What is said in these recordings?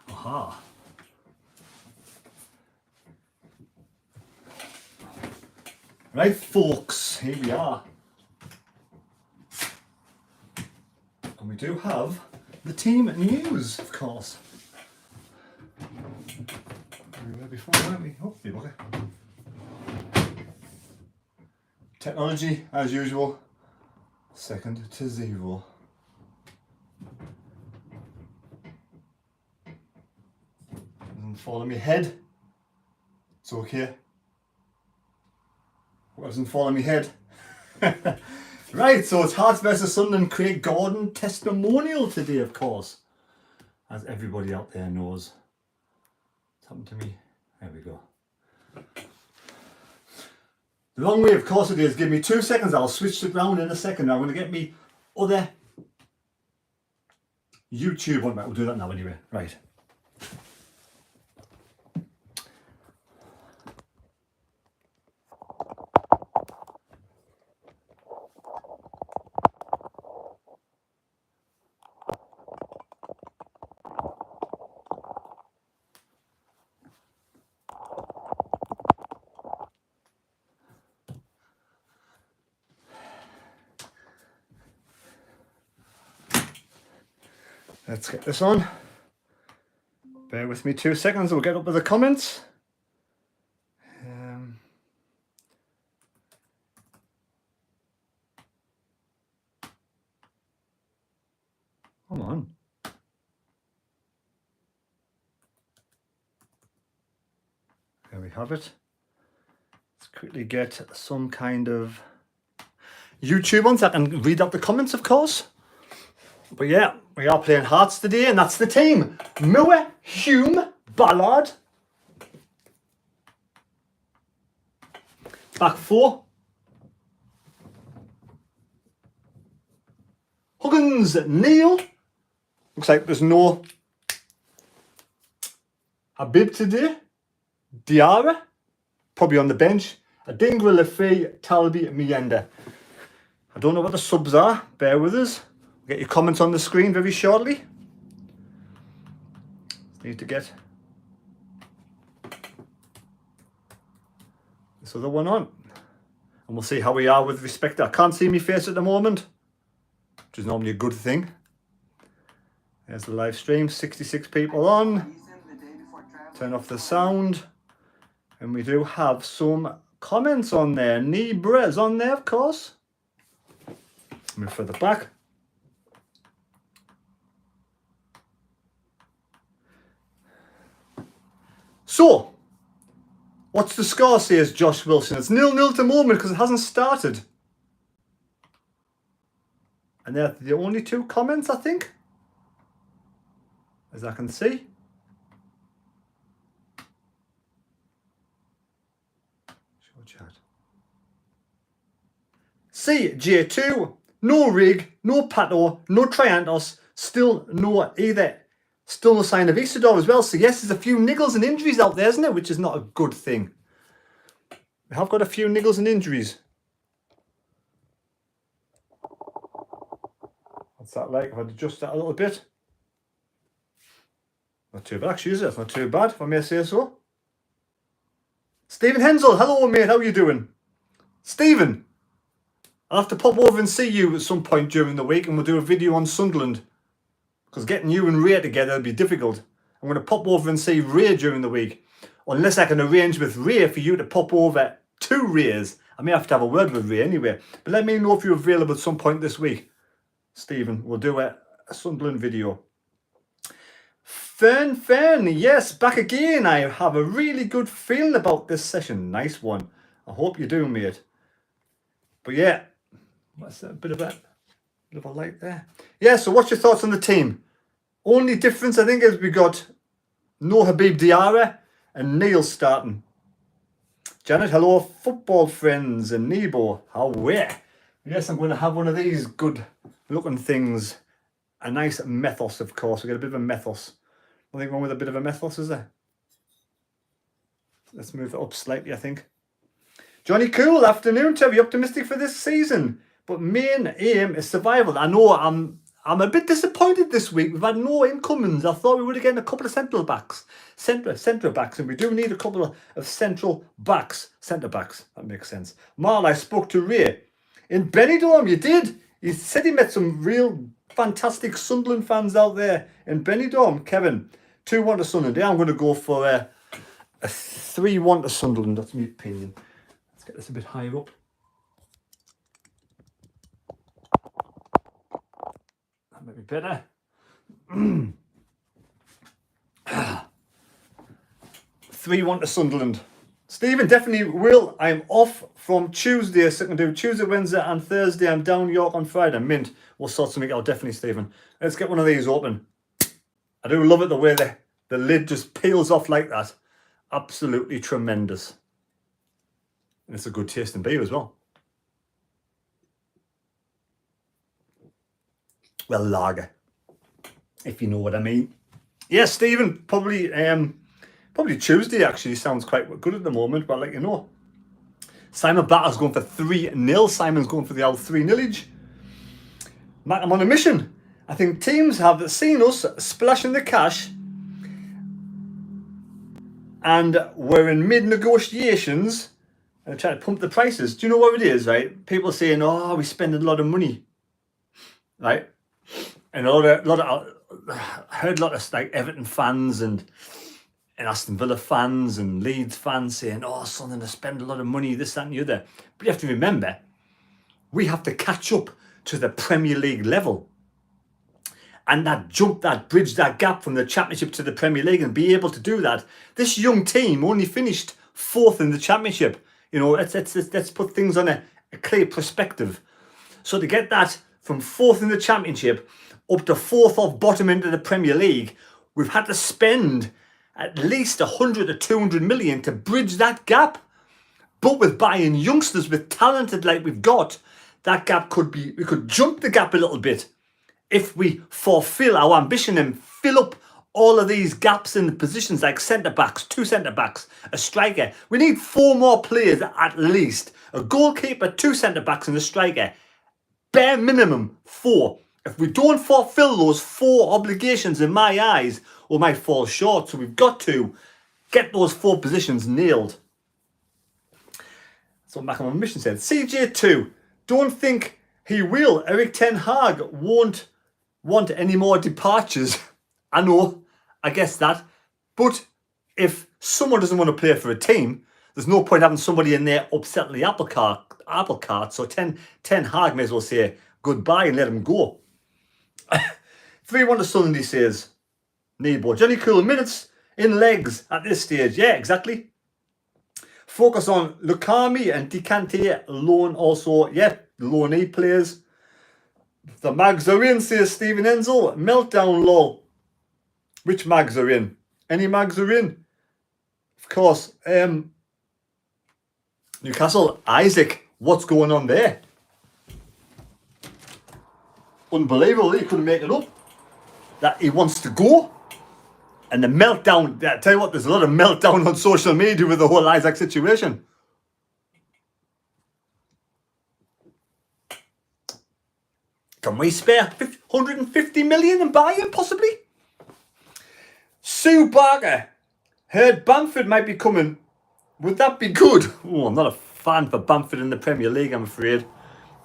Aha. Right, folks, here we are. And we do have the team news, of course. We were there before, weren't we? Hopefully, okay. Technology, as usual, second to zero. Doesn't fall on my head. It's okay. Doesn't fall on my head. Right, so it's Hearts versus Sunderland. Craig Gordon testimonial today, of course, as everybody out there knows. It's happened to me. There we go. The wrong way, of course, it is. Give me 2 seconds. I'll switch it round in a second. I'm going to get me other YouTube on. We'll do that now anyway. Right. Let's get this on. Bear with me 2 seconds, we'll get up with the comments. Come on. There we have it. Let's quickly get some kind of YouTube on so I can read out the comments, of course. But yeah, we are playing Hearts today, and that's the team. Moore, Hume, Ballard. Back four. Huggins, Neil. Looks like there's no Habib today. Diarra, probably on the bench. Adingra, Lafay, Talby, Mienda. I don't know what the subs are. Bear with us. Get your comments on the screen very shortly. Need to get this other one on. And we'll see how we are with respect. I can't see my face at the moment, which is normally a good thing. There's the live stream. 66 people on. Turn off the sound. And we do have some comments on there. Nebra's on there, of course. Move further back. So, what's the score, says Josh Wilson? It's 0-0 at the moment because it hasn't started. And they're the only two comments, I think, as I can see. Show chat. CJ2, no Rig, no Pato, no Triantos, still no either. Still no sign of Isidore as well. So yes, there's a few niggles and injuries out there, isn't it? Which is not a good thing. We have got a few niggles and injuries. What's that like? If I adjust that a little bit. Not too bad, actually, is it? It's not too bad, if I may say so. Stephen Hensel, hello mate, how are you doing? Stephen, I'll have to pop over and see you at some point during the week and we'll do a video on Sunderland. Because getting you and Ray together would be difficult. I'm going to pop over and see Ray during the week. Unless I can arrange with Ray for you to pop over to Ray's. I may have to have a word with Ray anyway. But let me know if you're available at some point this week. Stephen, we'll do a Sunderland video. Fern, yes, back again. I have a really good feeling about this session. Nice one. I hope you do, mate. But yeah, what's that? A bit of a light there. Yeah, so what's your thoughts on the team? Only difference, I think, is we got no Habib Diarra and Neil starting. Janet, hello, football friends, and Nebo, how are? Yes, I'm going to have one of these good looking things. A nice Methos, of course. We got a bit of a Methos. Nothing wrong with a bit of a Methos, is there? Let's move it up slightly, I think. Johnny Cool, afternoon, Terry. Optimistic for this season, but main aim is survival. I know I'm a bit disappointed this week. We've had no incomings. I thought we would have gotten a couple of centre backs, and we do need a couple of centre backs. That makes sense. Marl, I spoke to Ray in Benidorm. You did. He said he met some real fantastic Sunderland fans out there in Benidorm. Kevin, 2-1 to Sunderland. Yeah, I'm going to go for a 3-1 to Sunderland. That's my opinion. Let's get this a bit higher up. That might be better. 3-1 to Sunderland. Stephen, definitely will. I'm off from Tuesday, so I can do Tuesday, Wednesday and Thursday. I'm down York on Friday. Mint. We'll sort something out, definitely, Stephen. Let's get one of these open. I do love it the way the lid just peels off like that. Absolutely tremendous. And it's a good tasting beer as well. Well, lager, if you know what I mean. Yes, Stephen, probably Tuesday actually sounds quite good at the but I'll let you know. Simon Batter's going for 3-0. Simon's going for the old 3-0-age. Matt, I'm on a mission. I think teams have seen us splashing the cash and we're in mid-negotiations and trying to pump the prices. Do you know what it is, right? People saying, oh, we spend a lot of money, right? And I heard a lot of like Everton fans and Aston Villa fans and Leeds fans saying, oh, something to spend a lot of money, this, that and the other. But you have to remember, we have to catch up to the Premier League level. And that bridge, that gap from the Championship to the Premier League and be able to do that. This young team only finished 4th in the Championship. You know, let's put things on a clear perspective. So to get that from 4th in the Championship up to 4th off bottom into the Premier League, we've had to spend at least 100 to 200 million to bridge that gap. But with buying youngsters with talented like we've got, that gap we could jump the gap a little bit if we fulfill our ambition and fill up all of these gaps in the positions like centre-backs, 2 centre-backs, a striker. We need 4 more players at least. A goalkeeper, 2 centre-backs and a striker. Bare minimum 4. If we don't fulfill those 4 obligations in my eyes, we might fall short. So we've got to get those 4 positions nailed. That's what Macam Mission said. CJ2, don't think he will. Eric Ten Hag won't want any more departures. I know, I guess that. But if someone doesn't want to play for a team, there's no point having somebody in there upsetting the apple cart. So Ten Hag may as well say goodbye and let him go. 3-1 to Sunderland, he says. Nebo. Johnny Cool, minutes in legs at this stage. Yeah, exactly. Focus on Lukami and Decante loan also. Yeah, loanee players. The mags are in, says Stephen Enzel. Meltdown lol. Which mags are in? Any mags are in? Of course. Newcastle, Isaac. What's going on there? Unbelievable. He couldn't make it up. That he wants to go. And the meltdown, I tell you what, there's a lot of meltdown on social media with the whole Isaac situation. Can we spare 150 million and buy him, possibly? Sue Barker, heard Bamford might be coming. Would that be good? Oh, I'm not a fan for Bamford in the Premier League, I'm afraid.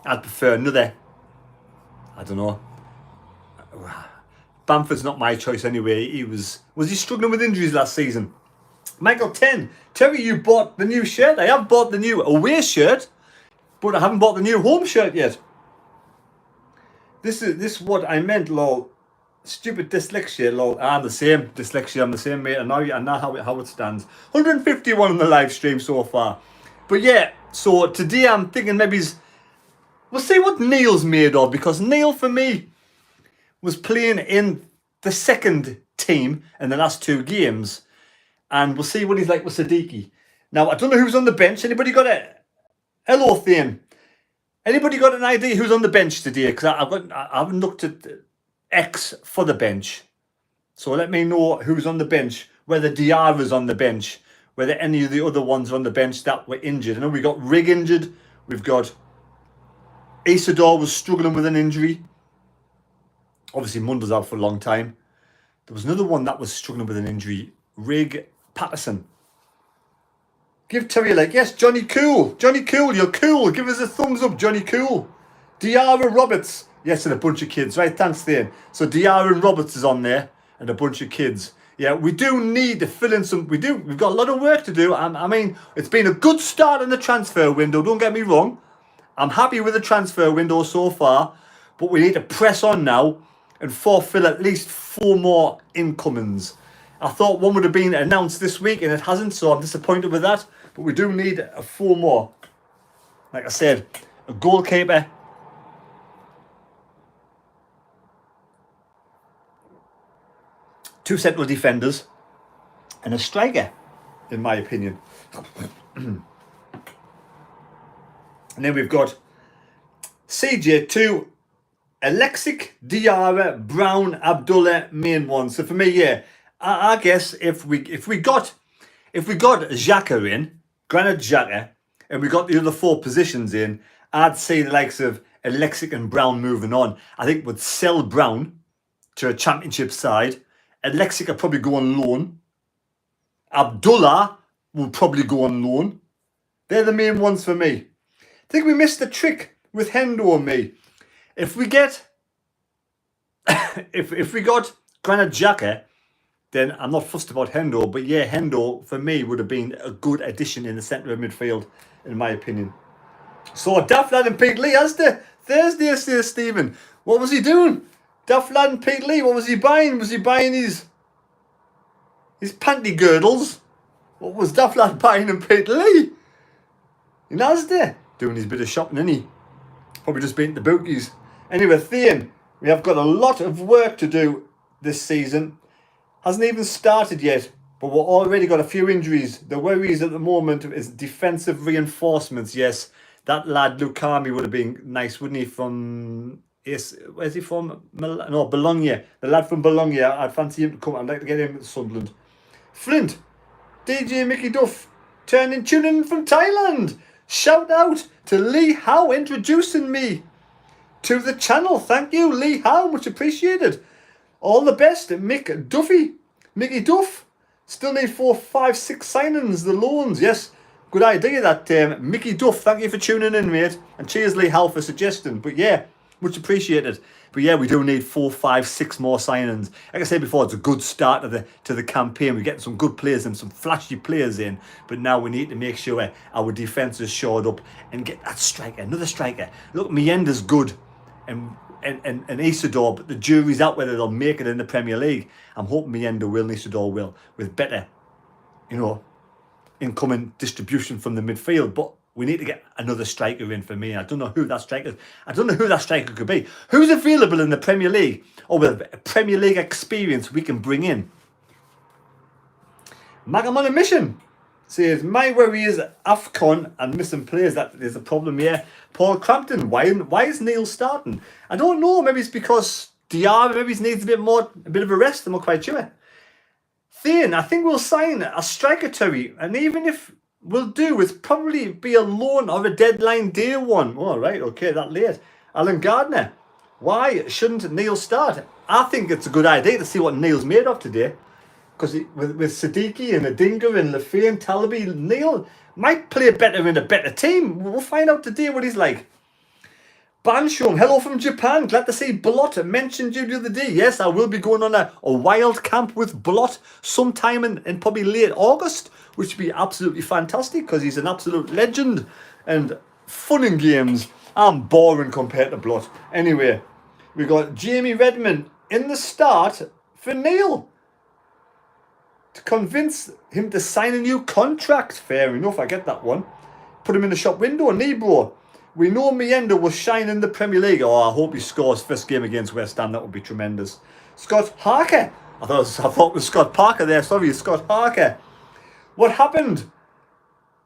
I'd prefer another, I don't know. Bamford's not my choice anyway. Was he struggling with injuries last season? Michael 10. Terry, you bought the new shirt. I have bought the new away shirt, but I haven't bought the new home shirt yet. This is what I meant, lol. Stupid dyslexia, lol. I'm the same. Dyslexia, I'm the same, mate. I know how it stands. 151 on the live stream so far. But yeah, so today I'm thinking maybe we'll see what Neil's made of, because Neil for me was playing in the second team in the last 2 games, and we'll see what he's like with Siddiqui. Now I don't know who's on the bench. Anybody got a hello thing? Anybody got an idea who's on the bench today? Because I haven't looked at X for the bench, so let me know who's on the bench. Whether Diarra's on the bench, whether any of the other ones are on the bench that were injured. I know we got Rig injured. We've got Isidore was struggling with an injury. Obviously, Munder's out for a long time. There was another one that was struggling with an injury. Rig Patterson. Give Terry a like. Yes, Johnny Cool. Johnny Cool, you're cool. Give us a thumbs up, Johnny Cool. Diarra Roberts. Yes, and a bunch of kids. Right, thanks, Thane. So Diarra and Roberts is on there, and a bunch of kids. Yeah, we do need to fill in some. We've got a lot of work to do. I mean, it's been a good start in the transfer window. Don't get me wrong. I'm happy with the transfer window so far, but we need to press on now and fulfill at least 4 more incomings. I thought one would have been announced this week, and it hasn't, so I'm disappointed with that. But we do need 4 more. Like I said, a goalkeeper, two central defenders, and a striker, in my opinion. And then we've got CJ2, Alexic, Diarra, Brown, Abdullah, main one. So for me, yeah, I guess if we got Xhaka in, Granit Xhaka, and we got the other 4 positions in, I'd say the likes of Alexic and Brown moving on. I think we'd sell Brown to a championship side. Alexic will probably go on loan. Abdullah will probably go on loan. They're the main ones for me. I think we missed the trick with Hendo and me. If we get if we got Granit Xhaka, then I'm not fussed about Hendo. But yeah, Hendo for me would have been a good addition in the centre of midfield, in my opinion. So Daft Lad and Pete Lee, as the Thursday, says Stephen. What was he doing? Daft Lad and Pete Lee, what was he buying? Was he buying his panty girdles? What was Daft Lad buying in Pete Lee? In Asda? Doing his bit of shopping, isn't he? Probably just been to the bookies. Anyway, Thane, we have got a lot of work to do this season. Hasn't even started yet, but we've already got a few injuries. The worries at the moment is defensive reinforcements. Yes, that lad Lukami would have been nice, wouldn't he? Yes, where's he from? No, Bologna. The lad from Bologna. I'd fancy him to come. I'd like to get him to Sunderland. Flint, DJ Mickey Duff, tuning in from Thailand. Shout out to Lee Howe introducing me to the channel. Thank you, Lee Howe. Much appreciated. All the best, Mick Duffy. Mickey Duff. Still need 4, 5, 6 signings, the loans. Yes, good idea that, Mickey Duff. Thank you for tuning in, mate. And cheers, Lee Howe, for suggesting. But yeah, much appreciated. But yeah, we do need 4, 5, 6 more signings. Like I said before, it's a good start to the campaign. We're getting some good players and some flashy players in. But now we need to make sure our defence is shored up and get that striker, another striker. Look, Mienda's good. And Isidore, but the jury's out whether they'll make it in the Premier League. I'm hoping Mienda will and Isidore will, with better, incoming distribution from the midfield. But we need to get another striker in for me. I don't know who that striker is. I don't know who that striker could be. Who's available in the Premier League or with Premier League experience we can bring in? Magam on a mission says, my worry is AFCON and missing players. That is a problem here. Paul Crampton, why is Neil starting? I don't know. Maybe it's because Diarra maybe needs a bit of a rest. I'm not quite sure. Thane, I think we'll sign a striker, Terry. And even if we'll do, it's probably be a loan or a deadline day one. All right, okay, that late. Alan Gardner, why shouldn't Neil start? I think it's a good idea to see what Neil's made of today. Because with Siddiqui and Adinga and Lafay and Talaby, Neil might play better in a better team. We'll find out today what he's like. Banshom, hello from Japan. Glad to see Blot mentioned you the other day. Yes, I will be going on a wild camp with Blot sometime in probably late August, which would be absolutely fantastic because he's an absolute legend and fun in games. I'm boring compared to Blot. Anyway, we got Jamie Redmond. in the start for Neil to convince him to sign a new contract. Fair enough, I get that one. Put him in the shop window. Nebro, we know Miendo will shine in the Premier League. Oh, I hope he scores first game against West Ham. That would be tremendous. Scott Harker. I thought it was Scott Parker there. Sorry, Scott Harker. What happened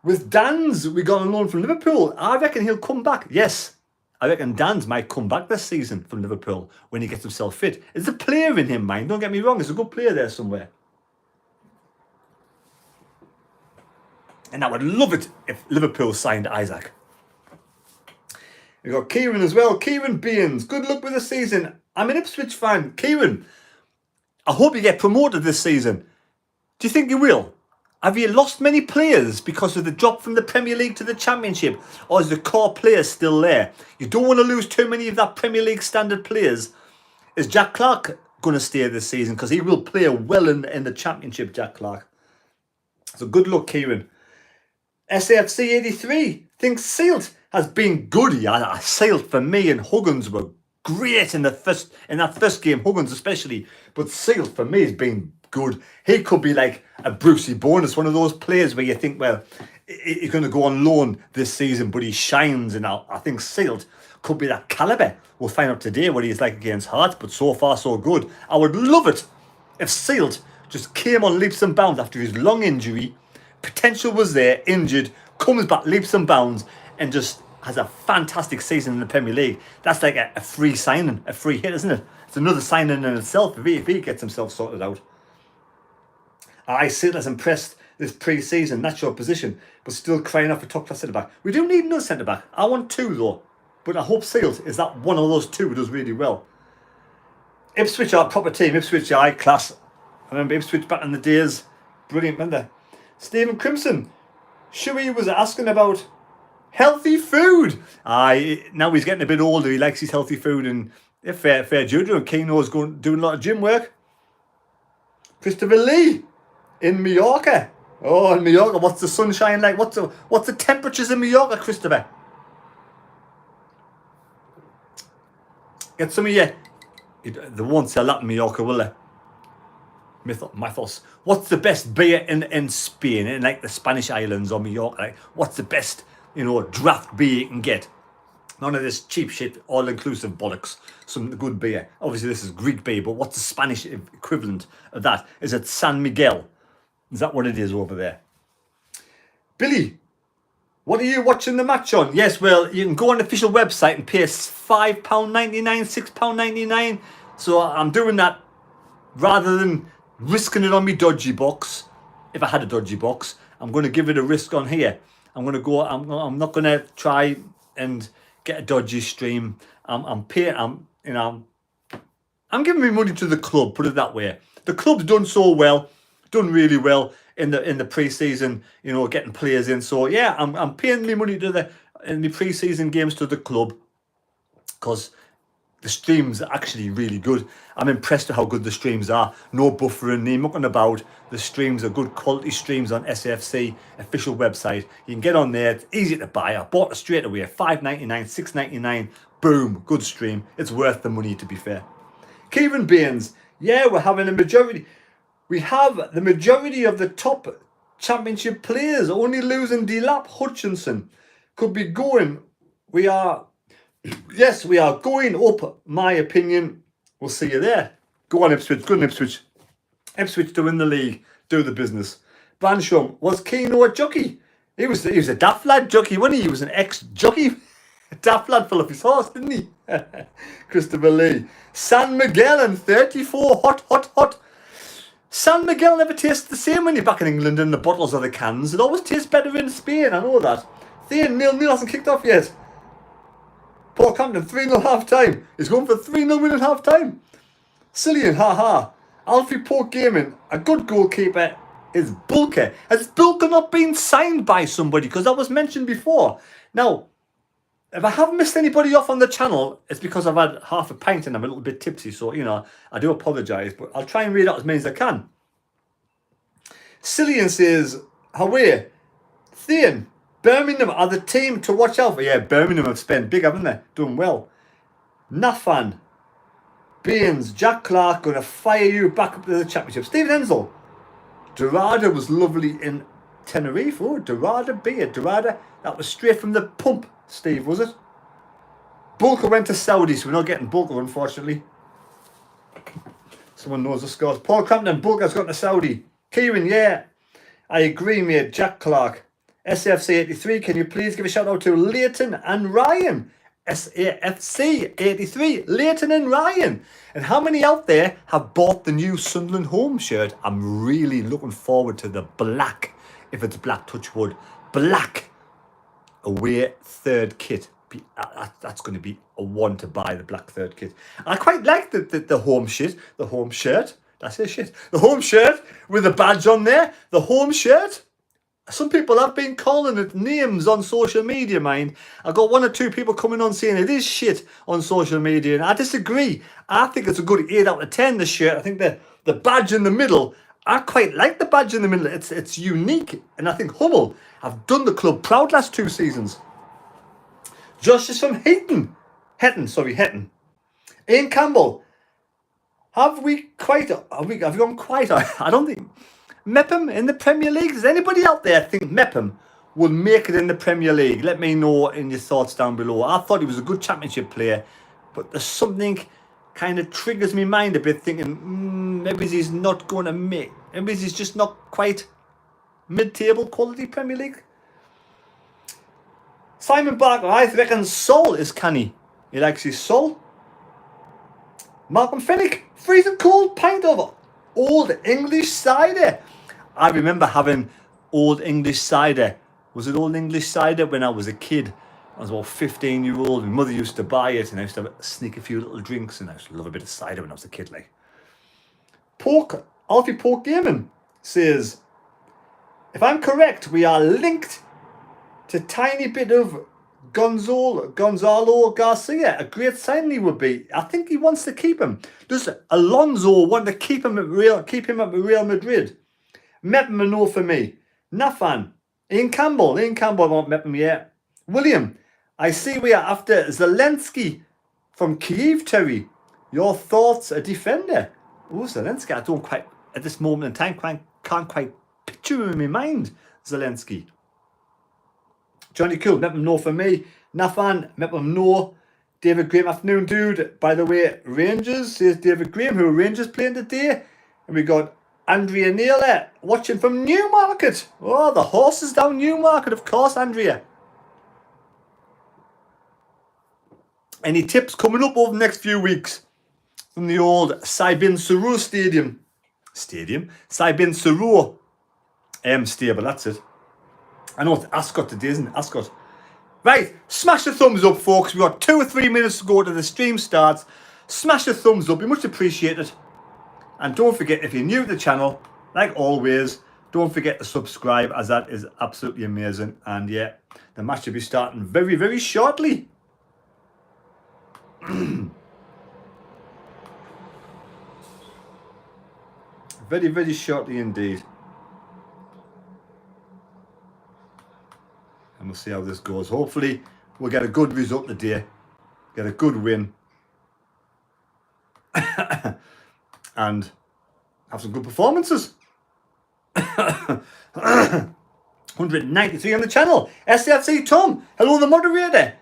with Dan's? We got a loan from Liverpool. I reckon he'll come back. Yes, I reckon Dan's might come back this season from Liverpool when he gets himself fit. There's a player in him, mind. Don't get me wrong. There's a good player there somewhere. And I would love it if Liverpool signed Isaac. We got Kieran as well. Kieran Baines. Good luck with the season. I'm an Ipswich fan. Kieran, I hope you get promoted this season. Do you think you will? Have you lost many players because of the drop from the Premier League to the Championship? Or is the core players still there? You don't want to lose too many of that Premier League standard players. Is Jack Clark going to stay this season? Because he will play well in the Championship, Jack Clark. So good luck, Kieran. SAFC 83 thinks Sealt has been good. Yeah, Sealt for me and Huggins were great in that first game, Huggins especially. But Sealt for me has been good. He could be like a Brucey bonus, one of those players where you think, well, he's going to go on loan this season, but he shines. And I think Sealt could be that calibre. We'll find out today what he's like against Hearts, but so far so good. I would love it if Sealt just came on leaps and bounds after his long injury. Potential was there, injured, comes back leaps and bounds, and just has a fantastic season in the Premier League. That's like a free signing, a free hit, isn't it? It's another signing in itself if he gets himself sorted out. Sealt has impressed this pre-season, that's your position, but still crying out for top-class centre-back. We do need another centre-back. I want two, though, but I hope Sealt is that one of those two who does really well. Ipswich are a proper team. Ipswich are high class. I remember Ipswich back in the days. Brilliant, weren't they? Stephen Crimson. Shuey was asking about healthy food. Now he's getting a bit older. He likes his healthy food, and fair due to him. Keno's doing a lot of gym work. Christopher Lee in Mallorca. Oh, in Mallorca, what's the sunshine like? What's the temperatures in Mallorca, Christopher? Get some of you. They won't sell that in Mallorca, will they? Mythos. What's the best beer in Spain, in like the Spanish islands or Mallorca? Like, what's the best, draft beer you can get? None of this cheap shit, all-inclusive bollocks. Some good beer. Obviously, this is Greek beer, but what's the Spanish equivalent of that? Is it San Miguel? Is that what it is over there? Billy, what are you watching the match on? Yes, well, you can go on the official website and pay £5.99, £6.99. So I'm doing that rather than risking it on me dodgy box. If I had a dodgy box, I'm going to give it a risk on here. I'm not going to try and get a dodgy stream. I'm giving my money to the club, put it that way. The club's done really well in the pre-season, getting players in. So yeah, I'm paying my money in the pre-season games to the club because the streams are actually really good. I'm impressed with how good the streams are. No buffering, no mucking about. The streams are good quality streams on SFC official website. You can get on there. It's easy to buy. I bought it straight away. $5.99, $6.99. Boom. Good stream. It's worth the money, to be fair. Kieran Baines. Yeah, we're having a majority. We have the majority of the top championship players. Only losing Delap Hutchinson. Could be going. Yes, we are going up, my opinion. We'll see you there. Go on, Ipswich. Good on Ipswich. Ipswich to win the league. Do the business. Bansham, was Keno a jockey? He was a daft lad jockey, wasn't he? He was an ex-jockey. Daft lad fell off his horse, didn't he? Christopher Lee. San Miguel and 34. Hot. San Miguel never tastes the same when you're back in England in the bottles or the cans. It always tastes better in Spain, I know that. Thean, Neil hasn't kicked off yet. Paul Compton, 3-0 half-time. He's going for 3-0 win at half-time. Cillian, haha. Alfie Port Gaming, a good goalkeeper is Bulker. Has Bulker not been signed by somebody? Because that was mentioned before. Now, if I haven't missed anybody off on the channel, it's because I've had half a pint and I'm a little bit tipsy. So, I do apologise, but I'll try and read out as many as I can. Cillian says, Hawaii, Thean, Birmingham are the team to watch out for. Yeah, Birmingham have spent big, haven't they? Doing well. Nafan. Baines, Jack Clark going to fire you back up to the championship. Stephen Hensel. Dorada was lovely in Tenerife. Oh, Dorada beer. Dorada. That was straight from the pump, Steve, was it? Bulker went to Saudi, so we're not getting Bulker, unfortunately. Someone knows the scores. Paul Crampton, Bulker's gone to Saudi. Kieran, yeah. I agree, mate. Jack Clark. SAFC 83, can you please give a shout out to Leighton and Ryan? SAFC 83, Leighton and Ryan. And how many out there have bought the new Sunderland home shirt? I'm really looking forward to the black, if it's black, touch wood, black away third kit. That's going to be a one to buy, the black third kit. I quite like the home shit, the home shirt. That's it, shit. The home shirt with the badge on there. The home shirt. Some people have been calling it names on social media, mind. I got one or two people coming on saying it is shit on social media, and I disagree. I think it's a good 8 out of 10, the shirt. I think the badge in the middle, I quite like the badge in the middle. It's unique, and I think Hummel have done the club proud last 2 seasons. Josh is from Heaton. Ian Campbell. Have we gone quite? I don't think. Mepham in the Premier League? Does anybody out there think Mepham will make it in the Premier League? Let me know in your thoughts down below. I thought he was a good championship player, but there's something kind of triggers my mind a bit, thinking maybe he's not going to make. Maybe he's just not quite mid-table quality Premier League. Simon Barker, I reckon Sol is canny. He likes his Sol. Malcolm Finnick, freezing cold pint of Old English cider. I remember having Old English cider. Was it Old English cider when I was a kid? I was about 15-year-old. My mother used to buy it, and I used to sneak a few little drinks, and I used to love a bit of cider when I was a kid. Like Alfie Pork Gaming says, if I'm correct, we are linked to tiny bit of Gonzalo Garcia. A great signing he would be. I think he wants to keep him. Does Alonso want to keep him at Real Madrid? Mepham a no for me. Nafan. Ian Campbell won't Mepham yet. William, I see we are after Zelensky from Kyiv, Terry. Your thoughts, a defender? Oh, Zelensky, I don't quite, at this moment in time, can't quite picture him in my mind, Zelensky. Johnny Cool, Mepham no for me. Nafan, Mepham no. David Graham, afternoon dude. By the way, Rangers, says David Graham, who are Rangers playing today. And we got Andrea Naylor watching from Newmarket. Oh, the horses down Newmarket, of course, Andrea. Any tips coming up over the next few weeks from the old Saibin Sarur Stadium? Saibin Sarur stable, that's it. I know it's Ascot today, isn't it? Ascot. Right, smash the thumbs up, folks. We've got 2 or 3 minutes to go to the stream starts. Smash the thumbs up, be much appreciated. And don't forget, if you're new to the channel, like always, don't forget to subscribe, as that is absolutely amazing. And yeah, the match will be starting very, very shortly. Very, very shortly indeed. And we'll see how this goes. Hopefully, we'll get a good result today. Get a good win. And have some good performances. 193 on the channel. SFC Tom. Hello, the moderator.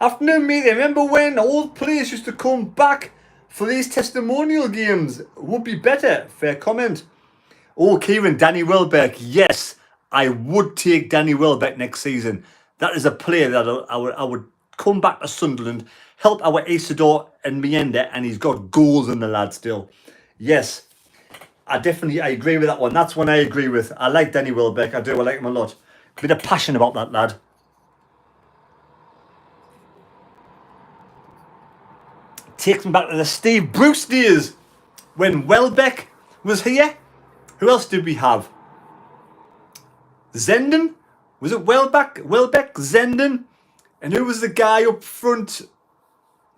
Afternoon, mate. Remember when old players used to come back for these testimonial games? Would be better. Fair comment. Oh, Kieran, Danny Welbeck. Yes, I would take Danny Welbeck next season. That is a player that I would come back to Sunderland, help our Isidore and Mienda, and he's got goals in the lad still. Yes, I agree with that one. That's one I agree with. I like Danny Welbeck. I do. I like him a lot. A bit of passion about that lad. Takes me back to the Steve Bruce days when Welbeck was here. Who else did we have? Zenden? Was it Welbeck, Zenden? And who was the guy up front?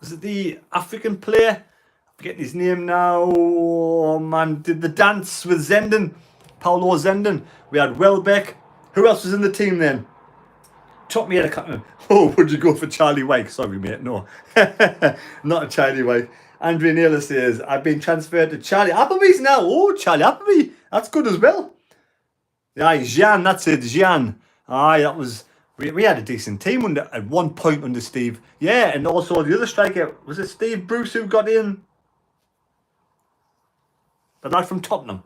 Was it the African player? I'm forgetting his name now. Oh man, did the dance with Zenden. Paulo Zenden. We had Welbeck. Who else was in the team then? Top me head, I can't remember. Oh, would you go for Charlie Wyke? Sorry, mate, no. Not a Charlie Wyke. Andrea Naylor says, I've been transferred to Charlie Appleby's now. Oh, Charlie Appleby. That's good as well. Aye, Jean, that's it, Jean. Aye, that was... We had a decent team at one point under Steve. Yeah, and also the other striker, was it Steve Bruce who got in? The lad from Tottenham,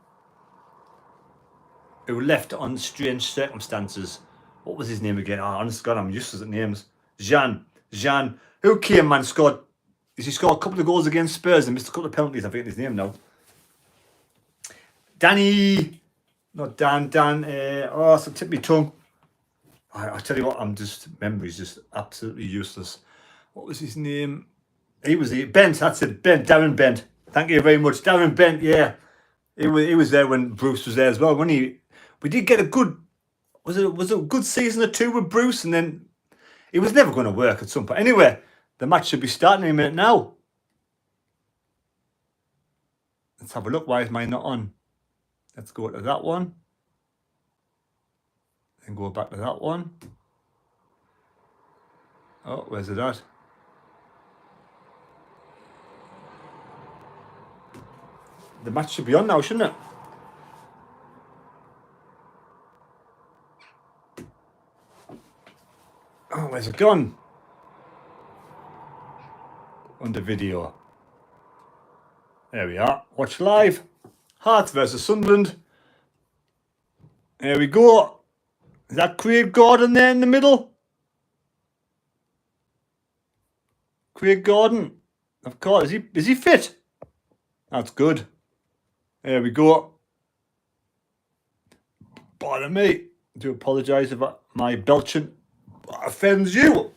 who left on strange circumstances. What was his name again? Oh, honest God, I'm useless at names. Jean. Who came, man, scored... He scored a couple of goals against Spurs and missed a couple of penalties. I forget his name now. Danny... Not Dan. It's a tip me tongue. I tell you what, memory's just absolutely useless. What was his name? He was Bent, that's it, Darren Bent. Thank you very much. Darren Bent, yeah. He was there when Bruce was there as well. We did get a good, was it a good season or two with Bruce, and then it was never going to work at some point. Anyway, the match should be starting in a minute now. Let's have a look. Why is mine not on? Let's go to that one. And go back to that one. Oh, where's it at? The match should be on now, shouldn't it? Oh, where's it gone? Under video. There we are. Watch live. Hearts versus Sunderland. There we go. Is that Craig Gordon there in the middle? Craig Gordon. Of course. Is he fit? That's good. There we go. Pardon me. I do apologise if my belching offends you.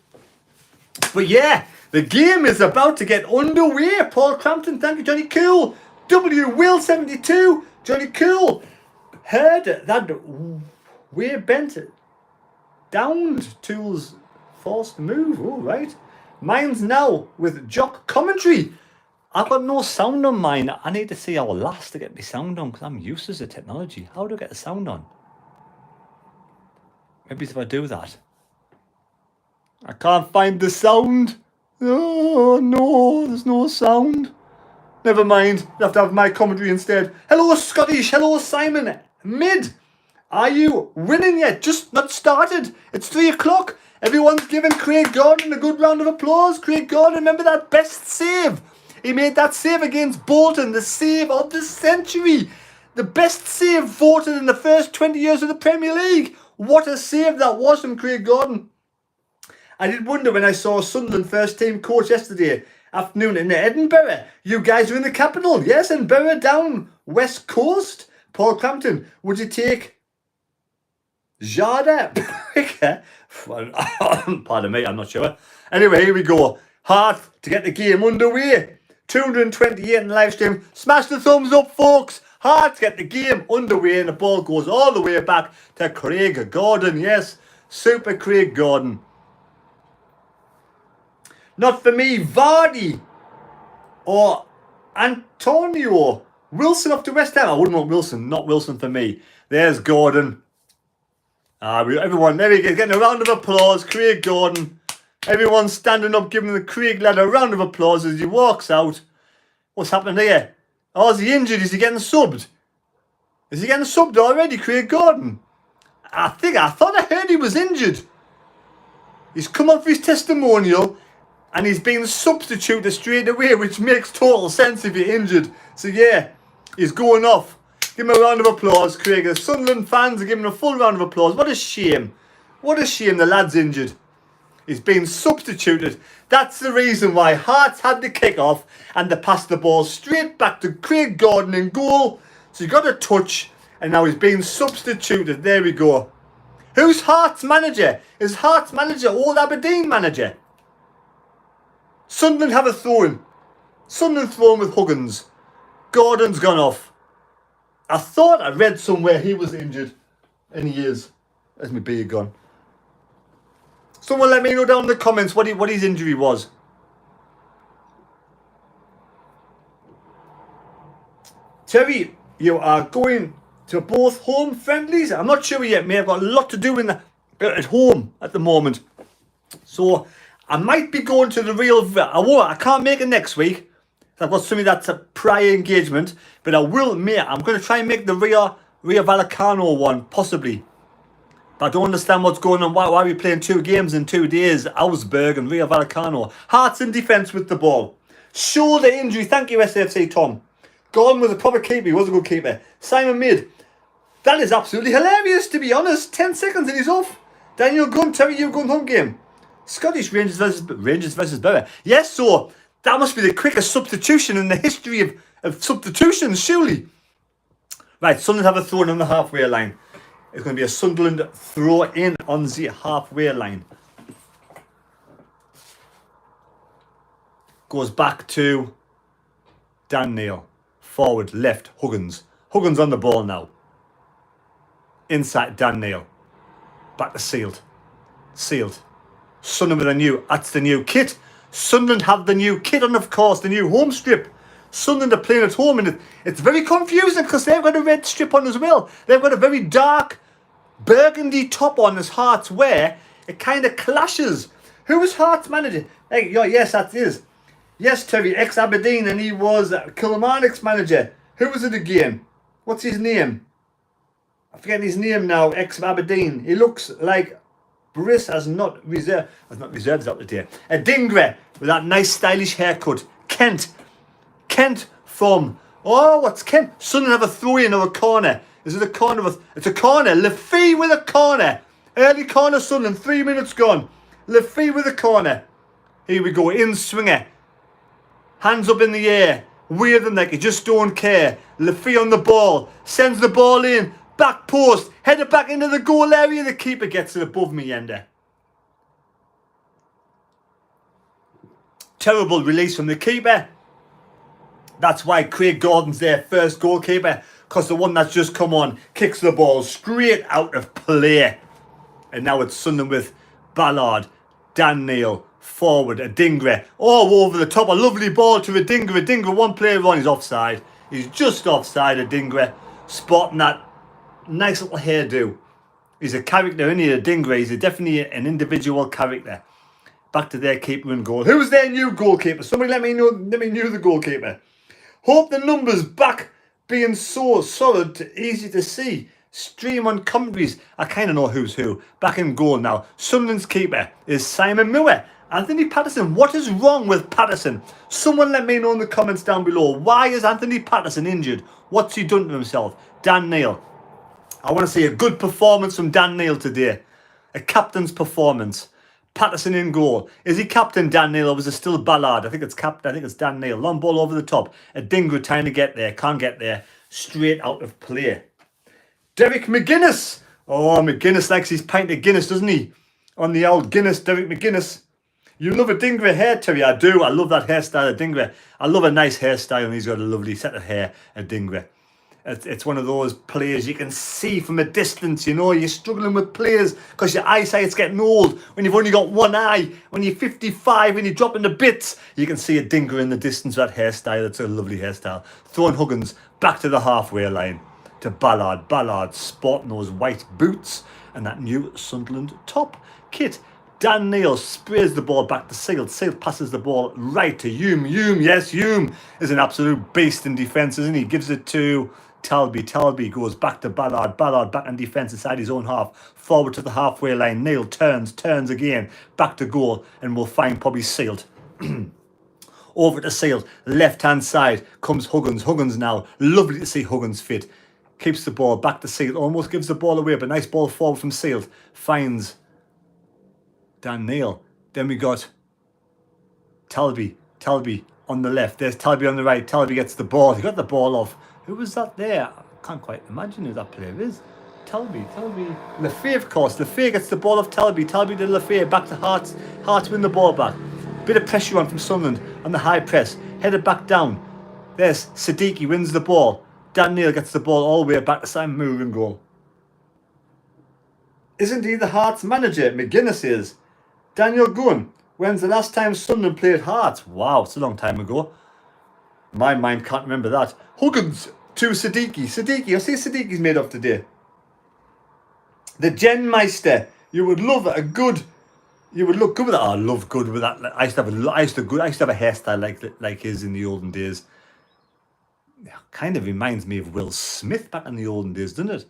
But yeah, the game is about to get underway. Paul Crampton, thank you, Johnny Cool. W. Will 72, Johnny Cool. Heard that way bent downed tools forced to move. Oh, right. Mine's now with Jock commentary. I've got no sound on mine. I need to see our last to get my sound on because I'm useless at technology. How do I get the sound on? Maybe if I do that. I can't find the sound. Oh, no, there's no sound. Never mind. You have to have my commentary instead. Hello, Scottish. Hello, Simon. Mid. Are you winning yet? Just not started. It's 3 o'clock. Everyone's giving Craig Gordon a good round of applause. Craig Gordon, remember that best save? He made that save against Bolton, the save of the century. The best save voted in the first 20 years of the Premier League. What a save that was from Craig Gordon. I did wonder when I saw Sunderland first team coach yesterday afternoon in Edinburgh. You guys are in the capital. Yes, Edinburgh down West Coast. Paul Crampton, would you take Jada? Pardon me, I'm not sure. Anyway, here we go. Hard to get the game underway. 228 in the live stream. Smash the thumbs up, folks. Hard to get the game underway, and the ball goes all the way back to Craig Gordon. Yes, super Craig Gordon. Not for me, Vardy or Antonio Wilson up to West Ham. I wouldn't want Wilson, not Wilson for me. There's Gordon. Everyone, there we go, getting a round of applause. Craig Gordon. Everyone's standing up, giving the Craig lad a round of applause as he walks out. What's happening here? Oh, is he injured? Is he getting subbed? Is he getting subbed already, Craig Gordon? I thought I heard he was injured. He's come up for his testimonial and he's being substituted straight away, which makes total sense if you're injured. So yeah, he's going off. Give him a round of applause, Craig. The Sunderland fans are giving him a full round of applause. What a shame. What a shame the lad's injured. He's been substituted. That's the reason why Hearts had the kick-off and they passed the ball straight back to Craig Gordon in goal. So he got a touch and now he's being substituted. There we go. Who's Hearts manager? Is Hearts manager old Aberdeen manager? Sunderland have a throw-in. Sunderland throw-in with Huggins. Gordon's gone off. I thought I read somewhere he was injured. And he is. There's my beard gone. Someone let me know down in the comments what his injury was. Terry, you are going to both home friendlies? I'm not sure yet, mate. I've got a lot to do at home at the moment. So I might be going to the real... I can't make it next week. I've got something that's a prior engagement, but I'm going to try and make the Rio Vallecano one, possibly. But I don't understand what's going on. Why are we playing 2 games in 2 days? Augsburg and Rio Vallecano. Hearts in defence with the ball. Shoulder injury. Thank you, SFC Tom. Gordon was a proper keeper. He was a good keeper. Simon Mid. That is absolutely hilarious, to be honest. 10 seconds and he's off. Daniel Gunn, Terry, you going home game. Scottish Rangers versus Borough. Yes, so that must be the quickest substitution in the history of substitutions, surely. Right, Sunderland have a throw in on the halfway line. It's going to be a Sunderland throw in on the halfway line. Goes back to Dan Neil. Forward, left, Huggins. Huggins on the ball now. Inside, Dan Neil. Back to Sealed. Sealed. Sunderland that's the new kit. Sunderland have the new kit and of course the new home strip. Sunderland are playing at home and it's very confusing because they've got a red strip on as well. They've got a very dark burgundy top on as Hearts wear. It kind of clashes. Who was Hearts manager? Hey, yes, that is. Yes, Terry, ex-Aberdeen, and he was Kilmarnock's manager. Who was it again? What's his name? I'm forgetting his name now, ex-Aberdeen. He looks like Briss has not reserved. Has not reserved up to date. A Dingre with that nice stylish haircut. Kent from... Oh, what's Kent? Sunderland have a throw-in or a corner. Is it a corner? It's a corner. Lafee with a corner. Early corner Sunderland. 3 minutes gone. Lafee with a corner. Here we go. In swinger. Hands up in the air. Weird them like you just don't care. Lafee on the ball. Sends the ball in. Back post. Headed back into the goal area. The keeper gets it above me ender. Terrible release from the keeper. That's why Craig Gordon's their first goalkeeper. Because the one that's just come on kicks the ball straight out of play. And now it's Sunderland with Ballard, Dan Neil, forward, Adingra, all over the top. A lovely ball to Adingra. Adingra, one player on, he's offside. He's just offside, Adingra. Spotting that nice little hairdo. He's a character, isn't he, Adingra? He's definitely an individual character. Back to their keeper and goal. Who's their new goalkeeper? Somebody let me know the goalkeeper. Hope the numbers back being so solid, easy to see. Stream on commentaries. I kind of know who's who. Back in goal now. Sunderland's keeper is Simon Muir. Anthony Patterson. What is wrong with Patterson? Someone let me know in the comments down below. Why is Anthony Patterson injured? What's he done to himself? Dan Neil. I want to see a good performance from Dan Neil today. A captain's performance. Patterson in goal. Is he captain Dan Neil or was it still Ballard? I think it's captain. I think it's Dan Neil. Long ball over the top. Adingra trying to get there. Can't get there. Straight out of play. Derek McGuinness. Oh, McGuinness likes his pint of Guinness, doesn't he? On the old Guinness, Derek McGuinness. You love a Dingra hair, Terry. I do. I love that hairstyle of Dingra. I love a nice hairstyle and he's got a lovely set of hair at Dingra. It's one of those players you can see from a distance, you know. You're struggling with players because your eyesight's getting old. When you've only got one eye, when you're 55 and you're dropping to bits, you can see a Dingra in the distance with that hairstyle. It's a lovely hairstyle. Throwing Huggins back to the halfway line to Ballard. Ballard sporting those white boots and that new Sunderland top kit. Dan Neil sprays the ball back to Sealed. Sealed passes the ball right to Hume. Hume, yes, Hume is an absolute beast in defence, isn't he? Gives it to Talby. Talby goes back to Ballard. Ballard back in defence inside his own half. Forward to the halfway line. Neil turns again. Back to goal and we'll find probably Sealed. Over to Sealed. Left-hand side comes Huggins. Huggins now. Lovely to see Huggins fit. Keeps the ball back to Sealed. Almost gives the ball away, but nice ball forward from Sealed. Finds Dan Neil. Then we got Talby. Talby on the left. There's Talby on the right. Talby gets the ball. He got the ball off. Who was that there? I can't quite imagine who that player is. Talby. Lafay, of course. Lafay gets the ball off Talby. Talby to Lafay. Back to Hearts. Hearts win the ball back. Bit of pressure on from Sunderland on the high press. Headed back down. There's Siddiqui wins the ball. Dan Neil gets the ball all the way back to Simon Moore in goal. Isn't he the Hearts manager? McGuinness is. Daniel Gunn. When's the last time Sunderland played Hearts? Wow, it's a long time ago. My mind can't remember that. Huggins to Siddiqui. Siddiqui, I see Siddiqui's made up today. The Genmeister. You would love a good You would look good with that. I love good with that. I used to have a hairstyle like his in the olden days. Kind of reminds me of Will Smith back in the olden days, doesn't it?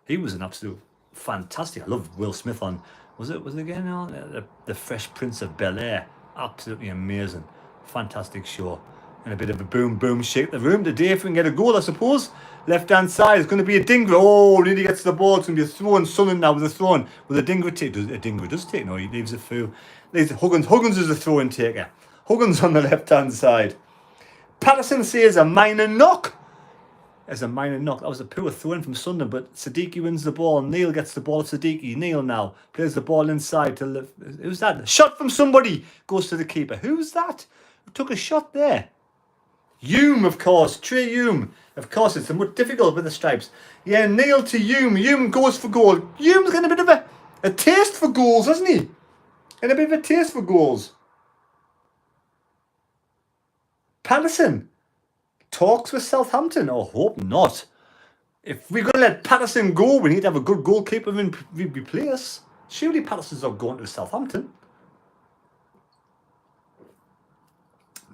He was an absolute fantastic. I love Will Smith on. Was it again on the Fresh Prince of Bel-Air? Absolutely amazing, fantastic show. And a bit of a boom boom shake the room today if we can get a goal, I suppose. Left hand side is going to be a Dingra. Oh, nearly gets the ball. It's going to be a throw. Sunderland now with a throw in. With a Dingra take. A Dingra does take. No, he leaves it through. Huggins. Huggins is the throw in taker. Huggins on the left hand side. Patterson says a minor knock. As a minor knock. That was a poor throw in from Sunderland, but Siddiqui wins the ball. Neil gets the ball of Siddiqui. Neil now plays the ball inside to who's that? Shot from somebody goes to the keeper. Who's that? Who took a shot there? Hume, of course. Trey Hume. Of course, it's somewhat difficult with the stripes. Yeah, Neil to Hume. Hume goes for goal. Hume's got a bit of a taste for goals, hasn't he? And a bit of a taste for goals. Patterson talks with Southampton. Oh, hope not. If we're going to let Patterson go, we need to have a good goalkeeper in replace. Surely Patterson's not going to Southampton.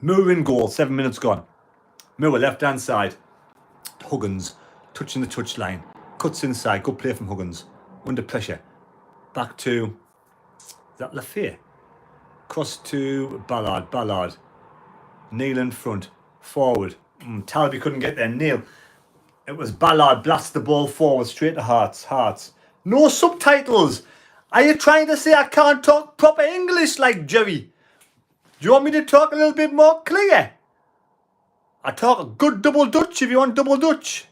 Moore in goal. 7 minutes gone. Moore left hand side. Huggins touching the touchline. Cuts inside. Good play from Huggins. Under pressure. Back to, is that Lafayette? Cross to Ballard. Ballard. Neil in front. Forward. Talby couldn't get there. Neil. It was Ballard. Blasts the ball forward. Straight to Hearts. Hearts. No subtitles. Are you trying to say I can't talk proper English like Jerry? Do you want me to talk a little bit more clear? I talk a good double Dutch if you want double Dutch.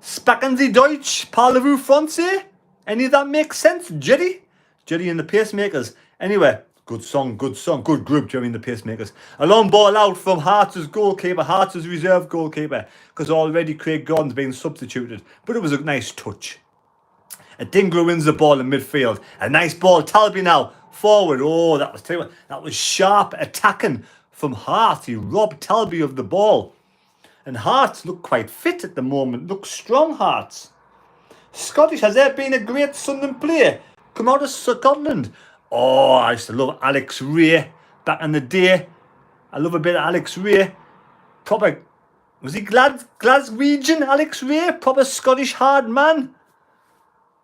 Sprechen Sie Deutsch? Parlez-vous Français? Any of that makes sense, Jerry? Jerry and the Pacemakers. Anyway, good song, good group, Jerry and the Pacemakers. A long ball out from Hearts' goalkeeper, Hearts' reserve goalkeeper, because already Craig Gordon's been substituted. But it was a nice touch. A Dingra wins the ball in midfield. A nice ball, Talby now. Forward. Oh, that was terrible. That was sharp attacking from Hart. He robbed Talby of the ball. And Hearts look quite fit at the moment. Look strong, Hearts. Scottish, has there been a great Sunderland player come out of Scotland? Oh, I used to love Alex Ray back in the day. I love a bit of Alex Ray. Proper, was he Glaswegian, Alex Ray? Proper Scottish hard man.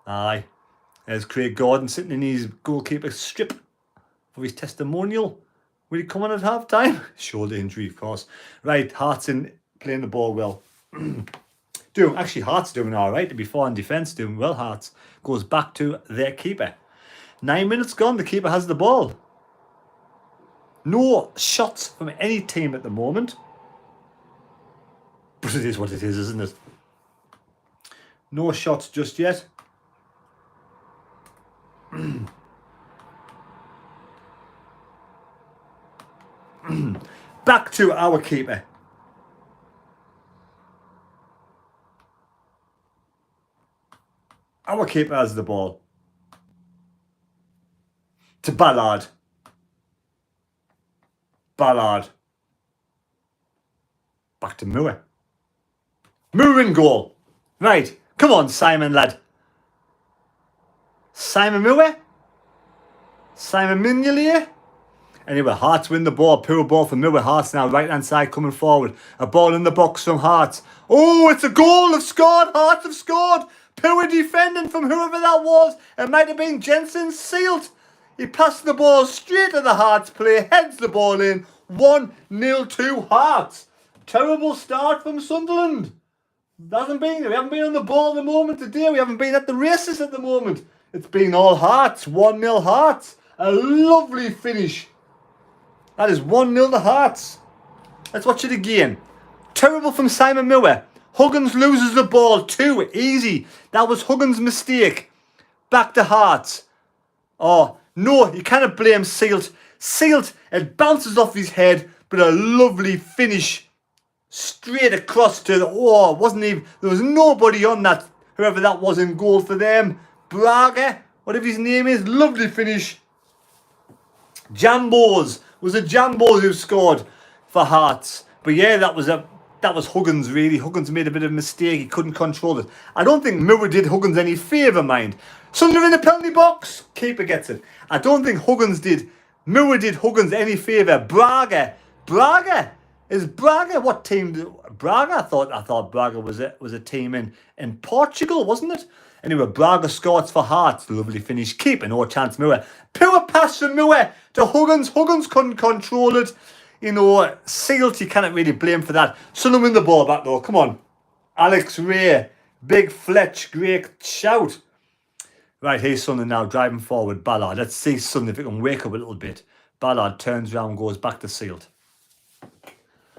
Aye. There's Craig Gordon sitting in his goalkeeper strip for his testimonial. Will he come on at half time? Shoulder injury, of course. Right, Hearts in playing the ball well. Hearts doing all right. To be fair in defence, doing well. Hearts goes back to their keeper. 9 minutes gone. The keeper has the ball. No shots from any team at the moment. But it is what it is, isn't it? No shots just yet. Back to our keeper. Our keeper has the ball. To Ballard. Ballard. Back to Moore. Moore in goal. Right. Come on, Simon, lad. Simon Moore? Simon Mignolet? Anyway, Hearts win the ball. Poor ball from Moore. Hearts now right hand side coming forward. A ball in the box from Hearts. Oh, it's a goal. They've scored. Hearts have scored. Poor defending from whoever that was. It might have been Jensen Sealed. He passed the ball straight to the Hearts player. Heads the ball in. 1-0 to Hearts. Terrible start from Sunderland. We haven't been on the ball at the moment today. We haven't been at the races at the moment. It's been all Hearts. 1-0 Hearts. A lovely finish. That is 1-0 to Hearts. Let's watch it again. Terrible from Simon Moore. Huggins loses the ball. Too easy. That was Huggins' mistake. Back to Hearts. Oh, no, you cannot blame Sealt. Sealt, it bounces off his head, but a lovely finish. Straight across to the... Oh, wasn't even... There was nobody on that, whoever that was in goal for them. Braga, whatever his name is. Lovely finish. Jambos. Was it Jambos who scored for Hearts? But yeah, that that was Huggins, really. Huggins made a bit of a mistake. He couldn't control it. I don't think Moore did Huggins any favour, mind. Sunderland in the penalty box. Keeper gets it. I don't think Moore did Huggins any favour. Braga. Is Braga what team? Braga? I thought Braga was a team in Portugal, wasn't it? Anyway, Braga scores for Hearts. Lovely finish. Keeper, no chance. Moore. Poor pass from Moore to Huggins. Huggins couldn't control it. You know, Sealt, you cannot really blame for that. Sunderland win the ball back though. Come on. Alex Ray. Big Fletch. Great shout. Right, here's Sunderland now driving forward. Ballard. Let's see Sunderland if it can wake up a little bit. Ballard turns around, goes back to Sealt.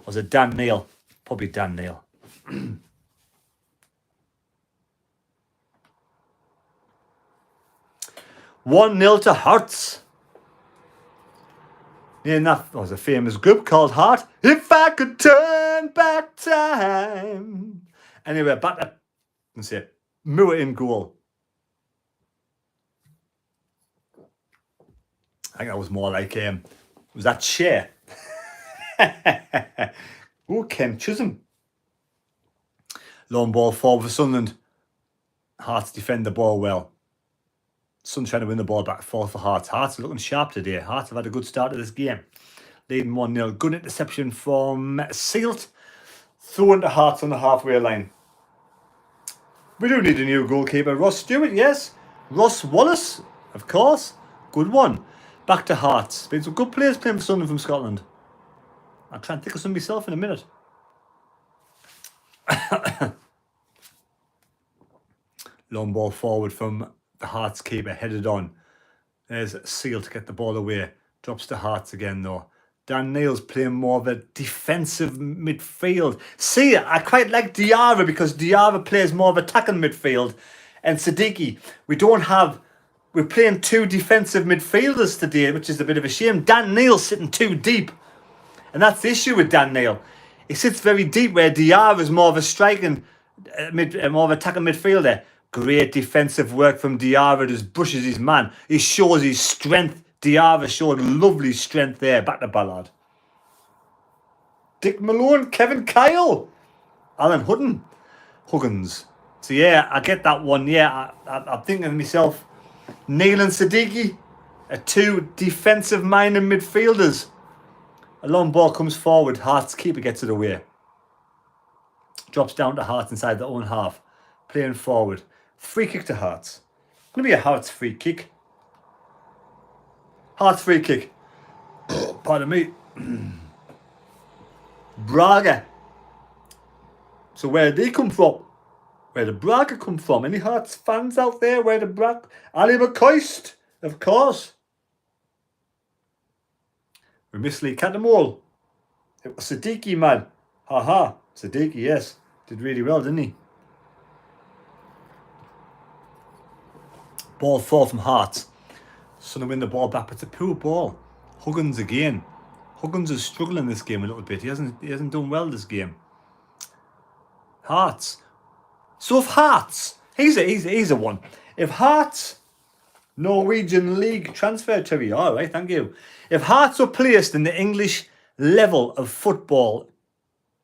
Was it Dan Neil? Probably Dan Neil. 1-0 to Hearts. Yeah, that was a famous group called Heart. If I could turn back time. Anyway, back to, let's see, Moore in goal. I think that was more like, was that Shea? Oh, Ken Chisholm. Long ball forward for Sunderland. Hearts defend the ball well. Sunderland trying to win the ball back, fall for Hearts. Hearts are looking sharp today. Hearts have had a good start to this game. Leading 1-0. Good interception from Sealt. Throw into Hearts on the halfway line. We do need a new goalkeeper. Ross Stewart, yes. Ross Wallace, of course. Good one. Back to Hearts. Been some good players playing for Sunderland from Scotland. I'll try and think of some myself in a minute. Long ball forward from the Hearts keeper, headed on. There's Sealt to get the ball away. Drops to Hearts again though. Dan Neil's playing more of a defensive midfield. See, I quite like Diarra because Diarra plays more of attacking midfield. And Siddiqui, we're playing two defensive midfielders today, which is a bit of a shame. Dan Neil's sitting too deep. And that's the issue with Dan Neil. He sits very deep where Diarra is more of a striking, more of an attacking midfielder. Great defensive work from Diarra. Just brushes his man. He shows his strength. Diarra showed lovely strength there. Back to Ballard. Dick Malone. Kevin Kyle. Alan Huggins. So yeah, I get that one. Yeah, I'm thinking to myself, Neil and Siddiqui are two defensive-minded midfielders. A long ball comes forward. Hearts keeper gets it away. Drops down to Hearts inside their own half. Playing forward. Free kick to Hearts. Going to be a Hearts free kick. Hearts free kick. Pardon me. Braga. So where did they come from? Where did Braga come from? Any Hearts fans out there? Where did Braga? Ali McCoist, of course. We missed Lee Catamole. It was Siddiqui, man. Haha. Siddiqui, yes. Did really well, didn't he? Ball fall from Hearts. Sunderland win the ball back, but it's a poor ball. Huggins again. Huggins is struggling this game a little bit. He hasn't done well this game. Hearts. So if Hearts, he's a one. If Hearts, Norwegian League transfer to me. All right, thank you. If Hearts were placed in the English level of football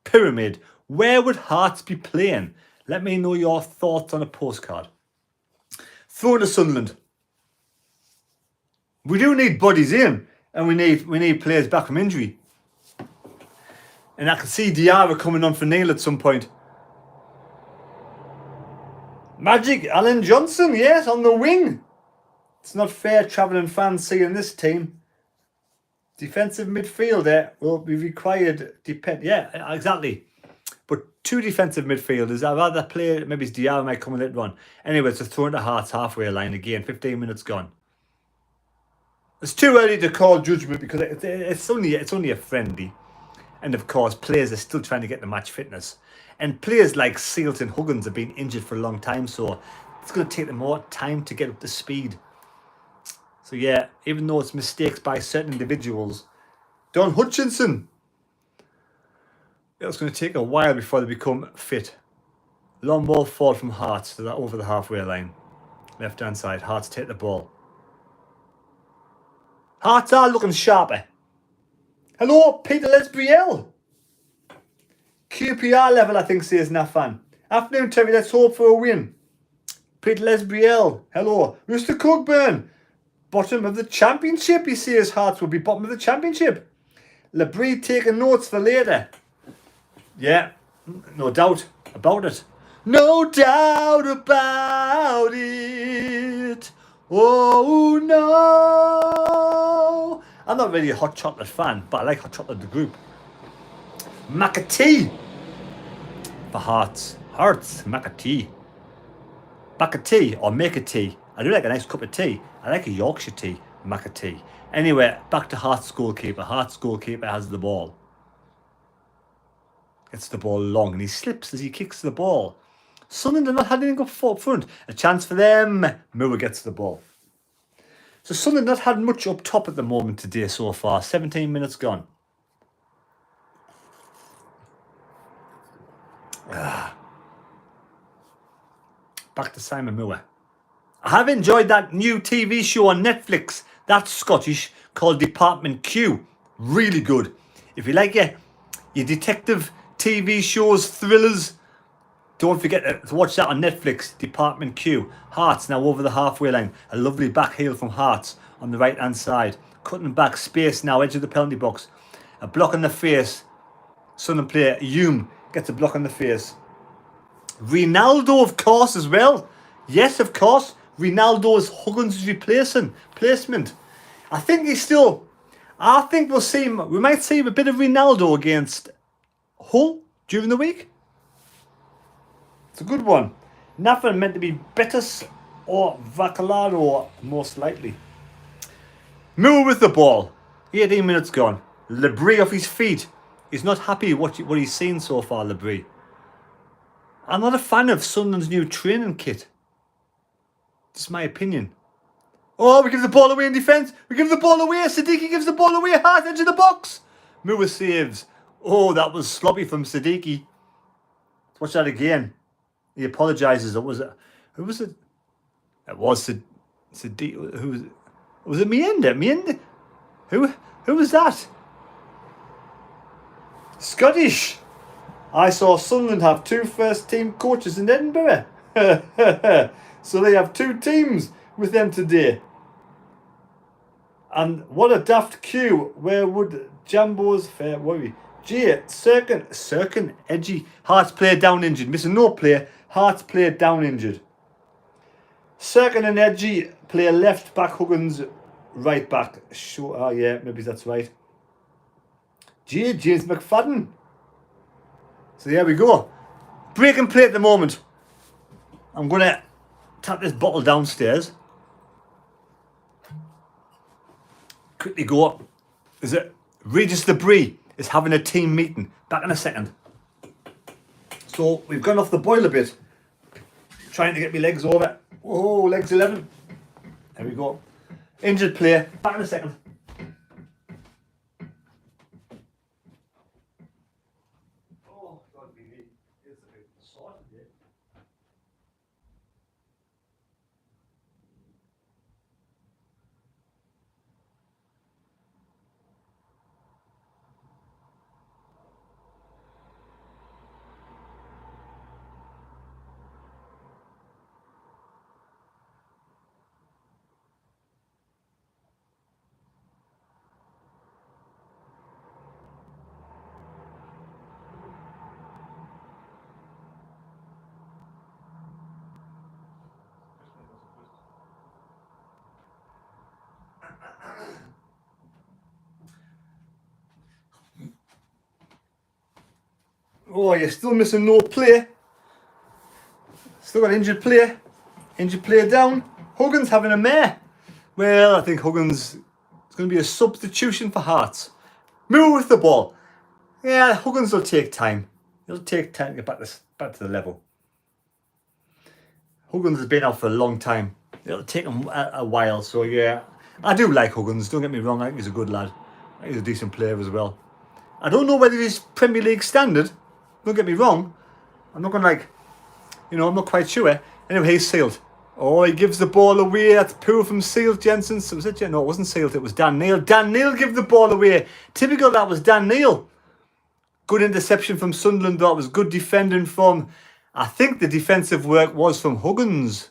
pyramid, where would Hearts be playing? Let me know your thoughts on a postcard. Throw to Sunderland. We do need bodies in, and we need players back from injury. And I can see Diarra coming on for Neil at some point. Magic Alan Johnson, yes, on the wing. It's not fair travelling fans seeing this team. Defensive midfielder will be required. Yeah, exactly. But two defensive midfielders. I'd rather play, maybe it's Diarra might come in later on. Anyway, it's a throw into Hearts halfway line again. 15 minutes gone. It's too early to call judgment because it's only a friendly. And of course, players are still trying to get the match fitness. And players like Sealt and Huggins have been injured for a long time, so it's going to take them more time to get up to speed. So yeah, even though it's mistakes by certain individuals, Don Hutchinson, it's going to take a while before they become fit. Long ball forward from Hearts to that over the halfway line. Left hand side, Hearts take the ball. Hearts are looking sharper. Hello, Peter Lesbriel. QPR level, I think, says Nafan. Afternoon, Terry, let's hope for a win. Peter Lesbriel, hello. Mr. Cookburn, bottom of the championship, he says Hearts will be bottom of the championship. Labrie taking notes for later. Yeah, no doubt about it. No doubt about it. Oh no. I'm not really a hot chocolate fan, but I like hot chocolate the group. Macatee for Hearts. Hearts, Macatee. Back a tea or make a tea. I do like a nice cup of tea. I like a Yorkshire tea, Macatee. Anyway, back to Hearts goalkeeper. Hearts goalkeeper has the ball. Gets the ball long and he slips as he kicks the ball. Sunderland have not had anything up front. A chance for them. Moore gets the ball. So Sunderland not had much up top at the moment today so far. 17 minutes gone. Back to Simon Moore. I have enjoyed that new TV show on Netflix. That's Scottish, called Department Q. Really good. If you like your detective TV shows, thrillers, don't forget to watch that on Netflix. Department Q. Hearts now over the halfway line. A lovely back heel from Hearts on the right hand side. Cutting back space now, edge of the penalty box. A block in the face. Sunderland player Hume gets a block in the face. Ronaldo, of course, as well. Yes, of course. Ronaldo is Huggins' replacement. I think we'll see him. We might see a bit of Ronaldo against Hull during the week. It's a good one. Nothing meant to be Betis or Vacalado, most likely. Moore with the ball. 18 minutes gone. Labrie off his feet. He's not happy what he's seen so far, Labrie. I'm not a fan of Sunderland's new training kit. Just my opinion. Oh, we give the ball away in defence. We give the ball away. Siddiqui gives the ball away. Hard edge of the box. Moore saves. Oh, that was sloppy from Siddiqui. Let's watch that again. He apologises. Who was it? It was Siddiqui. Who was it? Was it Miende? Who was that? Scottish. I saw Sunderland have 2 first-team coaches in Edinburgh. So they have 2 teams with them today. And what a daft cue. Where would Jambo's fair worry? Jay, Cirkin, edgy. Hearts player down injured. Missing no player. Hearts player down injured. Cirkin and edgy player left back. Huggins right back. Sure. Oh yeah, maybe that's right. Jay, James McFadden. So there we go. Break and play at the moment. I'm going to tap this bottle downstairs. Quickly go up. Is it Regis Labrie is having a team meeting. Back in a second. So we've gone off the boil a bit. Trying to get my legs over. Oh, legs 11. There we go. Injured player. Back in a second. Oh, you're still missing no player. Still got injured player. Injured player down. Huggins having a mare. Well, I think Huggins is going to be a substitution for Hearts. Moore with the ball. Yeah, Huggins will take time. It'll take time to get back to the level. Huggins has been out for a long time. It'll take him a while. So yeah, I do like Huggins. Don't get me wrong. I think he's a good lad. I think he's a decent player as well. I don't know whether he's Premier League standard. Don't get me wrong. I'm not going to I'm not quite sure. Anyway, he's sealed. Oh, he gives the ball away. That's poor from Sealed Jensen. So was it? No, it wasn't Sealed. It was Dan Neil. Dan Neil give the ball away. Typical that was Dan Neil. Good interception from Sunderland, though. It was good defending from, I think the defensive work was from Huggins.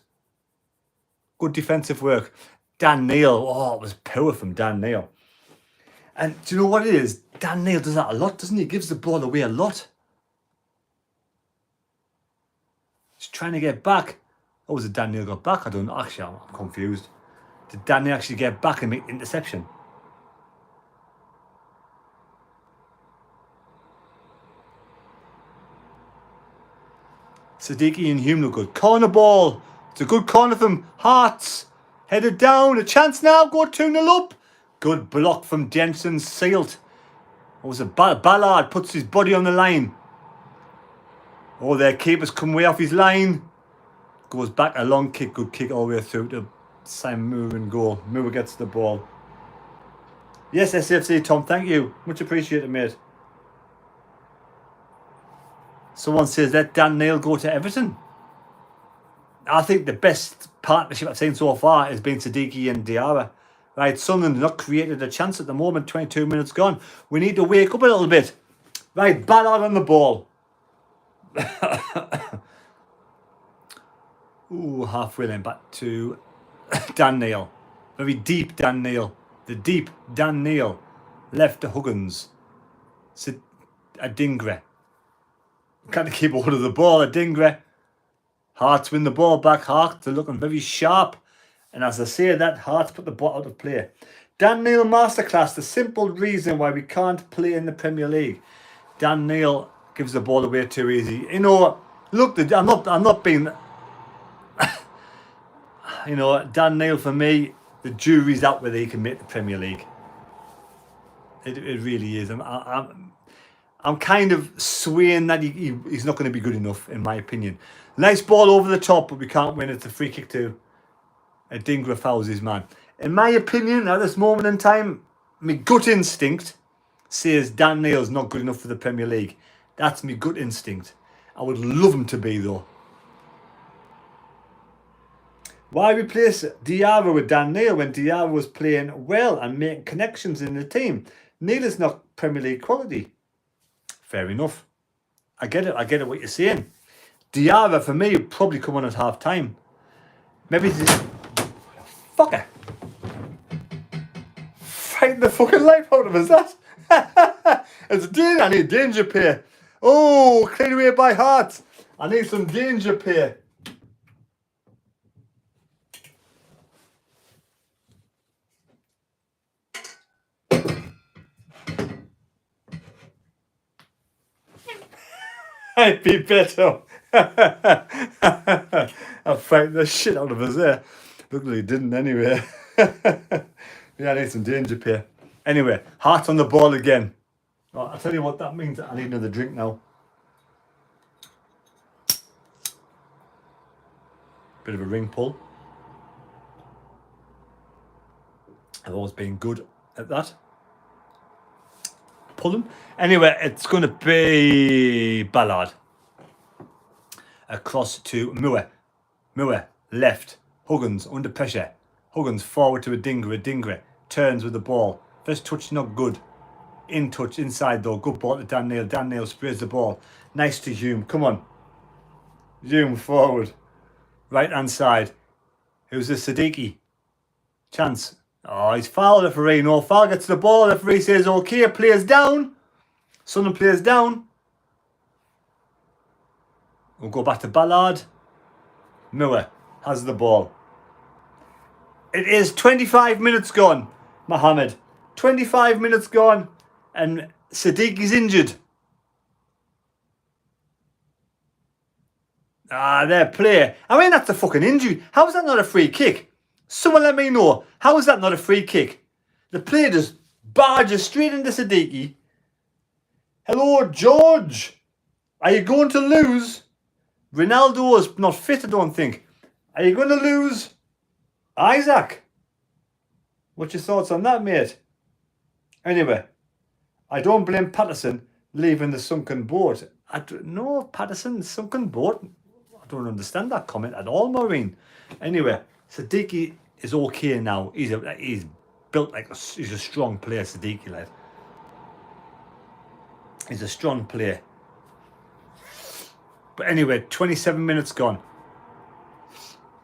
Good defensive work. Dan Neil. Oh, it was power from Dan Neil. And do you know what it is? Dan Neil does that a lot, doesn't he? He gives the ball away a lot. He's trying to get back. Oh, was it Dan Neil got back? I don't know. Actually, I'm confused. Did Dan Neil actually get back and make the interception? Siddiqui and Hume look good. Corner ball. It's a good corner from Hearts. Headed down. A chance now. Go 2-0 up. Good block from Jensen. Sealed. What was it? Ballard puts his body on the line. Oh, their keeper's come way off his line. Goes back. A long kick. Good kick all the way through to Simon Moore and goal. Moore gets the ball. Yes, SFC Tom. Thank you. Much appreciated, mate. Someone says, let Dan Neil go to Everton. I think the best partnership I've seen so far has been Siddiqui and Diarra. Right, Sunderland not created a chance at the moment. 22 minutes gone. We need to wake up a little bit. Right, Ballard on the ball. Ooh, halfway then back to Dan Neil. Very deep Dan Neil. The deep Dan Neil. Left to Huggins. Adingre. Can't keep hold of the ball. Adingre. Hearts win the ball back. Hearts are looking very sharp. And as I say that, Hearts put the ball out of play. Dan Neil masterclass. The simple reason why we can't play in the Premier League. Dan Neil gives the ball away too easy. You know, look, I'm not being... you know, Dan Neil, for me, the jury's out whether he can make the Premier League. It really is. I'm kind of swaying that he's not going to be good enough, in my opinion. Nice ball over the top, but we can't win. It's a free kick to Adingra fouls his man. In my opinion, at this moment in time, my gut instinct says Dan Neil's not good enough for the Premier League. That's my gut instinct. I would love him to be, though. Why replace Diarra with Dan Neil when Diarra was playing well and making connections in the team? Neil is not Premier League quality. Fair enough. I get it. I get it what you're saying. Diarra, for me, would probably come on at half time. Maybe this... Fucker. Fighting the fucking life out of us, that. It's danger. I need danger pay. Oh, cleared away by Hearts. I need some danger pay. I'd be better. I'll fight the shit out of us there. Look like he didn't anyway. Yeah, I need some danger pay. Anyway, Heart on the ball again. Oh, I'll tell you what that means. I need another drink now. Bit of a ring pull. I've always been good at that. Pull them. Anyway, it's going to be Ballard. Across to Moore. Moore, left. Huggins, under pressure. Huggins, forward to Adingra. Adingra turns with the ball. First touch, not good. In touch, inside though. Good ball to Dan Neil. Dan Neil sprays the ball. Nice to Hume. Come on. Hume, forward. Right hand side. Who's this? Siddiqui. Chance. Oh, he's fouled. Referee. No foul. Gets the ball. Referee says okay. Players down. Sunderland players down. We'll go back to Ballard. Moore has the ball. It is 25 minutes gone, Mohammed. 25 minutes gone and Siddiqui's injured. Their player. I mean, that's a fucking injury. How is that not a free kick? Someone let me know. How is that not a free kick? The player just barges straight into Siddiqui. Hello, George. Are you going to lose? Ronaldo is not fit, I don't think. Are you going to lose? Isaac? What's your thoughts on that, mate? Anyway, I don't blame Patterson leaving the sunken boat. I don't know, Patterson, sunken boat? I don't understand that comment at all, Maureen. Anyway, Siddiqui is okay now. He's built like he's a strong player, Siddiqui, like. He's a strong player. But anyway, 27 minutes gone.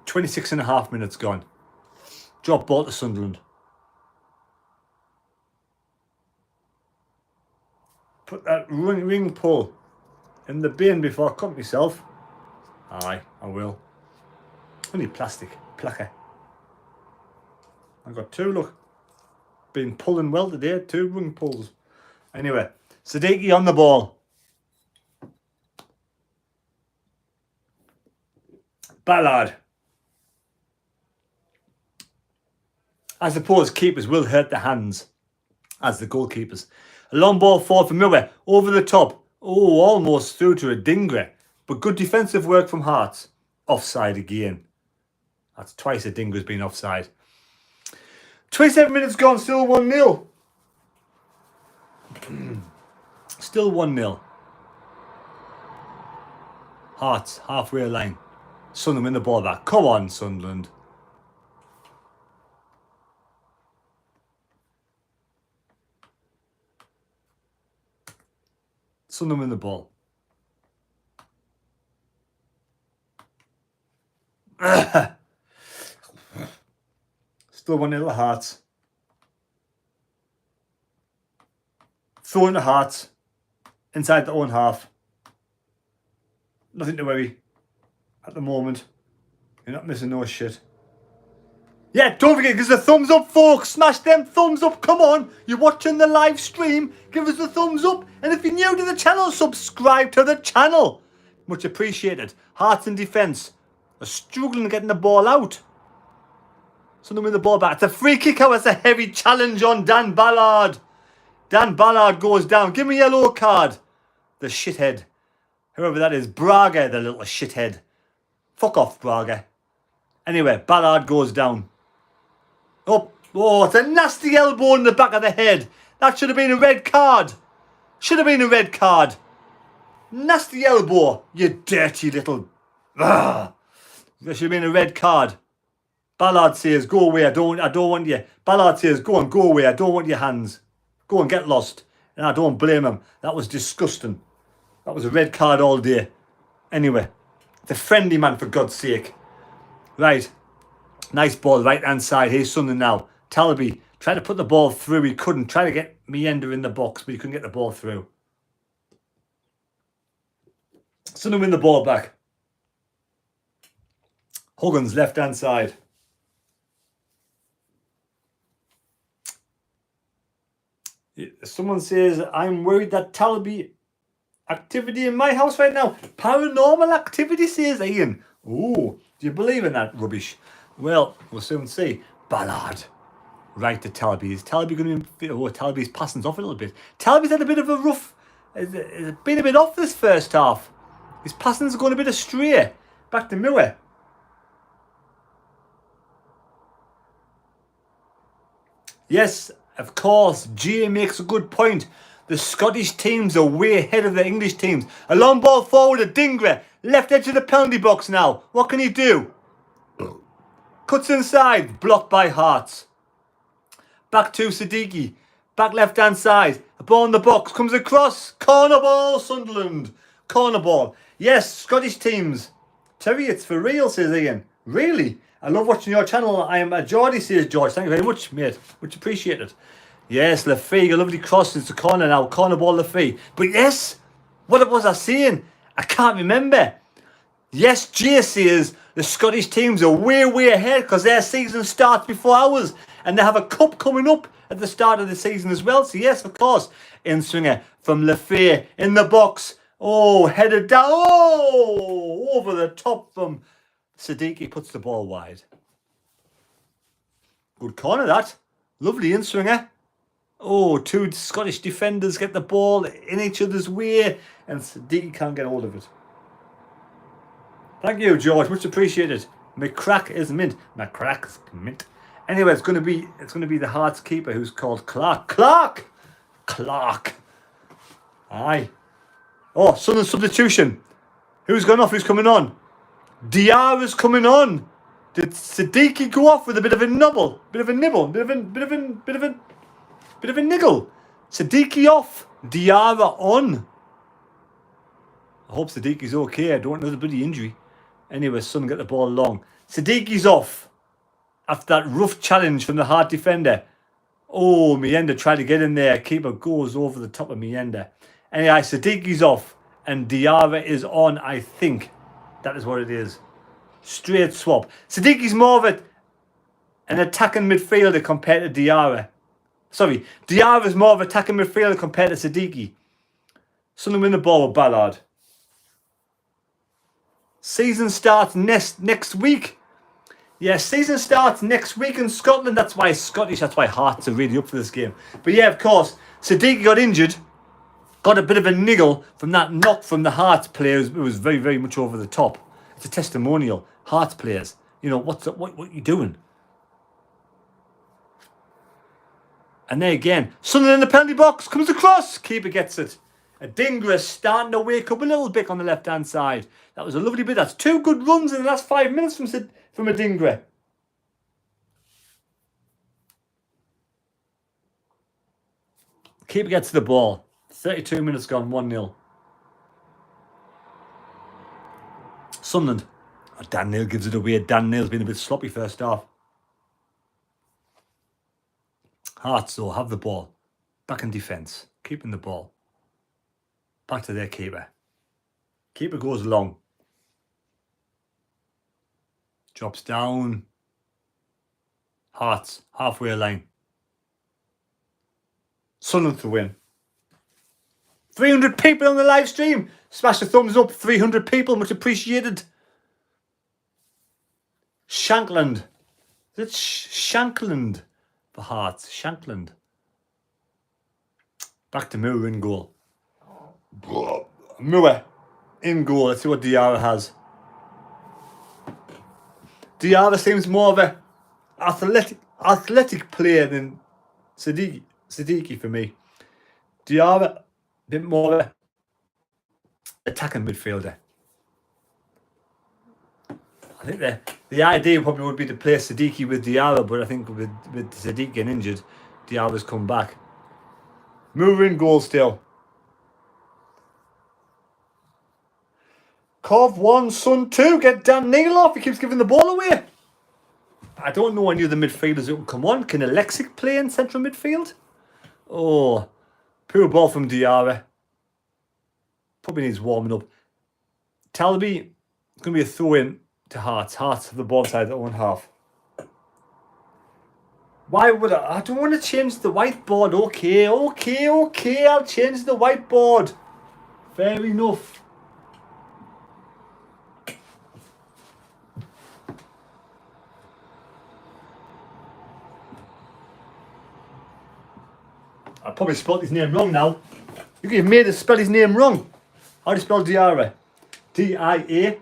26 and a half minutes gone. Drop ball to Sunderland. Put that ring pull in the bin before I cut myself. Aye, I will. Only plastic, placker. I got two, look. Been pulling well today, 2 ring pulls. Anyway, Siddiqui on the ball. Ballard. I suppose keepers will hurt the hands as the goalkeepers. A long ball forward from Miller, over the top. Oh, almost through to a Dingra. But good defensive work from Hearts. Offside again. That's twice a Dingra's been offside. 27 minutes gone, still 1-0. Still 1-0. Hearts, halfway line. Sunderland win the ball back. Come on, Sunderland. Sunderland win the ball. Still 1-0 Hearts. Throwing the Hearts inside their own half. Nothing to worry at the moment. You're not missing no shit. Yeah, don't forget, give us a thumbs up, folks. Smash them thumbs up. Come on. You're watching the live stream. Give us a thumbs up. And if you're new to the channel, subscribe to the channel. Much appreciated. Hearts in defence are struggling getting the ball out. Sunderland win the ball back. It's a free kick out. It's a heavy challenge on Dan Ballard. Dan Ballard goes down. Give me a yellow card. The shithead. Whoever that is. Braga, the little shithead. Fuck off, Braga. Anyway, Ballard goes down. Oh, it's a nasty elbow in the back of the head. That should have been a red card. Should have been a red card. Nasty elbow, you dirty little... There should have been a red card. Ballard says, go away, I don't want you. Ballard says, go away, I don't want your hands. Go and get lost. And I don't blame him. That was disgusting. That was a red card all day. Anyway, the friendly man, for God's sake. Right. Nice ball, right hand side. Here's Sunderland now. Talby tried to put the ball through. He couldn't. Try to get Meander in the box, but he couldn't get the ball through. Sunderland win the ball back. Huggins, left hand side. Someone says, I'm worried that Talby activity in my house right now. Paranormal activity, says Ian. Ooh, do you believe in that rubbish? Well, we'll soon see. Ballard. Right to Talby. Is Talby going to... Oh, Talby's passing off a little bit. Talby's had a bit of a rough... It's been a bit off this first half. His passing's going a bit astray. Back to Miller. Yes, of course. Jay makes a good point. The Scottish teams are way ahead of the English teams. A long ball forward to Dingra. Left edge of the penalty box now. What can he do? Cuts inside. Blocked by Hearts. Back to Siddiqui. Back left hand side. A ball in the box. Comes across. Corner ball, Sunderland. Corner ball. Yes, Scottish teams. Terry, it's for real, says Ian. Really? I love watching your channel. I am a Geordie, says George. Thank you very much, mate. Much appreciated. Yes, Lafay, a lovely cross into the corner now. Corner ball, Lafay. But yes, what was I saying? I can't remember. Yes, Jay says the Scottish teams are way, way ahead because their season starts before ours. And they have a cup coming up at the start of the season as well. So yes, of course. In swinger from Lafay in the box. Oh, headed down. Oh, over the top from Siddiqui, puts the ball wide. Good corner, that. Lovely in swinger. Oh, 2 Scottish defenders get the ball in each other's way, and Siddiqui can't get hold of it. Thank you, George. Much appreciated. McCrack is mint. McCrack is mint. Anyway, it's going to be the Hearts keeper who's called Clark. Clark. Aye. Oh, sudden substitution. Who's gone off? Who's coming on? Diarra's coming on. Did Siddiqui go off with a bit of a nibble? Bit of a niggle. Siddiqui off. Diarra on. I hope Sadiqi's okay. I don't want another bloody injury. Anyway, Sun get the ball long. Sadiqi's off after that rough challenge from the hard defender. Oh, Mienda tried to get in there. Keeper goes over the top of Mienda. Anyway, Sadiqi's off and Diarra is on, I think. That is what it is. Straight swap. Sadiqi's more of an attacking midfielder compared to Diarra. Sorry, Diarra's more of an attacking midfielder compared to Sadiqi. Sunderland win the ball with Ballard. Season starts next week. Yeah, season starts next week in Scotland. That's why it's Scottish. That's why Hearts are really up for this game. But yeah, of course, Sadiqi got injured. Got a bit of a niggle from that knock from the Hearts players. It was very, very much over the top. It's a testimonial. Hearts players. You know, what are you doing? And there again, Sunderland in the penalty box, comes across, keeper gets it. Adingra starting to wake up a little bit on the left-hand side. That was a lovely bit. That's 2 good runs in the last 5 minutes from Adingra. Keeper gets the ball. 32 minutes gone, 1-0. Sunderland. Oh, Dan Neil gives it away. Dan Neil's been a bit sloppy first half. Hearts, though, have the ball. Back in defence. Keeping the ball. Back to their keeper. Keeper goes long. Drops down. Hearts, halfway line. Sunderland to win. 300 people on the live stream. Smash the thumbs up. 300 people, much appreciated. Shankland. Is it Shankland? For Hearts, Shankland. Back to Moore in goal. Moore in goal. Let's see what Diarra has. Diarra seems more of a athletic player than Sadiqi for me. Diarra a bit more of a attacking midfielder. I think the idea probably would be to play Sadiqi with Diarra, but I think with Sadiq getting injured, Diarra's come back. Moore in goal still. Cov 1, Sun 2. Get Dan Neil off. He keeps giving the ball away. I don't know any of the midfielders who can come on. Can Alexic play in central midfield? Oh, poor ball from Diarra. Probably needs warming up. Talby, it's going to be a throw-in to Hearts. Hearts have the ball side of their own half. Why would I don't want to change the whiteboard. Okay. I'll change the whiteboard. Fair enough. I probably spelled his name wrong now. You made us spell his name wrong. How do you spell Diarra? Diarra.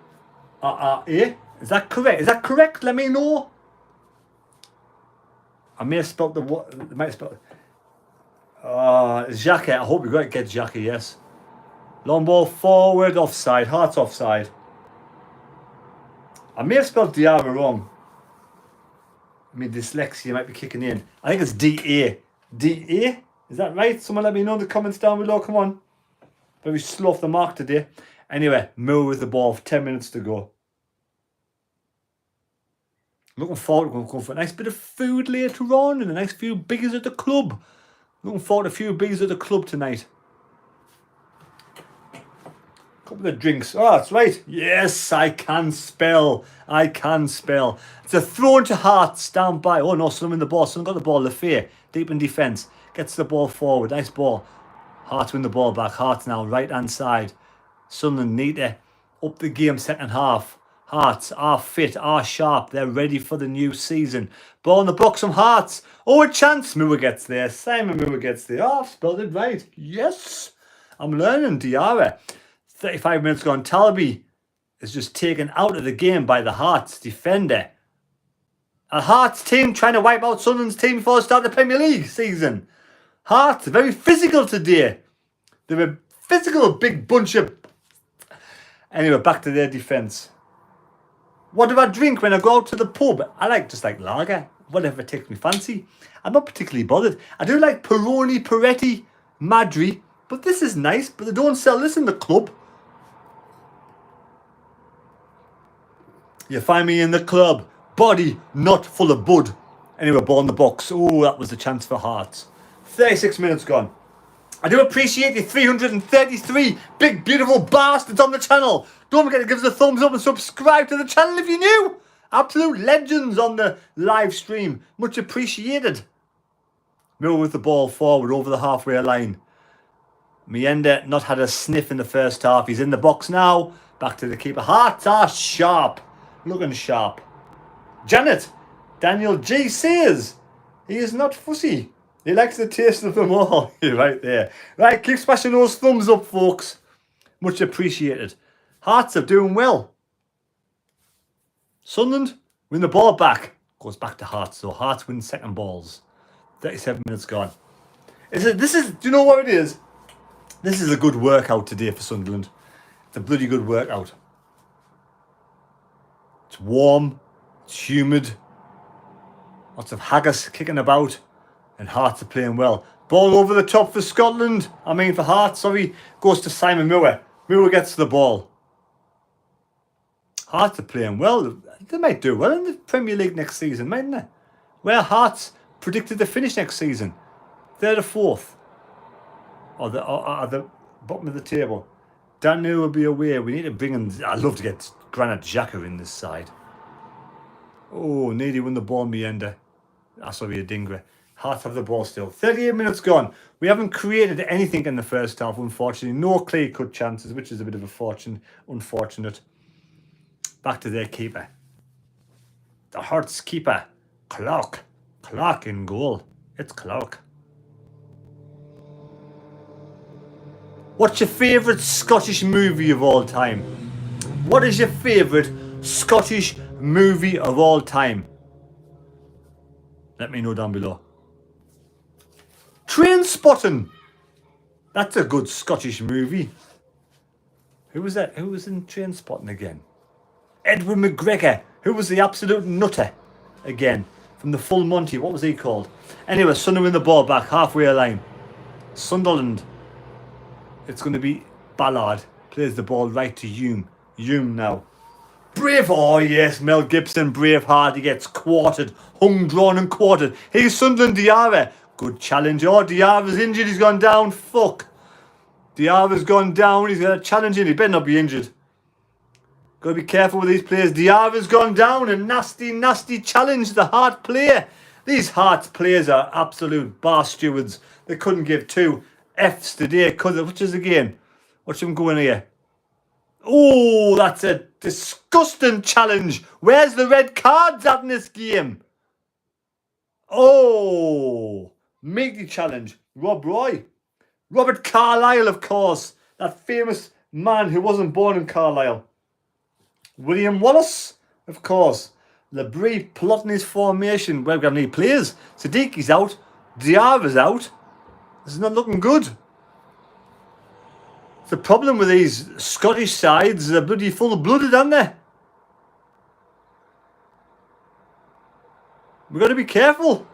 Is that correct? Is that correct? Let me know. I may have spelled the what? I might have spelled. Xhaka. I hope you got to get Xhaka. Yes. Long ball forward, offside. Hearts offside. I may have spelled Diarra wrong. I mean, dyslexia might be kicking in. I think it's D-A. D-A? Is that right? Someone let me know in the comments down below. Come on. Very slow off the mark today. Anyway, Moore with the ball. 10 minutes to go. Looking forward to going for a nice bit of food later on and a nice few beers at the club. Looking forward to a few beers at the club tonight. Couple of drinks. Oh, that's right. Yes, I can spell. It's a throw into Hearts down by. Oh no, someone in the ball. Someone got the ball. Lefay, deep in defence. Gets the ball forward. Nice ball. Hearts win the ball back. Hearts now, right hand side. Sunderland need to up the game second half. Hearts are fit, are sharp. They're ready for the new season. Ball in the box from Hearts. Oh, a chance. Moore gets there. Simon Moore gets there. Oh, I've spelled it right. Yes. I'm learning. Diarra. 35 minutes gone. Talby is just taken out of the game by the Hearts defender. A Hearts team trying to wipe out Sunderland's team before the start of the Premier League season. Hearts are very physical today. They're a physical big bunch of... Anyway, back to their defence. What do I drink when I go out to the pub? I like just like lager, whatever takes me fancy. I'm not particularly bothered. I do like Peroni, Peretti, Madri, But this is nice, but they don't sell this in the club. You find me in the club. Body not full of bud. Anyway, ball in the box. Oh, that was a chance for Hearts. 36 minutes gone. I do appreciate you 333 big beautiful bastards on the channel. Don't forget to give us a thumbs up and subscribe to the channel if you're new. Absolute legends on the live stream. Much appreciated. Miller with the ball forward over the halfway line. Mienda not had a sniff in the first half. He's in the box now. Back to the keeper. Hearts are sharp. Looking sharp. Janet. Daniel G says he is not fussy. He likes the taste of them all. You're right there. Right, keep smashing those thumbs up, folks. Much appreciated. Hearts are doing well. Sunderland win the ball back. Goes back to Hearts, so Hearts win second balls. 37 minutes gone. Do you know what it is? This is a good workout today for Sunderland. It's a bloody good workout. It's warm. It's humid. Lots of haggis kicking about. And Hearts are playing well. Ball over the top for Scotland. For Hearts, sorry. Goes to Simon Moore. Moore gets the ball. Hearts are playing well. They might do well in the Premier League next season, mightn't they? Where Hearts predicted to finish next season. Third or fourth. Or the bottom of the table. Danu will be away. We need to bring in... I'd love to get Granit Xhaka in this side. Oh, nearly won the ball, Mienda. Sorry, a Dingra. Hearts have the ball still. 38 minutes gone. We haven't created anything in the first half, unfortunately. No clear-cut chances, which is a bit of a unfortunate. Back to their keeper. The Hearts keeper. Clark. Clark in goal. It's Clark. What's your favourite Scottish movie of all time? What is your favourite Scottish movie of all time? Let me know down below. Trainspotting. That's a good Scottish movie. Who was that? Who was in Trainspotting again? Edward McGregor. Who was the absolute nutter again? From the Full Monty. What was he called? Anyway, Sunderland win the ball back. Halfway line. Sunderland. It's going to be Ballard. Plays the ball right to Hume. Hume now. Brave. Oh yes, Mel Gibson. Braveheart. He gets quartered. Hung, drawn and quartered. Here's Sunderland Diarra. Good challenge. Oh, Diarra's injured. He's gone down. Fuck. Diarra's gone down. He's got a challenge in. He better not be injured. Got to be careful with these players. Diarra's gone down. A nasty, nasty challenge. The Heart player. These Hearts players are absolute bar stewards. They couldn't give two F's today, could they? Which is again. Watch them going here. Oh, that's a disgusting challenge. Where's the red cards at in this game? Oh, meaty challenge. Rob Roy. Robert Carlyle, of course. That famous man who wasn't born in Carlisle. William Wallace, of course. Labrie plotting his formation. Well, we've got any players. Sadiqi's out. Diarra's out. This is not looking good. The problem with these Scottish sides, they're bloody full-blooded, aren't they? We've got to be careful.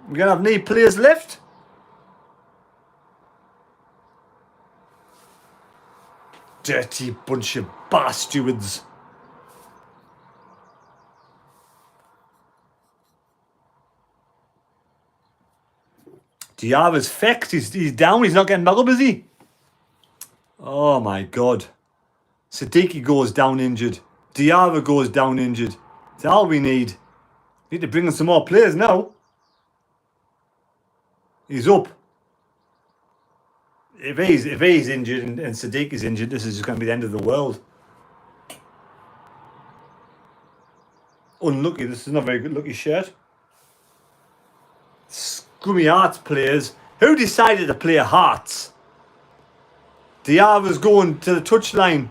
We're going to have any players left. Dirty bunch of bastards. Diarra's fecked. He's down. He's not getting back up, is he? Oh my God. Sadiqi goes down injured. Diarra goes down injured. That's all we need. Need to bring in some more players now. He's up. If he's injured and Sadiqi's injured, this is just going to be the end of the world. Unlucky. This is not a very good lucky shirt. Scrummy Hearts players. Who decided to play Hearts? Diarra's going to the touchline.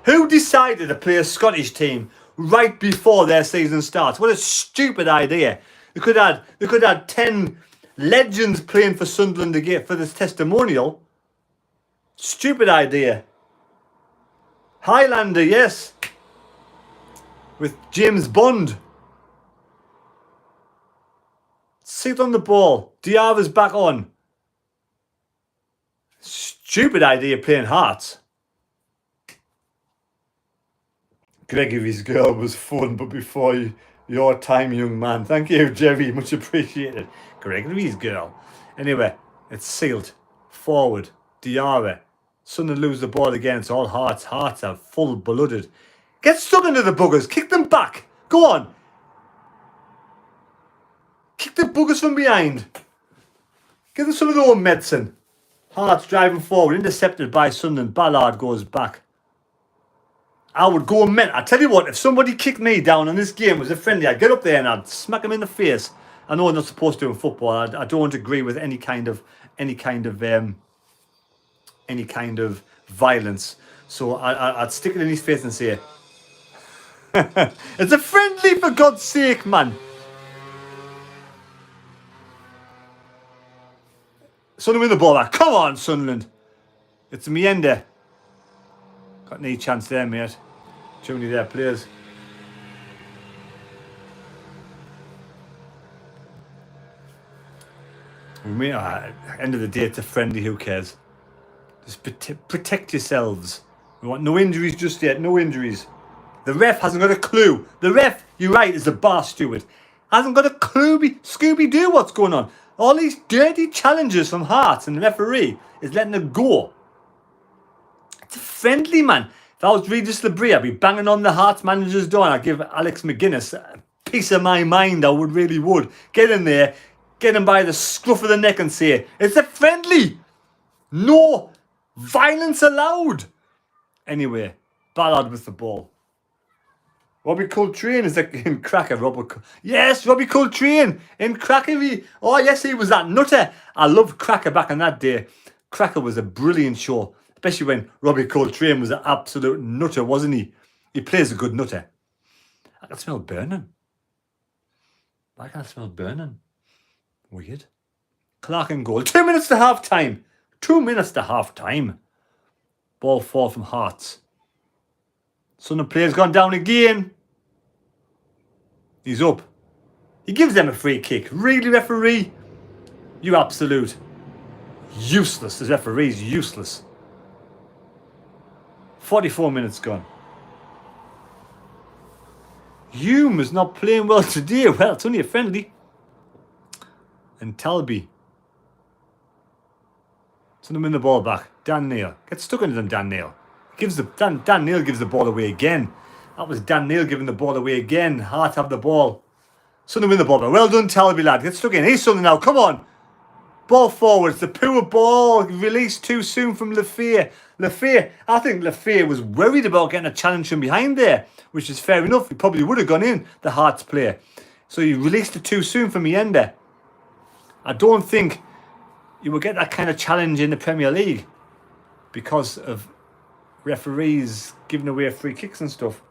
Who decided to play a Scottish team right before their season starts? What a stupid idea. They could have 10 legends playing for Sunderland again for this testimonial. Stupid idea. Highlander, yes. With James Bond. Sit on the ball. Diarra's back on. Stupid idea playing Hearts. Gregory's girl was fun, but before your time, young man. Thank you, Jerry. Much appreciated. Gregory's girl. Anyway, it's sealed. Forward. Diarra. Sunderland lose the ball again. It's all Hearts. Hearts are full-blooded. Get stuck into the buggers. Kick them back. Go on. Kick the buggers from behind. Give them some of their own medicine. Hearts driving forward. Intercepted by Sunderland. Ballard goes back. I would go mint. I tell you what, if somebody kicked me down in this game was a friendly, I'd get up there and I'd smack him in the face. I know I'm not supposed to in football. I don't agree with any kind of violence. So I'd stick it in his face and say, "It's a friendly, for God's sake, man." Sunderland win the ball back. Come on, Sunderland. It's Mienda. Got any chance there, mate. Too many there players. End of the day, it's a friendly. Who cares? Just protect yourselves. We want no injuries just yet. No injuries. The ref hasn't got a clue. The ref, you're right, is a bar steward. Hasn't got a clue. Scooby-Doo what's going on. All these dirty challenges from Hearts and the referee is letting it go. It's a friendly, man. If I was Regis Labrie, I'd be banging on the Hearts manager's door and I'd give Alex McGuinness a piece of my mind. I really would. Get in there, get him by the scruff of the neck and say, "It's a friendly. No violence allowed." Anyway, Ballard with the ball. Robbie Coltrane is in Cracker. Yes, Robbie Coltrane in Cracker. Oh, yes, he was that nutter. I loved Cracker back in that day. Cracker was a brilliant show. Especially when Robbie Coltrane was an absolute nutter, wasn't he? He plays a good nutter. I can smell burning. Why can't I smell burning? Weird. Clark in goal. 2 minutes to half time. 2 minutes to half time. Ball fall from Hearts. Sunderland player's gone down again. He's up. He gives them a free kick. Really, referee? You absolute useless. This referee's useless. 44 minutes gone. Hume is not playing well today. Well, it's only a friendly. And Talby. Send him in the ball back. Dan Neil. Get stuck into them, Dan Neil. Dan Neil gives the ball away again. That was Dan Neil giving the ball away again. Hart have the ball. Sunderland win the ball back. Well done, Talby, lad. Get stuck in. He's Sunderland now. Come on. Ball forwards. The poor ball released too soon from Lafayette. I think Lafayette was worried about getting a challenge from behind there, which is fair enough. He probably would have gone in, the Hearts player. So he released it too soon from Mienda. I don't think you will get that kind of challenge in the Premier League because of referees giving away free kicks and stuff.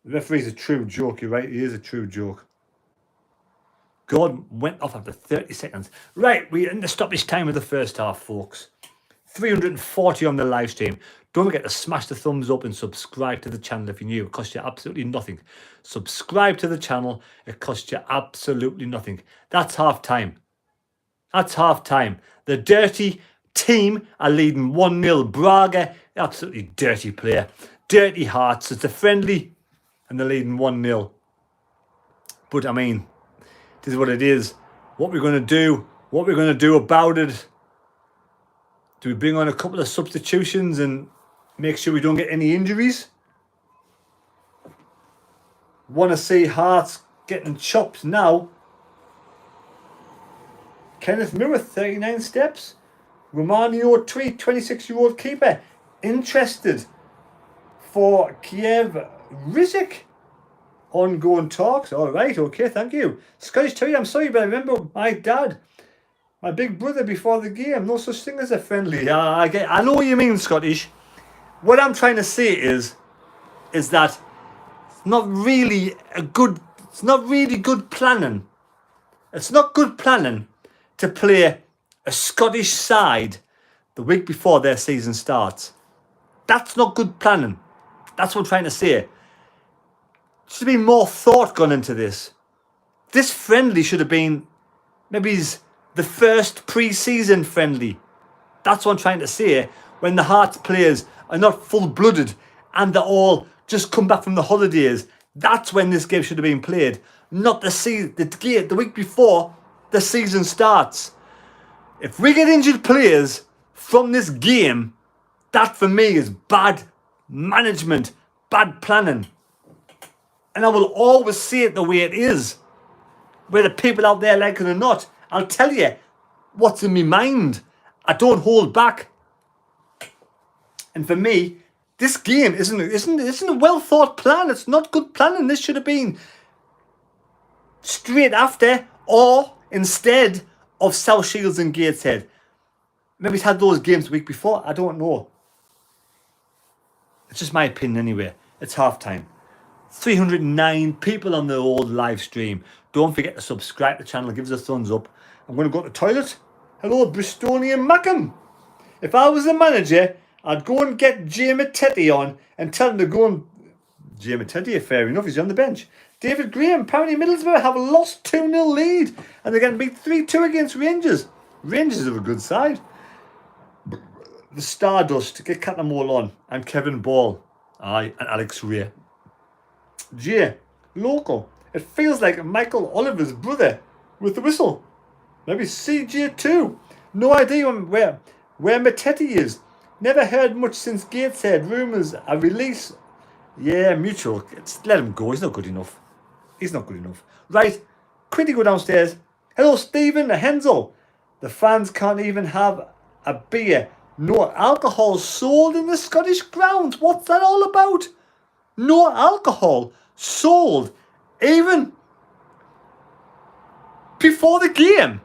The referee's a true joke, you're right, he is a true joke. God went off after 30 seconds. Right, we're in the stoppage time of the first half, folks. 340 on the live stream. Don't forget to smash the thumbs up and subscribe to the channel if you're new. It costs you absolutely nothing. Subscribe to the channel. It costs you absolutely nothing. That's half time. That's half time. The dirty team are leading 1-0. Braga, absolutely dirty player. Dirty Hearts. It's a friendly and they're leading 1-0. But I mean, this is what it is. What we're going to do. What we're going to do about it. Do we bring on a couple of substitutions and make sure we don't get any injuries? Want to see Hearts getting chopped now. Kenneth Miller, 39 steps. Romanio tweet, 26-year-old keeper. Interested for Kiev Rizik. Ongoing talks. All right, okay, thank you. Scottish Terry, I'm sorry, but I remember my dad. My big brother before the game. No such thing as a friendly. I know what you mean, Scottish. What I'm trying to say is that it's not really good planning. It's not good planning to play a Scottish side the week before their season starts. That's not good planning. That's what I'm trying to say. Should have been more thought gone into this. This friendly should have been Maybe it's the first pre-season friendly. That's what I'm trying to say. When the Hearts players are not full-blooded and they're all just come back from the holidays, that's when this game should have been played. Not the week before the season starts. If we get injured players from this game, that for me is bad management, bad planning. And I will always say it the way it is. Whether people out there like it or not, I'll tell you what's in my mind. I don't hold back. And for me, this game isn't a well thought plan. It's not good planning. This should have been straight after or instead of South Shields and Gateshead. Maybe he's had those games the week before. I don't know. It's just my opinion anyway. It's half time. 309 people on the old live stream. Don't forget to subscribe to the channel. Give us a thumbs up. I'm going to go to the toilet. Hello, Bristolian Mackham. If I was the manager, I'd go and get Jay Mattetti on and tell him to go and... Jay Mattetti, fair enough, he's on the bench. David Graham, apparently Middlesbrough have a lost 2-0 lead and they're getting beat 3-2 against Rangers. Rangers are a good side. The Stardust, get Captain Mole on, and Kevin Ball. Aye, and Alex Ray. Jay, local. It feels like Michael Oliver's brother with the whistle. Maybe CJ2. No idea where Mattetti is. Never heard much since Gateshead. Rumours a release. Yeah, mutual. Let him go. He's not good enough. He's not good enough. Right. Quickly go downstairs. Hello, Stephen Hensel. The fans can't even have a beer. No alcohol sold in the Scottish grounds. What's that all about? No alcohol sold even before the game.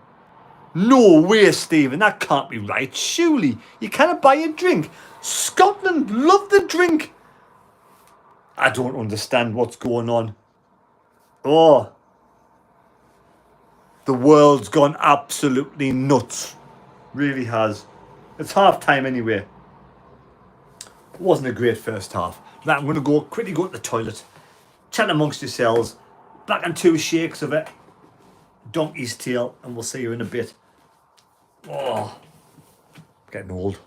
No way, Stephen. That can't be right. Surely you cannot buy a drink. Scotland love the drink. I don't understand what's going on. Oh, the world's gone absolutely nuts. Really has. It's half time anyway. It wasn't a great first half. Right, I'm going to quickly go to the toilet. Chat amongst yourselves. Back on 2 shakes of it. Donkey's tail. And we'll see you in a bit. Oh, getting old.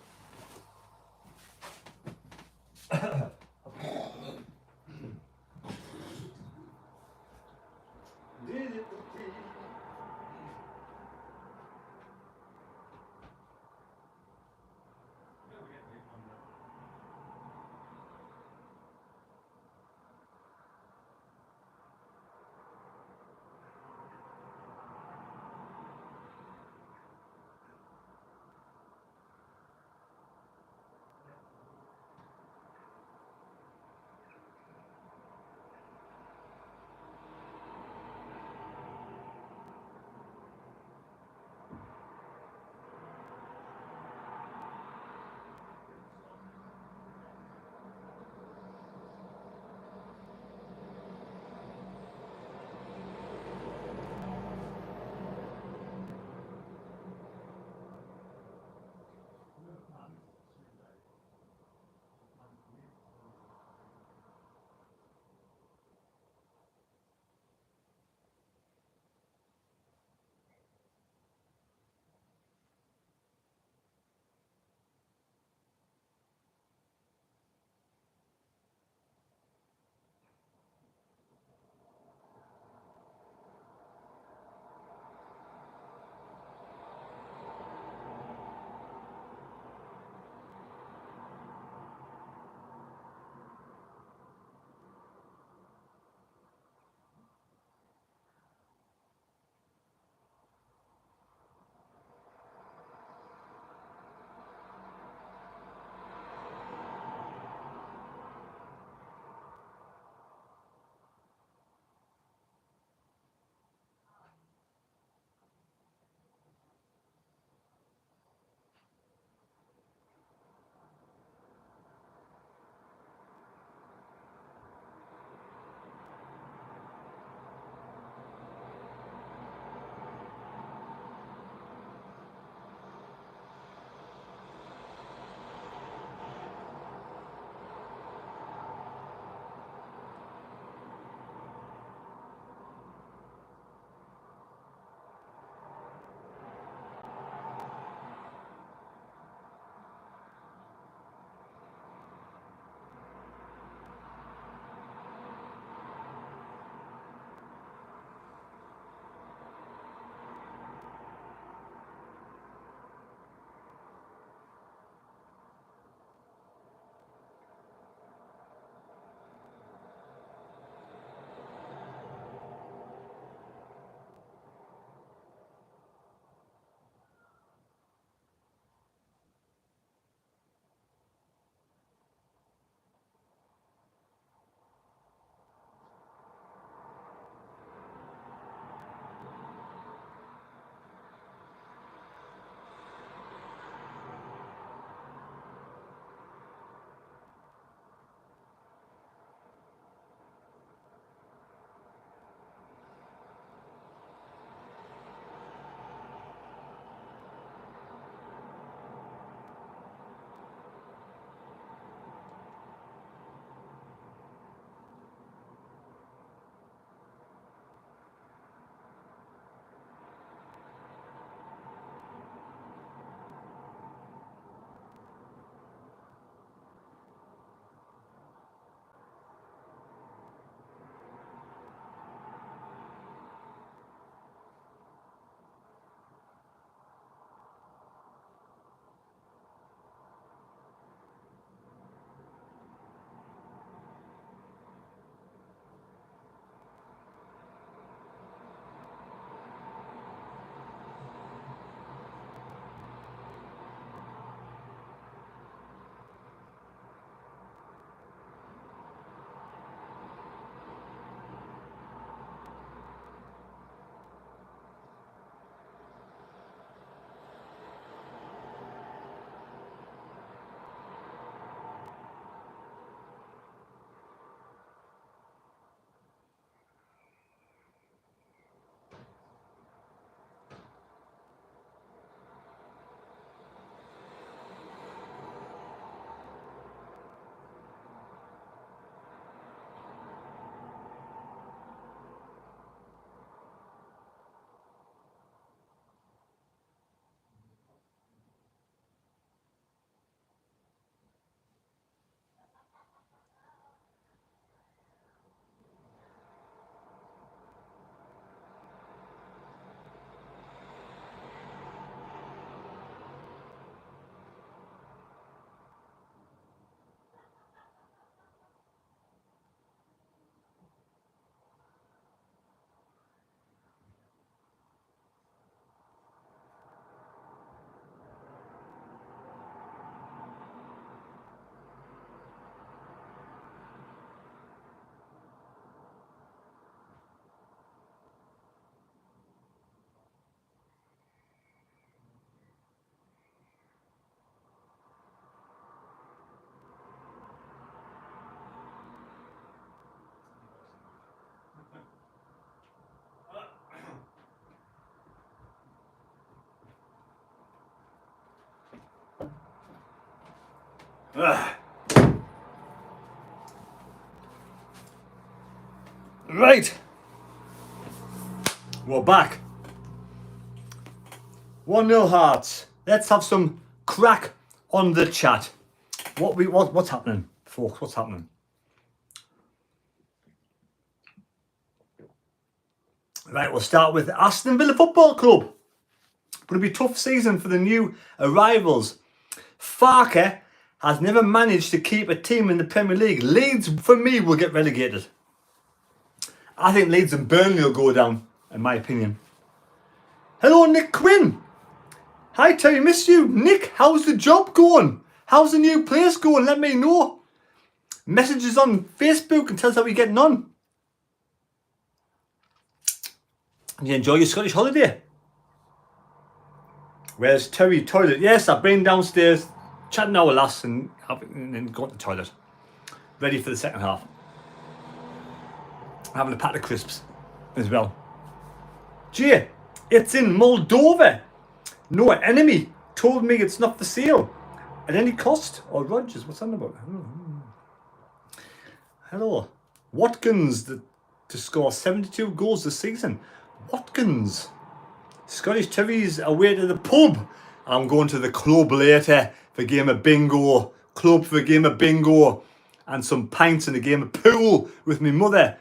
Right. We're back. 1-0 Hearts. Let's have some crack on the chat. What's happening, folks? What's happening? Right, we'll start with Aston Villa Football Club. Going to be a tough season for the new arrivals. Farke has never managed to keep a team in the Premier League. Leeds, for me, will get relegated. I think Leeds and Burnley will go down, in my opinion. Hello, Nick Quinn. Hi, Terry, miss you. Nick, how's the job going? How's the new place going? Let me know. Messages on Facebook and tell us how you're getting on. Did you enjoy your Scottish holiday? Where's Terry toilet? Yes, I've been downstairs, chatting our lass and then got to the toilet. Ready for the second half. Having a pack of crisps as well. Jay, it's in Moldova. No enemy told me it's not for sale. At any cost? Or Rogers, what's that about? Hello. Watkins to score 72 goals this season. Watkins. Scottish Terry's away to the pub. I'm going to the club later for a game of bingo. Club for a game of bingo. And some pints and a game of pool with my mother.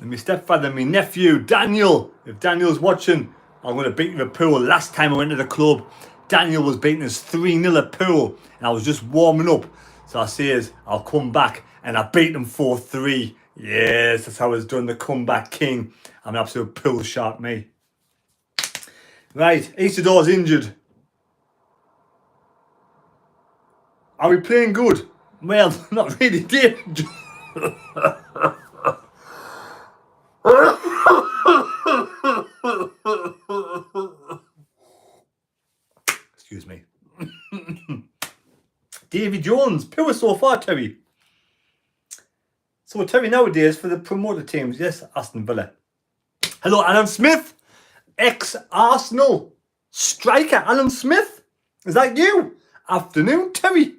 And my stepfather and my nephew, Daniel. If Daniel's watching, I'm going to beat him at pool. Last time I went to the club, Daniel was beating us 3-0 at pool. And I was just warming up. So I says, I'll come back. And I beat him 4-3. Yes, that's how it's done. The comeback king. I'm an absolute pool shark, me. Right, Isidor's injured. Are we playing good? Well, not really, Dave. Excuse me. Davy Jones, poor so far, Terry. So Terry nowadays for the promoted teams, yes, Aston Villa. Hello, Alan Smith. Ex-Arsenal striker Alan Smith. Is that you? Afternoon, Terry.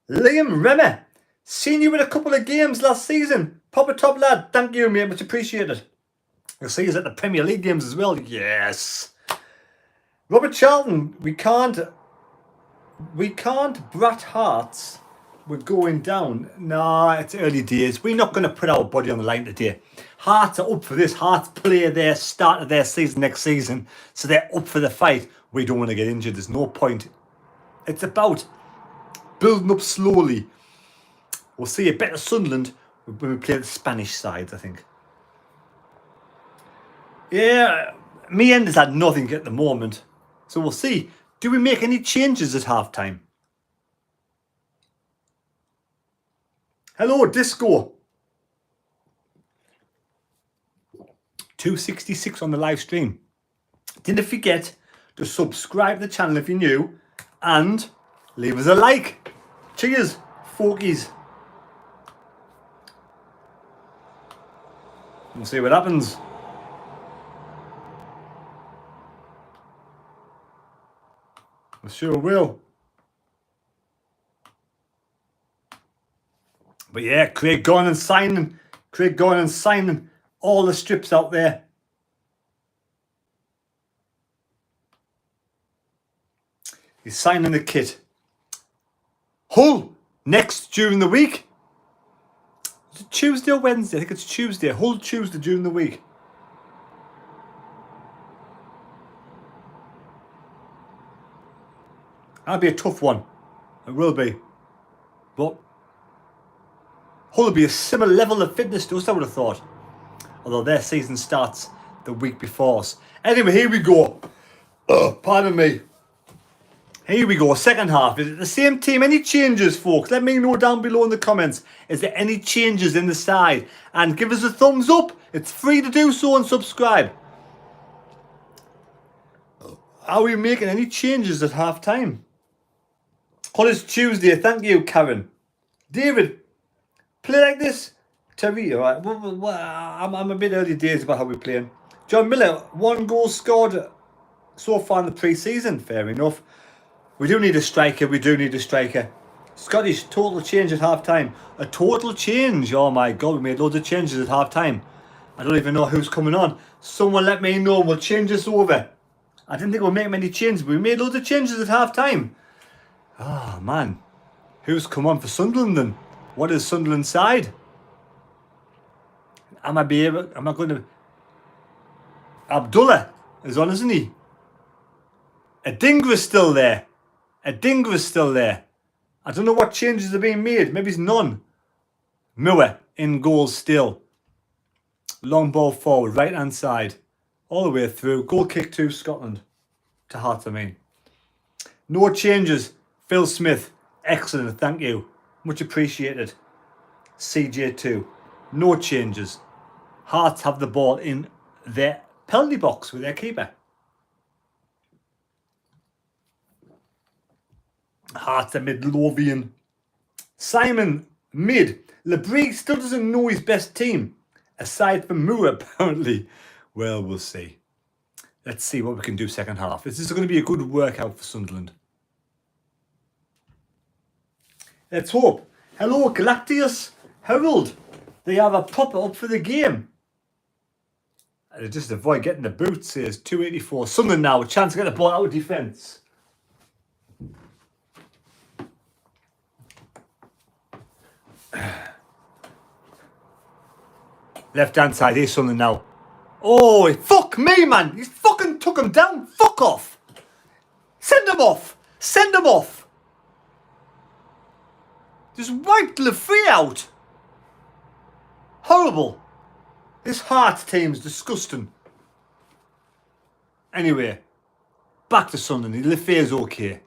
Liam Remmer. Seen you in a couple of games last season. Proper top lad. Thank you, mate. Much appreciated. You'll see us at the Premier League games as well. Yes. Robert Charlton. We can't brat Hearts. We're going down. Nah, it's early days. We're not going to put our body on the line today. Hearts are up for this. Hearts play their start of their season next season. So they're up for the fight. We don't want to get injured. There's no point. It's about building up slowly. We'll see a better Sunderland when we play the Spanish sides, I think. Yeah, me end has had nothing at the moment. So we'll see. Do we make any changes at half-time? Hello, Disco. 266 on the live stream. Didn't forget to subscribe to the channel if you're new and leave us a like. Cheers, folkies. We'll see what happens. I sure will. But yeah, Craig going and signing all the strips out there. He's signing the kit. Hull next during the week. Is it Tuesday or Wednesday? I think it's Tuesday. Hull Tuesday during the week. That'll be a tough one. It will be. But Hull will be a similar level of fitness to us, I would have thought. Although their season starts the week before us. Anyway, here we go. Pardon me. Here we go, second half. Is it the same team? Any changes, folks? Let me know down below in the comments. Is there any changes in the side? And give us a thumbs up. It's free to do so and subscribe. Are we making any changes at half time? Hull is Tuesday. Thank you, Karen. David, play like this. Terry, all right. I'm a bit early days about how we're playing. John Miller, 1 goal scored so far in the pre-season. Fair enough. We do need a striker. We do need a striker. Scottish, total change at half time. A total change. Oh my God, we made loads of changes at half time. I don't even know who's coming on. Someone let me know. We'll change this over. I didn't think we'd make many changes, but we made loads of changes at half time. Oh man. Who's come on for Sunderland then? What is Sunderland's side? Am I going to... Abdullah is on, isn't he? Adingra's still there. Adingra's still there. I don't know what changes are being made. Maybe it's none. Moore in goal still. Long ball forward, right hand side. All the way through. Goal kick to Scotland. To Hearts, I mean. No changes. Phil Smith. Excellent, thank you. Much appreciated. CJ2. No changes. Hearts have the ball in their penalty box with their keeper. Hearts are Midlothian. Simon mid. Lebrig still doesn't know his best team. Aside from Moore, apparently. Well, we'll see. Let's see what we can do second half. This is going to be a good workout for Sunderland. Let's hope. Hello, Galactius. Herald. They have a popper up for the game. Just avoid getting the boot, says 284. Sunderland now, a chance to get the ball out of defence. Left hand side, here's Sunderland now. Oh, fuck me, man. He fucking took him down. Fuck off. Send him off. Send him off. Just wiped Lefebvre out. Horrible. This Hearts team's disgusting. Anyway, back to Sunderland. Lefebvre's okay.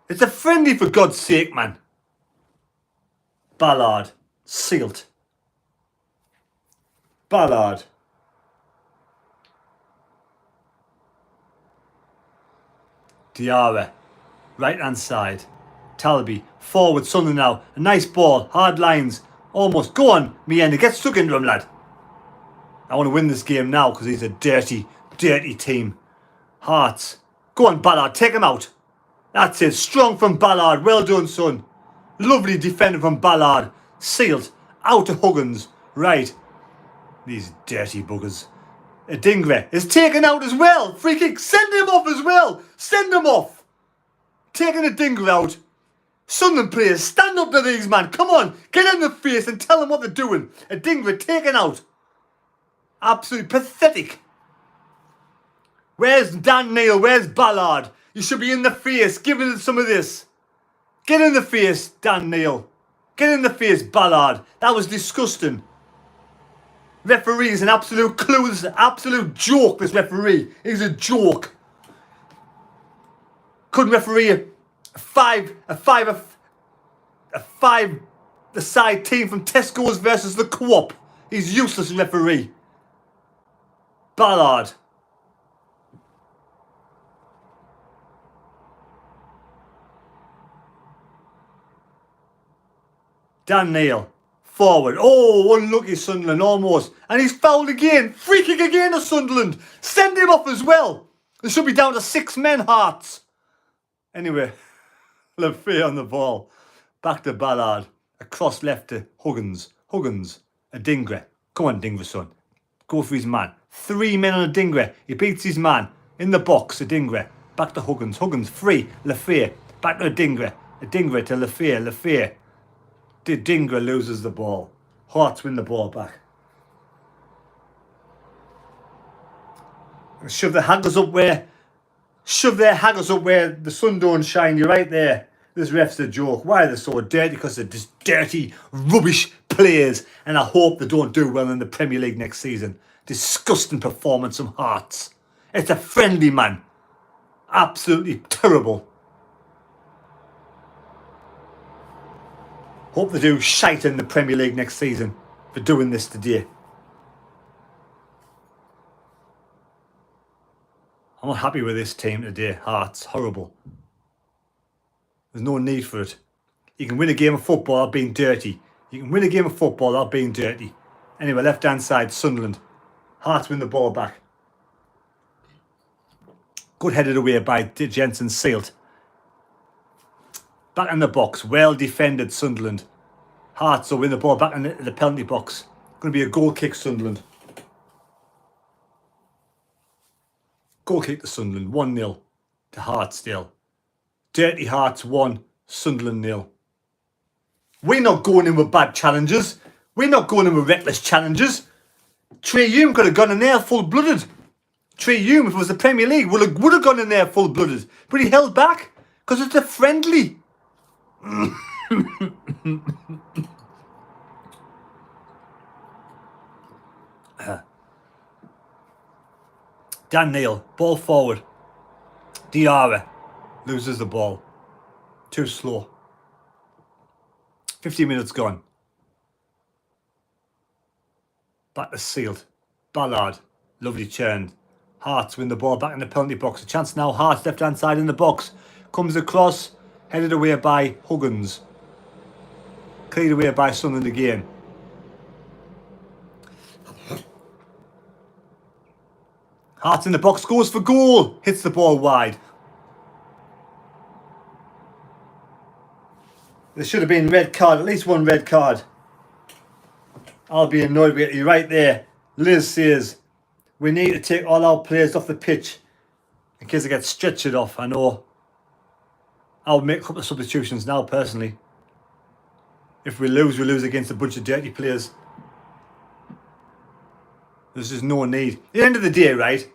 It's a friendly, for God's sake, man. Ballard. Sealed. Ballard. Diarra. Right hand side. Talby. Forward, Sunderland now. A nice ball. Hard lines. Almost. Go on, Mienda. Get stuck into him, lad. I want to win this game now because he's a dirty, dirty team. Hearts. Go on, Ballard. Take him out. That's it. Strong from Ballard. Well done, son. Lovely defender from Ballard. Sealed. Out to Huggins. Right. These dirty buggers. Adingre is taken out as well. Free kick. Send him off as well. Send him off. Taking Adingre out. Sunderland players, stand up to these, man. Come on. Get in the face and tell them what they're doing. Adingre taken out. Absolutely pathetic. Where's Dan Neil? Where's Ballard? You should be in the face. Give it some of this. Get in the face, Dan Neil. Get in the face, Ballard. That was disgusting. Referee is an absolute clue. This is an absolute joke, this referee. He's a joke. Couldn't referee a five-a-side team from Tesco's versus the Co-op. He's useless referee. Ballard. Dan Neil. Forward. Oh, unlucky Sunderland, almost. And he's fouled again. Free kick again to Sunderland. Send him off as well. They should be down to 6 men, Hearts. Anyway, Lefebvre on the ball. Back to Ballard. Across left to Huggins. Huggins. Adingre. Come on, Adingre, son. Go for his man. 3 men on Adingre. He beats his man. In the box, Adingre. Back to Huggins. Huggins free. Lefebvre. Back to Adingre. Adingre to Lefebvre. Lefebvre. Adingre loses the ball. Hearts win the ball back. Shove their haggles up where the sun don't shine. You're right there. This ref's a joke. Why are they so dirty? Because they're just dirty, rubbish players. And I hope they don't do well in the Premier League next season. Disgusting performance from Hearts. It's a friendly, man. Absolutely terrible. Hope they do shite in the Premier League next season for doing this today. I'm not happy with this team today. Hearts, horrible. There's no need for it. You can win a game of football without being dirty. You can win a game of football without being dirty. Anyway, left hand side, Sunderland. Hearts win the ball back. Good headed away by Jensen, sealed. Back in the box. Well defended, Sunderland. Hearts will win the ball back in the penalty box. Going to be a goal kick, Sunderland. Goal kick to Sunderland. 1-0 to Hearts still. Dirty Hearts 1, Sunderland 0. We're not going in with bad challenges. We're not going in with reckless challenges. Trey Hume could have gone in there full-blooded. Trey Hume, if it was the Premier League, would have gone in there full-blooded. But he held back because it's a friendly. Dan Neil, ball forward. Diarra loses the ball. Too slow. 15 minutes gone. Back to Sealed. Ballard. Lovely turn. Hearts win the ball back in the penalty box. A chance now. Hearts left hand side in the box. Comes across. Headed away by Huggins. Cleared away by Sunderland again. Hearts in the box. Goes for goal. Hits the ball wide. There should have been red card. At least one red card. I'll be annoyed with you right there. Liz says, we need to take all our players off the pitch in case they get stretchered off. I know. I'll make a couple of substitutions now, personally. If we lose against a bunch of dirty players. There's just no need. At the end of the day, right,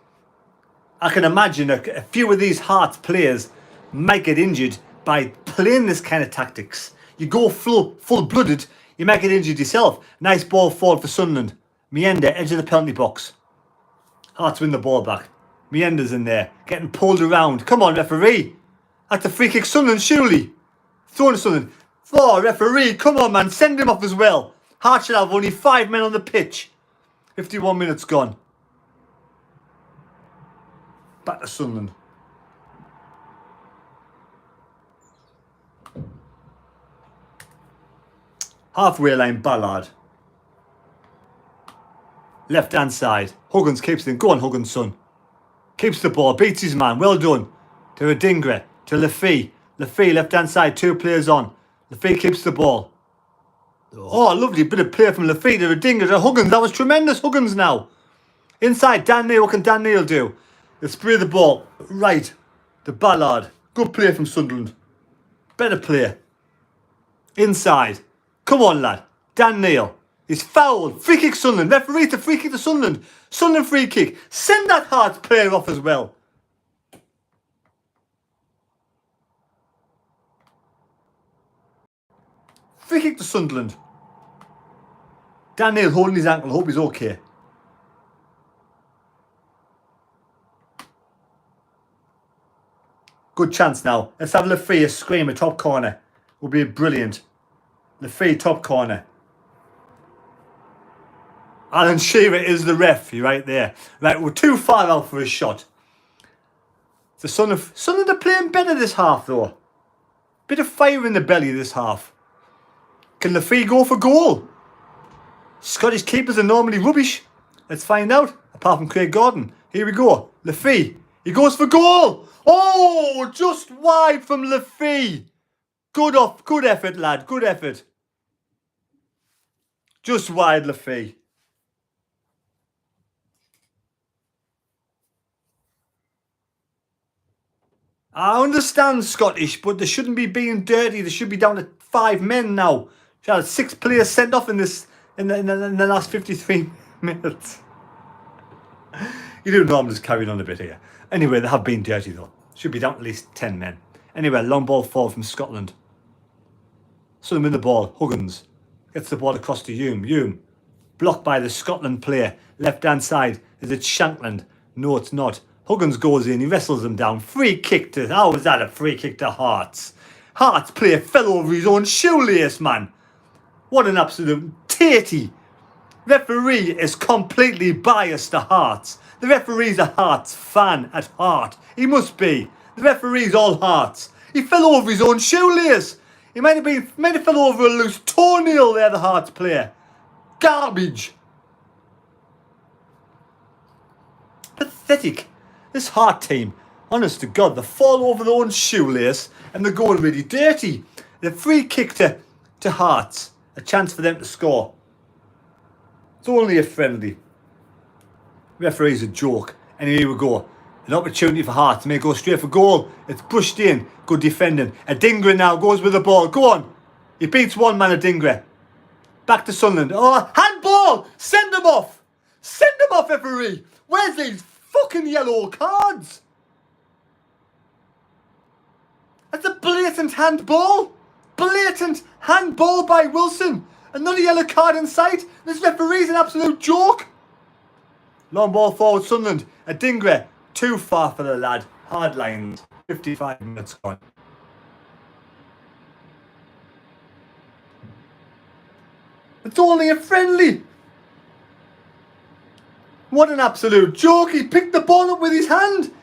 I can imagine a few of these Hearts players might get injured by playing this kind of tactics. You go full-blooded, you might get injured yourself. Nice ball forward for Sunderland. Mienda, edge of the penalty box. Hearts win the ball back. Mienda's in there, getting pulled around. Come on, referee. That's a free kick, Sunderland, surely. Throwing to Sunderland. Oh, referee, come on, man. Send him off as well. Hearts should have only 5 men on the pitch. 51 minutes gone. Back to Sunderland. Halfway line, Ballard. Left hand side. Huggins keeps it in. Go on, Huggins, son. Keeps the ball. Beats his man. Well done. To Adingra. To Lafee. Lafee, left hand side. 2 players on. Lafee keeps the ball. Oh, lovely bit of play from Lafee to Adingra to Huggins. That was tremendous. Huggins now. Inside. Dan Neil. What can Dan Neil do? They spray the ball. Right. To Ballard. Good play from Sunderland. Better play. Inside. Come on, lad. Dan Neil. He's fouled. Free kick Sunderland. Referee to free kick to Sunderland. Sunderland free kick. Send that Hearts player off as well. Free kick to Sunderland. Dan Neil holding his ankle. Hope he's okay. Good chance now. Let's have Lafee a screamer top corner. Will be brilliant. Lafee top corner. Alan Shearer is the ref. You're right there. Right, we're too far out for a shot. The Sunderland are playing better this half though. Bit of fire in the belly this half. Can Lafee go for goal? Scottish keepers are normally rubbish. Let's find out. Apart from Craig Gordon. Here we go. Lafee. He goes for goal. Oh, just wide from Lafee. Good effort, lad. Good effort. Just wide, Lafee. I understand Scottish, but they shouldn't be being dirty. They should be down to 5 men now. They had 6 players sent off in the last 53 minutes. You do know I'm just carrying on a bit here. Anyway, they have been dirty though. Should be down to at least 10 men. Anyway, long ball forward from Scotland. Sunderland win the ball. Huggins gets the ball across to Hume. Hume blocked by the Scotland player. Left hand side. Is it Shankland? No, it's not. Huggins goes in. He wrestles him down. Free kick to... How was that a free kick to Hearts? Hearts player fell over his own shoelace, man. What an absolute tatey. Referee is completely biased to Hearts. The referee's a Hearts fan at heart. He must be. The referee's all Hearts. He fell over his own shoelace. He might have fell over a loose toenail there, the Hearts player. Garbage. Pathetic. This Heart team. Honest to God, they fall over their own shoelace and they're going really dirty. The free kick to Hearts. A chance for them to score. It's only a friendly. Referee's a joke. And here we go. An opportunity for Hearts. May go straight for goal. It's pushed in. Good defending. Adingra now goes with the ball. Go on. He beats one man, Adingra. Back to Sunderland. Oh, handball! Send them off! Send them off, referee! Where's these fucking yellow cards? That's a blatant handball! Blatant handball by Wilson! Another yellow card in sight! This referee's an absolute joke! Long ball forward, Sunderland. Adingra, too far for the lad. Hard lines. 55 minutes gone. It's only a friendly! What an absolute joke! He picked the ball up with his hand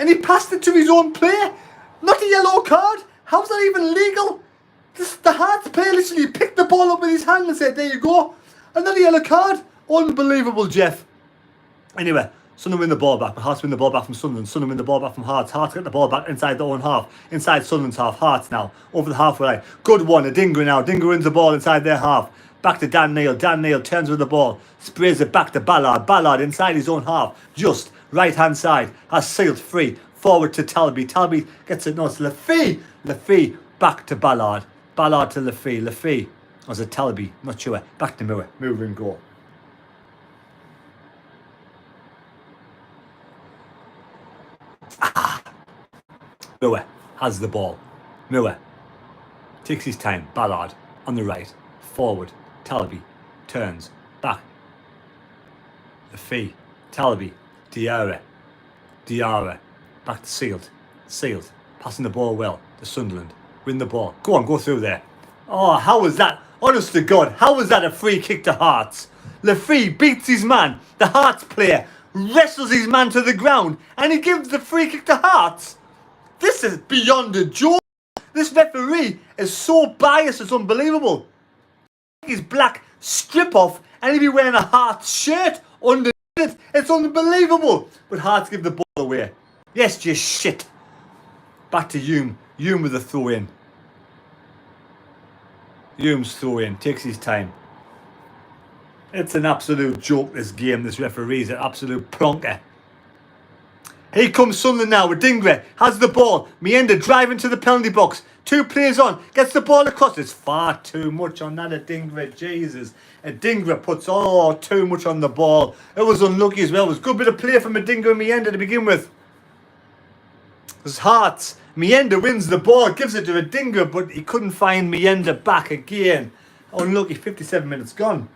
and he passed it to his own player. Not a yellow card! How's that even legal? The Hearts player literally picked the ball up with his hand and said, there you go. Another yellow card. Unbelievable, Jeff. Anyway, Sunderland win the ball back. Hearts win the ball back from Sunderland. Sunderland win the ball back from Hearts. Hearts get the ball back inside their own half. Inside Sunderland's half. Hearts now. Over the halfway line. Good one. Adingra now. Adingra wins the ball inside their half. Back to Dan Neil. Dan Neil turns with the ball. Sprays it back to Ballard. Ballard inside his own half. Just right hand side. Has sealed free. Forward to Talby. Talby gets it. No, it's Lafay. Lafay back to Ballard. Ballard to Lafay. Lafay. Or was it Talby? Not sure. Back to Moore. Moore and goal. Moore has the ball. Moore takes his time. Ballard on the right. Forward. Talby turns. Back. Lafay. Talby. Diarra. Diarra. Back to Sealed. Sealed. Passing the ball well to Sunderland. Win the ball. Go on, go through there. Oh, how was that? Honest to God, how was that a free kick to Hearts? Lafay beats his man. The Hearts player wrestles his man to the ground and he gives the free kick to Hearts. This is beyond a joke. This referee is so biased, it's unbelievable. His black strip off and he'd be wearing a Hearts shirt underneath it. It's unbelievable. But Hearts give the ball away. Yes, just shit. Back to Hume. Hume with the throw in. Hume's throw in. Takes his time. It's an absolute joke, this game. This referee's an absolute plonker. Here comes Sunderland now with Adingra. Has the ball. Meander driving to the penalty box. Two players on. Gets the ball across. It's far too much on that Adingra. Jesus. Adingra puts too much on the ball. It was unlucky as well. It was a good bit of play from Adingra and Meander to begin with. His Hearts. Meander wins the ball. Gives it to Adingra, but he couldn't find Meander back again. Unlucky. 57 minutes gone.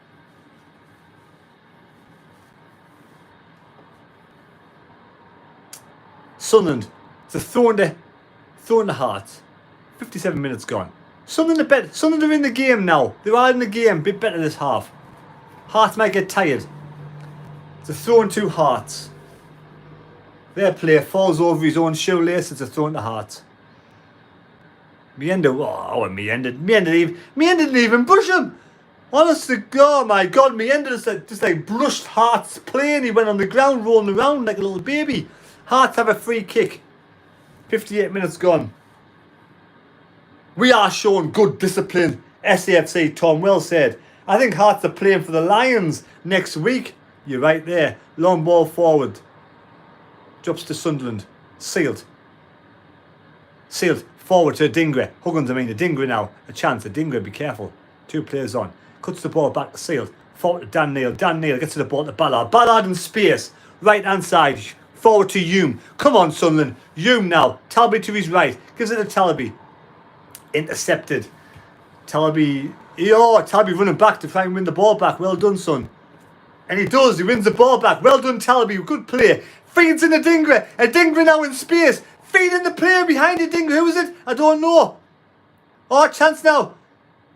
Sunderland, it's a throw in the Hearts. 57 minutes gone. Sunderland are in the game now. They are in the game. A bit better this half. Hearts might get tired. It's a throw in two Hearts. Their player falls over his own shoelace. It's a throw in the Hearts. Meander, Meander didn't even brush him. Honest to God, my God, Meander just like brushed Hearts' play and he went on the ground rolling around like a little baby. Hearts have a free kick. 58 minutes gone. We are showing good discipline. SAFC, Tom well said. I think Hearts are playing for the Lions next week. You're right there. Long ball forward. Drops to Sunderland. Sealed. Sealed. Forward to Adingra. Huggins, Adingra now. A chance. Adingra, be careful. Two players on. Cuts the ball back to Sealed. Forward to Dan Neil. Dan Neil gets to the ball to Ballard. Ballard in space. Right hand side. Forward to Hume. Come on, Sunderland. Hume now. Talby to his right. Gives it to Talby. Intercepted. Talby running back to try and win the ball back. Well done, son. And he does. He wins the ball back. Well done, Talby. Good play. Feeds in Adingra. Adingra now in space. Feeding the player behind Adingra. Who is it? I don't know. Chance now.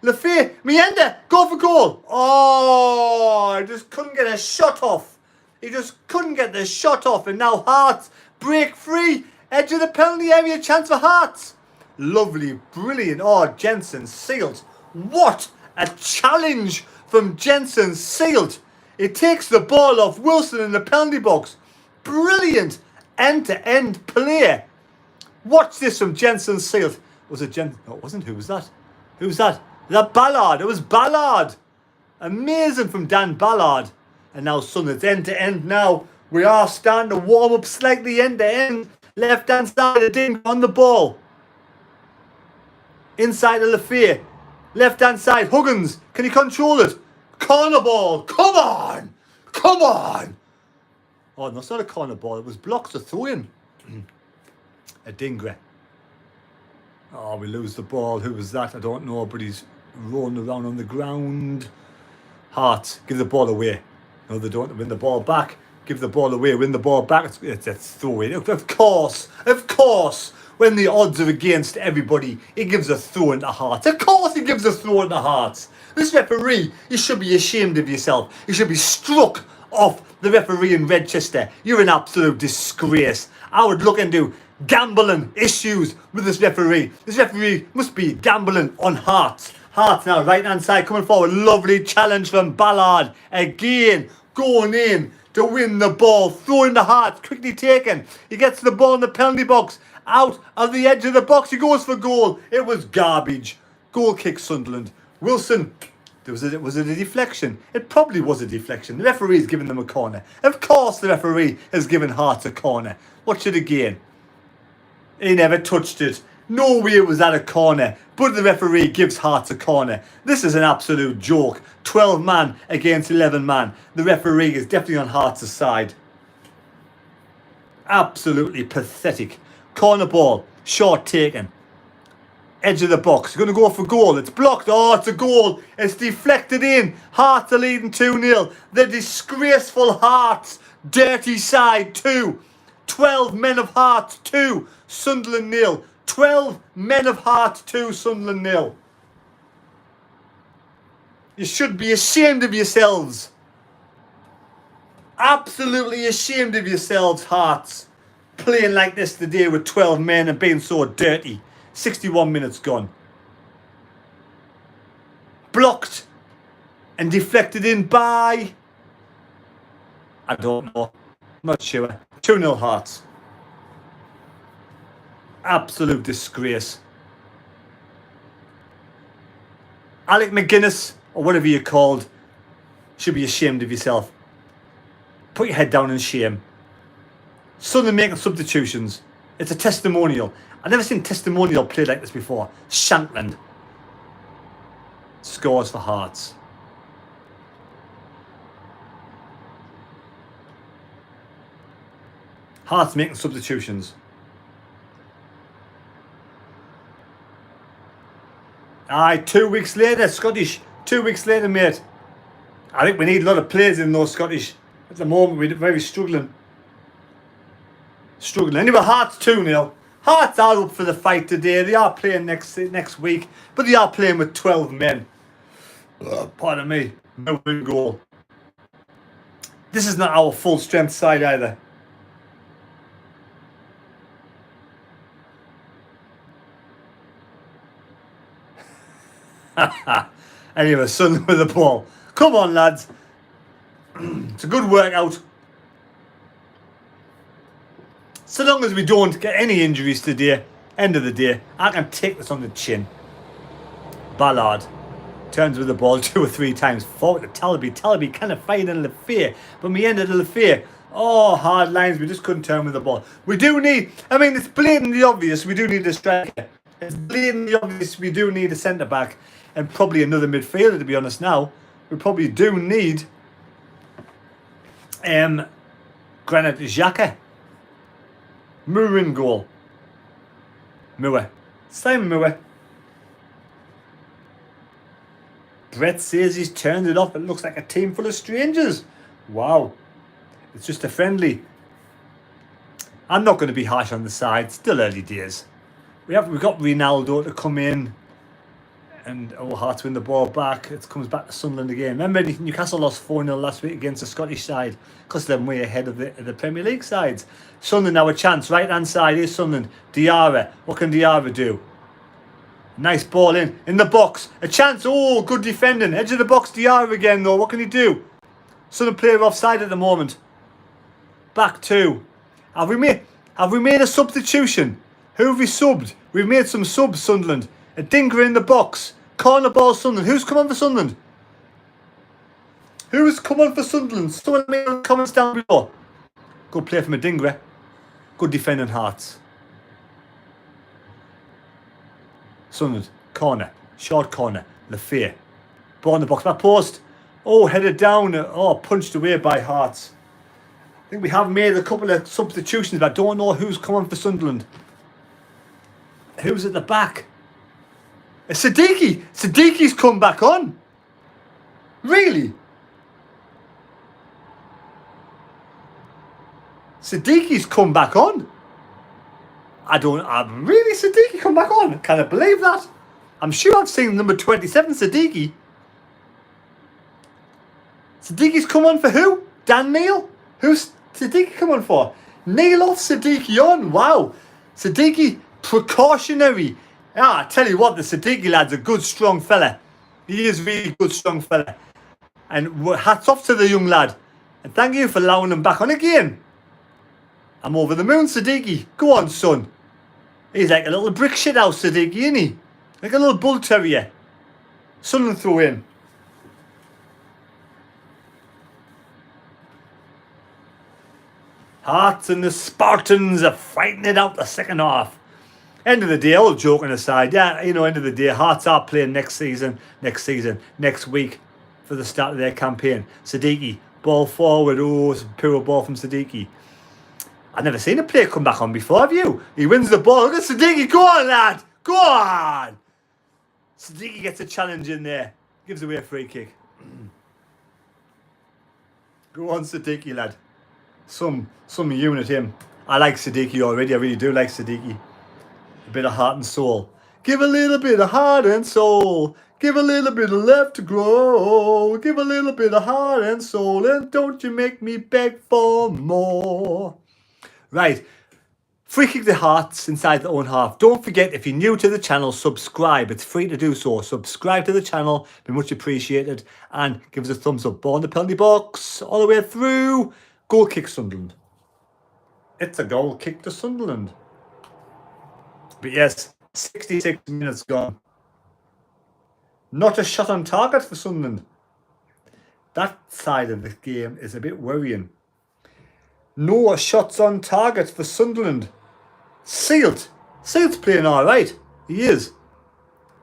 Lafay. Meander. Go for goal. I just couldn't get a shot off. He just couldn't get the shot off. And now Hearts break free. Edge of the penalty area. Chance for Hearts. Lovely. Brilliant. Jensen sealed. What a challenge from Jensen. Sealed. It takes the ball off Wilson in the penalty box. Brilliant. End-to-end play. Watch this from Jensen Seals. Was it Jensen? No, it wasn't. Who was that? Who was that? That Ballard. It was Ballard. Amazing from Dan Ballard. And now Sunderland's end-to-end now. We are starting to warm up slightly end-to-end. Left-hand side of Ding on the ball. Inside of Lafayette. Left-hand side. Huggins. Can he control it? Corner ball. Come on. Come on. Oh, no, it's not a corner ball. It was blocked to throw in. A Dingre. Oh, we lose the ball. Who was that? I don't know, but he's rolling around on the ground. Hearts, give the ball away. No, they don't. Win the ball back. Give the ball away. Win the ball back. It's throw in. Of course. When the odds are against everybody, he gives a throw into Hearts. Of course he gives a throw into Hearts. This referee, you should be ashamed of yourself. You should be struck off the referee in Redchester. You're an absolute disgrace. I would look into gambling issues with this referee. This referee must be gambling on Hearts. Hearts now, right hand side coming forward. Lovely challenge from Ballard. Again, going in to win the ball. Throwing the Hearts, quickly taken. He gets the ball in the penalty box. Out of the edge of the box. He goes for goal. It was garbage. Goal kick Sunderland. Wilson. Was it a deflection? It probably was a deflection. The referee's given them a corner. Of course the referee has given Hearts a corner. Watch it again. He never touched it. No way it was at a corner. But the referee gives Hearts a corner. This is an absolute joke. 12 man against 11 man. The referee is definitely on Hearts' side. Absolutely pathetic. Corner ball. Short taken. Edge of the box. You're going to go for goal. It's blocked. Oh, it's a goal. It's deflected in. Hearts are leading 2-0. The disgraceful Hearts. Dirty side 2. 12 men of Hearts 2. Sunderland 0. 12 men of Hearts 2. Sunderland 0. You should be ashamed of yourselves. Absolutely ashamed of yourselves, Hearts. Playing like this today with 12 men and being so dirty. 61 minutes gone. Blocked and deflected in by... I don't know. Not sure. 2-0 Hearts. Absolute disgrace. Alec McGuinness, or whatever you're called, should be ashamed of yourself. Put your head down in shame. Sunderland making substitutions. It's a testimonial. I've never seen testimonial played like this before. Shankland scores for Hearts. Hearts making substitutions. Aye, 2 weeks later, Scottish. 2 weeks later, mate. I think we need a lot of players in those Scottish. At the moment, we're very struggling. Anyway, Hearts 2-0. Hearts are up for the fight today. They are playing next week, but they are playing with 12 men. Pardon me. No win goal. This is not our full strength side either. Anyway, Sunderland with the ball. Come on, lads. It's a good workout. So long as we don't get any injuries today, end of the day, I can take this on the chin. Ballard turns with the ball 2 or 3 times forward to Talby. Talby kind of fighting in Lafayette, but we ended at Lafayette. Oh, hard lines. We just couldn't turn with the ball. We do need, I mean, it's blatantly obvious we do need a striker. It's blatantly obvious we do need a centre-back and probably another midfielder, to be honest now. We probably do need Granit Xhaka. Moore in goal. Moore. Simon Moore. Brett says he's turned it off. It looks like a team full of strangers. Wow. It's just a friendly. I'm not going to be harsh on the side. Still early days. We've got Ronaldo to come in. And Hearts win the ball back. It comes back to Sunderland again. Remember, Newcastle lost 4-0 last week against the Scottish side because they're way ahead of the Premier League sides. Sunderland now a chance. Right hand side is Sunderland. Diarra. What can Diarra do? Nice ball in the box. A chance. Oh, good defending. Edge of the box. Diarra again though. What can he do? Sunderland player offside at the moment. Back 2. Have we made a substitution? Who have we subbed? We've made some subs, Sunderland. A Dinger in the box. Corner ball, Sunderland. Who's come on for Sunderland? Who's come on for Sunderland? Someone let me know in the comments down below. Good play from a Dinger. Good defending, Hearts. Sunderland. Corner. Short corner. Lafayette. Ball in the box. Back post. Oh, headed down. Oh, punched away by Hearts. I think we have made a couple of substitutions, but I don't know who's coming for Sunderland. Who's at the back? It's Siddiqui. Siddiqui's come back on. Really? Siddiqui's come back on. Really, Siddiqui come back on? Can I believe that? I'm sure I've seen number 27, Siddiqui. Siddiqui's come on for who? Dan Neil? Who's Siddiqui come on for? Neil off, Siddiqui on. Wow. Siddiqui, precautionary. I tell you what, the Siddiqui lad's a good, strong fella. He is really good, strong fella. And hats off to the young lad. And thank you for allowing him back on again. I'm over the moon, Siddiqui. Go on, son. He's like a little brick shit house, Siddiqui, isn't he? Like a little bull terrier. Sunderland throw in. Hearts and the Spartans are fighting it out the second half. End of the day, all joking aside, yeah, you know, end of the day, Hearts are playing next week for the start of their campaign. Siddiqui, ball forward. Oh, it's a poor ball from Siddiqui. I've never seen a player come back on before, have you? He wins the ball. Look at Siddiqui. Go on, lad. Go on. Siddiqui gets a challenge in there. Gives away a free kick. Go on, Siddiqui, lad. Some unit him. I like Siddiqui already. I really do like Siddiqui. A bit of heart and soul. Give a little bit of heart and soul. Give a little bit of left to grow. Give a little bit of heart and soul. And don't you make me beg for more. Right. Free kick the Hearts inside the own half. Don't forget, if you're new to the channel, subscribe. It's free to do so. Subscribe to the channel. Be much appreciated. And give us a thumbs up. Ball in the penalty box. All the way through. Goal kick Sunderland. It's a goal kick to Sunderland. But yes, 66 minutes gone. Not a shot on target for Sunderland. That side of the game is a bit worrying. No shots on target for Sunderland. Sealed. Sealed's playing alright. He is.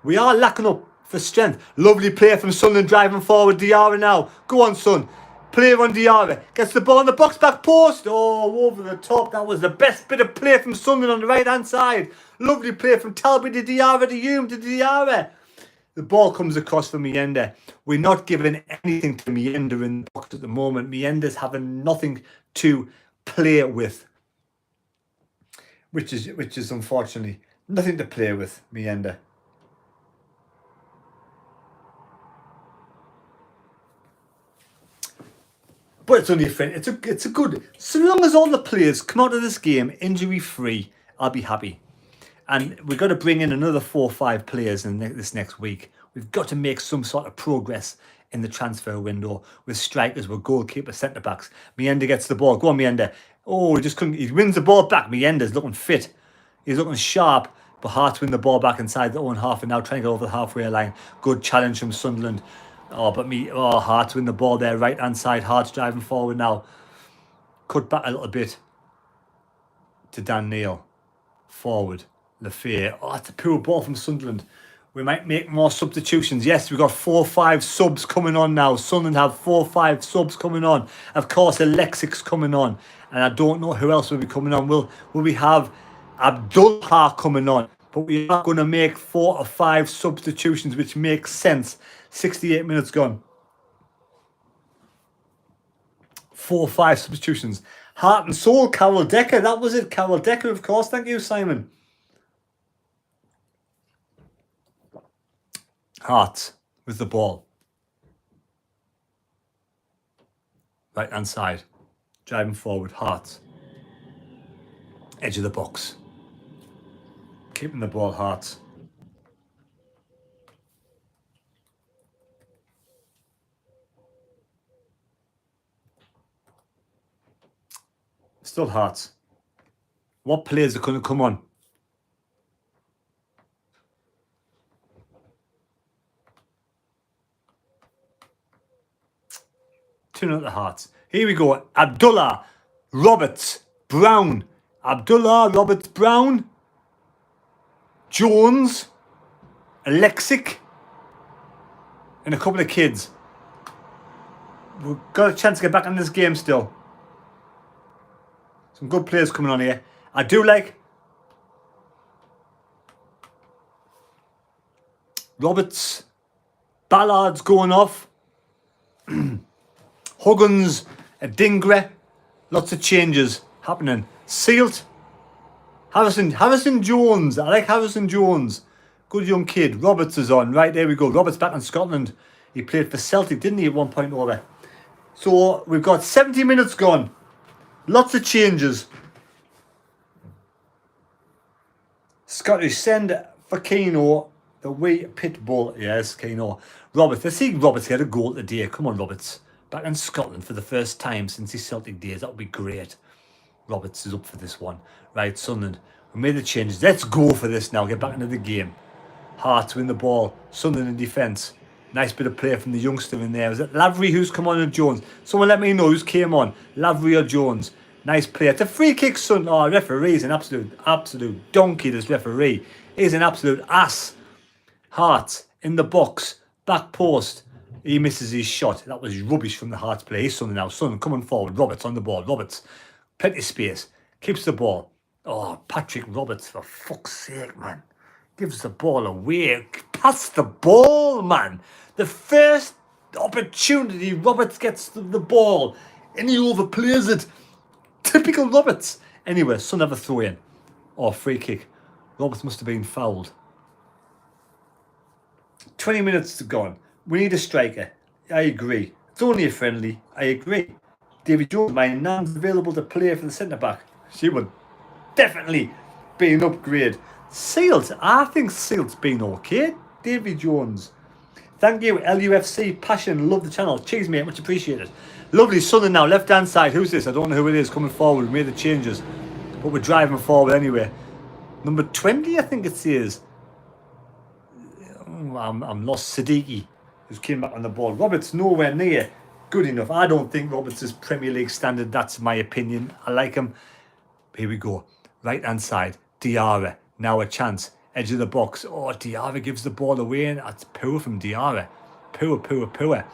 We are lacking up for strength. Lovely play from Sunderland driving forward. Diarra now. Go on, son. Play on Diarra. Gets the ball in the box, back post. Oh, over the top. That was the best bit of play from Sunderland on the right-hand side. Lovely play from Talby to Diarra to Hume to Diarra. The ball comes across for Mienda. We're not giving anything to Mienda in the box at the moment. Mienda's having nothing to play with. Which is unfortunately nothing to play with, Mienda. But it's only a friend. It's a good. So long as all the players come out of this game injury free, I'll be happy. And we've got to bring in another 4 or 5 players in this next week. We've got to make some sort of progress in the transfer window with strikers, with goalkeepers, centre backs. Mienda gets the ball. Go on, Mienda. Oh, he just couldn't. He wins the ball back. Mienda's looking fit. He's looking sharp. But Hearts win the ball back inside their own half and now trying to get over the halfway line. Good challenge from Sunderland. Hearts win the ball there, right hand side. Hearts driving forward now. Cut back a little bit to Dan Neil. Forward. Lafayette. Oh, that's a poor ball from Sunderland. We might make more substitutions. Yes, we've got 4 or 5 subs coming on now. Sunderland have 4 or 5 subs coming on. Of course, Alexic's coming on. And I don't know who else will be coming on. Will we have Abdullah coming on? But we are going to make 4 or 5 substitutions, which makes sense. 68 minutes gone. 4 or 5 substitutions. Heart and soul, Carol Decker. That was it. Carol Decker, of course. Thank you, Simon. Hearts with the ball. Right hand side. Driving forward. Hearts. Edge of the box. Keeping the ball, Hearts. Still Hearts. What players are going to come on? Turn out the Hearts. Here we go. Abdullah Roberts Brown. Abdullah Roberts Brown. Jones. Alexic. And a couple of kids. We've got a chance to get back in this game still. Some good players coming on here. I do like Roberts. Ballard's going off. Huggins, Dingre. Lots of changes happening. Sealt. Harrison Jones. I like Harrison Jones. Good young kid. Roberts is on. Right, there we go. Roberts back in Scotland. He played for Celtic, didn't he, at one point over? So we've got 70 minutes gone. Lots of changes. Scottish send for Keno. The wee pit bull. Yes, Keno. Roberts. Let's see Roberts get a goal today. Come on, Roberts. Back in Scotland for the first time since his Celtic days. That would be great. Roberts is up for this one. Right, Sunderland. We made the changes. Let's go for this now. Get back into the game. Hearts win the ball. Sunderland in defence. Nice bit of play from the youngster in there. Is it Lavery who's come on, or Jones? Someone let me know who's came on. Lavery or Jones? Nice play. It's a free kick, son. Oh, referee's an absolute donkey, this referee. He's an absolute ass. Hearts in the box. Back post. He misses his shot. That was rubbish from the Hearts play. He's Sunderland now. Sunderland coming forward. Roberts on the ball. Roberts. Plenty of space. Keeps the ball. Oh, Patrick Roberts, for fuck's sake, man. Gives the ball away. Pass the ball, man. The first opportunity, Roberts gets the ball and he overplays it. Typical Roberts. Anyway, Sun have a throw in. Or free kick. Roberts must have been fouled. 20 minutes to go. We need a striker. I agree. It's only a friendly. I agree. David Jones, my nan's available to play for the centre-back. She would definitely be an upgrade. Sealt, I think Sealt's been okay. David Jones. Thank you, LUFC Passion. Love the channel. Cheers, mate. Much appreciated. Lovely Sunderland now. Left-hand side. Who's this? I don't know who it is coming forward. We made the changes. But we're driving forward anyway. Number 20, I think it says. I'm lost. Siddiqui, who's came back on the ball. Roberts nowhere near good enough. I don't think Roberts is Premier League standard. That's my opinion. I like him. Here we go. Right-hand side. Diarra. Now a chance. Edge of the box. Oh, Diarra gives the ball away. And that's poor from Diarra. Poor.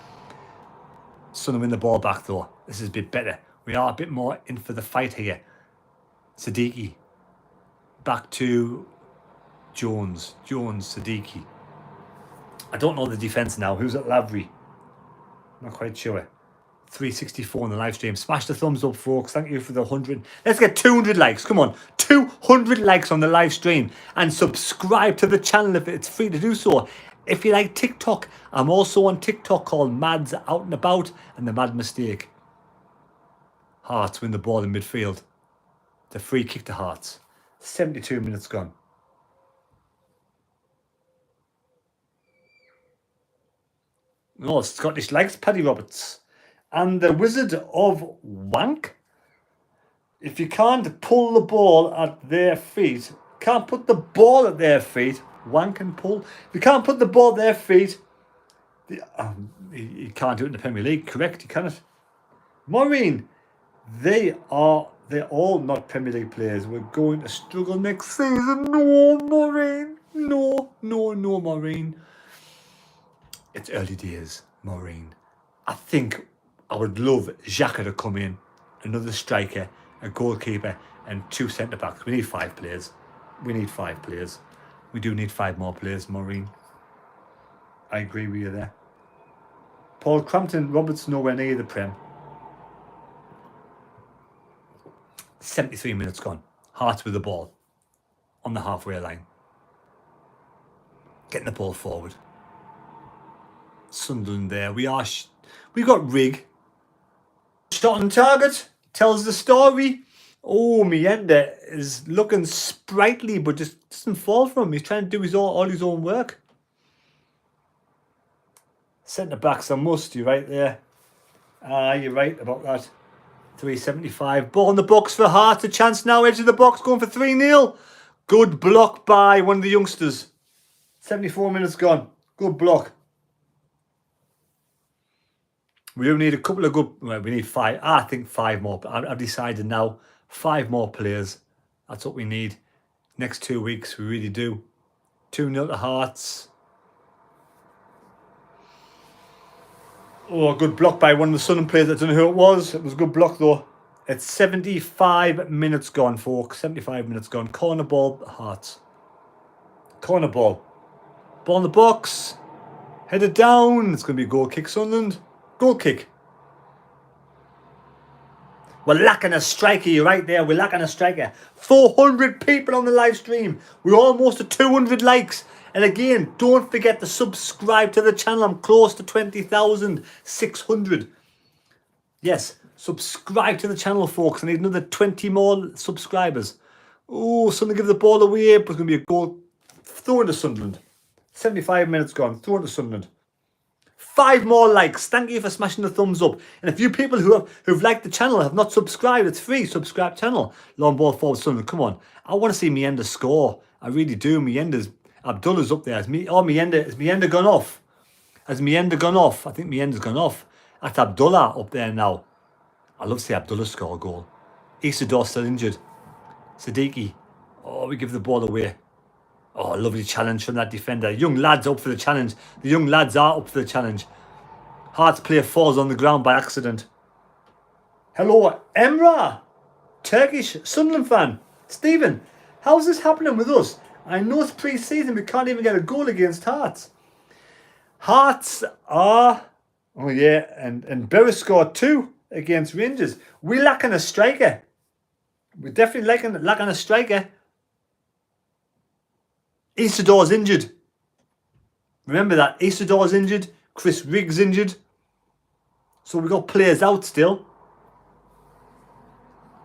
Sunderland win the ball back, though. This is a bit better. We are a bit more in for the fight here. Siddiqui. Back to Jones. Siddiqui. I don't know the defence now. Who's at Lavery? Not quite sure. 364 on the live stream. Smash the thumbs up, folks. Thank you for the 100. Let's get 200 likes. Come on. 200 likes on the live stream. And subscribe to the channel if it's free to do so. If you like TikTok, I'm also on TikTok called Mads Out and About and the Mad Mistake. Hearts win the ball in midfield. The free kick to Hearts. 72 minutes gone. No, Scottish likes Paddy Roberts. And the Wizard of Wank. If you can't pull the ball at their feet, can't put the ball at their feet, wank and pull. If you can't put the ball at their feet, you can't do it in the Premier League, correct? You cannot. Maureen, they're all not Premier League players. We're going to struggle next season. No, Maureen. No, Maureen. It's early days, Maureen. I think I would love Xhaka to come in, another striker, a goalkeeper, and 2 centre-backs. We need 5 players. We do need 5 more players, Maureen. I agree with you there. Paul Crampton, Roberts nowhere near the Prem. 73 minutes gone. Hearts with the ball on the halfway line. Getting the ball forward. Sunderland there. We got Rig. Shot on target. Tells the story. Oh, Mienda is looking sprightly, but just doesn't fall for him. He's trying to do all his own work. Centre backs a must. You're right there. You're right about that. 375. Ball in the box for Hart. A chance now. Edge of the box going for 3-0. Good block by one of the youngsters. 74 minutes gone. Good block. We do need a couple of good... Well, we need 5. I think 5 more. I've decided now. 5 more players. That's what we need. Next 2 weeks, we really do. 2-0 to Hearts. Oh, good block by one of the Sunderland players. I don't know who it was. It was a good block, though. It's 75 minutes gone, folks. 75 minutes gone. Corner ball, Hearts. Corner ball. Ball in the box. Headed down. It's going to be a goal kick, Sunderland. Goal kick. We're lacking a striker. You're right there. We're lacking a striker. 400 people on the live stream. We're almost at 200 likes. And again, don't forget to subscribe to the channel. I'm close to 20,600. Yes, subscribe to the channel, folks. I need another 20 more subscribers. Oh, Sunderland give the ball away, but it's going to be a goal. Throw into Sunderland. 75 minutes gone. Throw into Sunderland. 5 more likes. Thank you for smashing the thumbs up. And if you people who've liked the channel have not subscribed, it's free. Subscribe channel. Long ball forward Sunderland. Come on. I want to see Mienda score. I really do. Abdullah's up there. Has Mienda gone off? Has Mienda gone off? I think Mienda's gone off. That's Abdullah up there now. I love to see Abdullah score a goal. Isidore still injured. Siddiqui. Oh, we give the ball away. Oh, lovely challenge from that defender. Young lads up for the challenge. The young lads are up for the challenge. Hearts player falls on the ground by accident. Hello, Emrah. Turkish Sunderland fan. Stephen, how's this happening with us? I know it's pre-season. We can't even get a goal against Hearts. Hearts are... Oh, yeah. And Berra scored 2 against Rangers. We're lacking a striker. We're definitely lacking a striker. Isidore's injured. Remember that. Isidore's injured. Chris Riggs injured. So we've got players out still.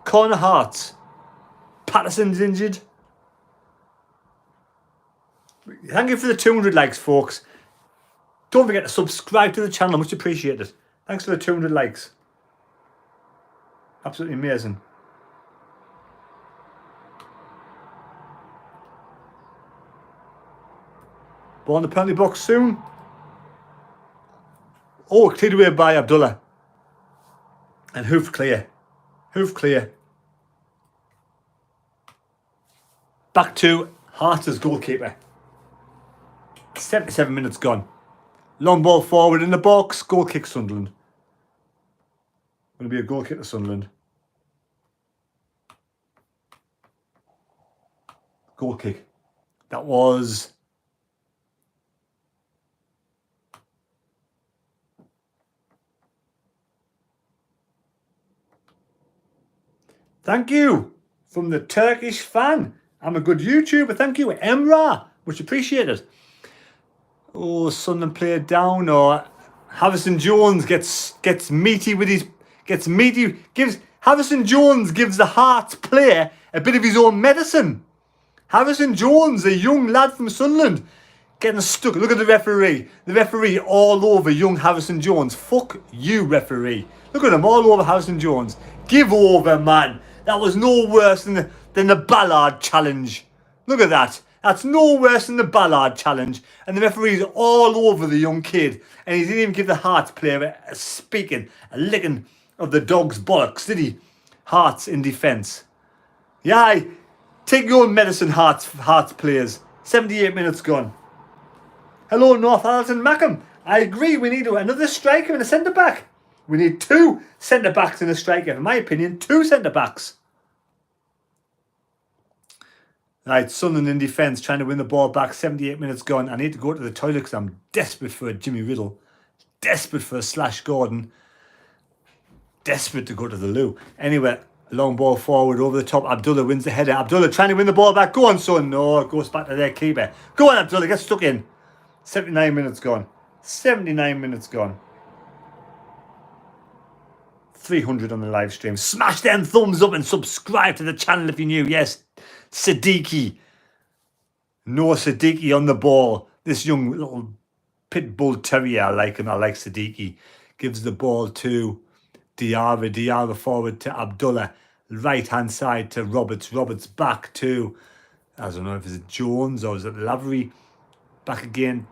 Corner Hearts. Patterson's injured. Thank you for the 200 likes, folks. Don't forget to subscribe to the channel. Much appreciated. Thanks for the 200 likes. Absolutely amazing. Ball in the penalty box soon. Oh, cleared away by Abdullah. And hoof clear. Hoof clear. Back to Hearts' goalkeeper. 77 minutes gone. Long ball forward in the box. Goal kick Sunderland. Going to be a goal kick to Sunderland. Goal kick. That was... Thank you from the Turkish fan. I'm a good YouTuber. Thank you, Emrah. Much appreciated. Oh, Sunderland player down, or Harrison Jones gets meaty with his Harrison Jones gives the Hearts player a bit of his own medicine. Harrison Jones, a young lad from Sunderland, getting stuck. Look at the referee. The referee all over young Harrison Jones. Fuck you, referee. Look at him all over Harrison Jones. Give over, man. That was no worse than the Ballard challenge. Look at that. That's no worse than the Ballard challenge. And the referee's all over the young kid. And he didn't even give the Hearts player a licking of the dog's bollocks, did he? Hearts in defence. Yeah, take your own medicine, Hearts players. 78 minutes gone. Hello, Northallerton Mackham. I agree, we need another striker and a centre-back. We need 2 centre-backs and a striker. In my opinion, 2 centre-backs. Right, Sunderland in defence, trying to win the ball back. 78 minutes gone. I need to go to the toilet because I'm desperate for a Jimmy Riddle. Desperate for a Slash Gordon. Desperate to go to the loo. Anyway, long ball forward over the top. Abdullah wins the header. Abdullah trying to win the ball back. Go on, son. No, it goes back to their keeper. Go on, Abdullah. Get stuck in. 79 minutes gone. 79 minutes gone. 300 on the live stream. Smash them thumbs up and subscribe to the channel if you're new. Yes, Siddiqui. No Siddiqui on the ball. This young little pit bull terrier, I like him. I like Siddiqui. Gives the ball to Diarra forward to Abdullah. Right hand side to Roberts. Roberts back to, I don't know if it's Jones or is it Lavery. Back again.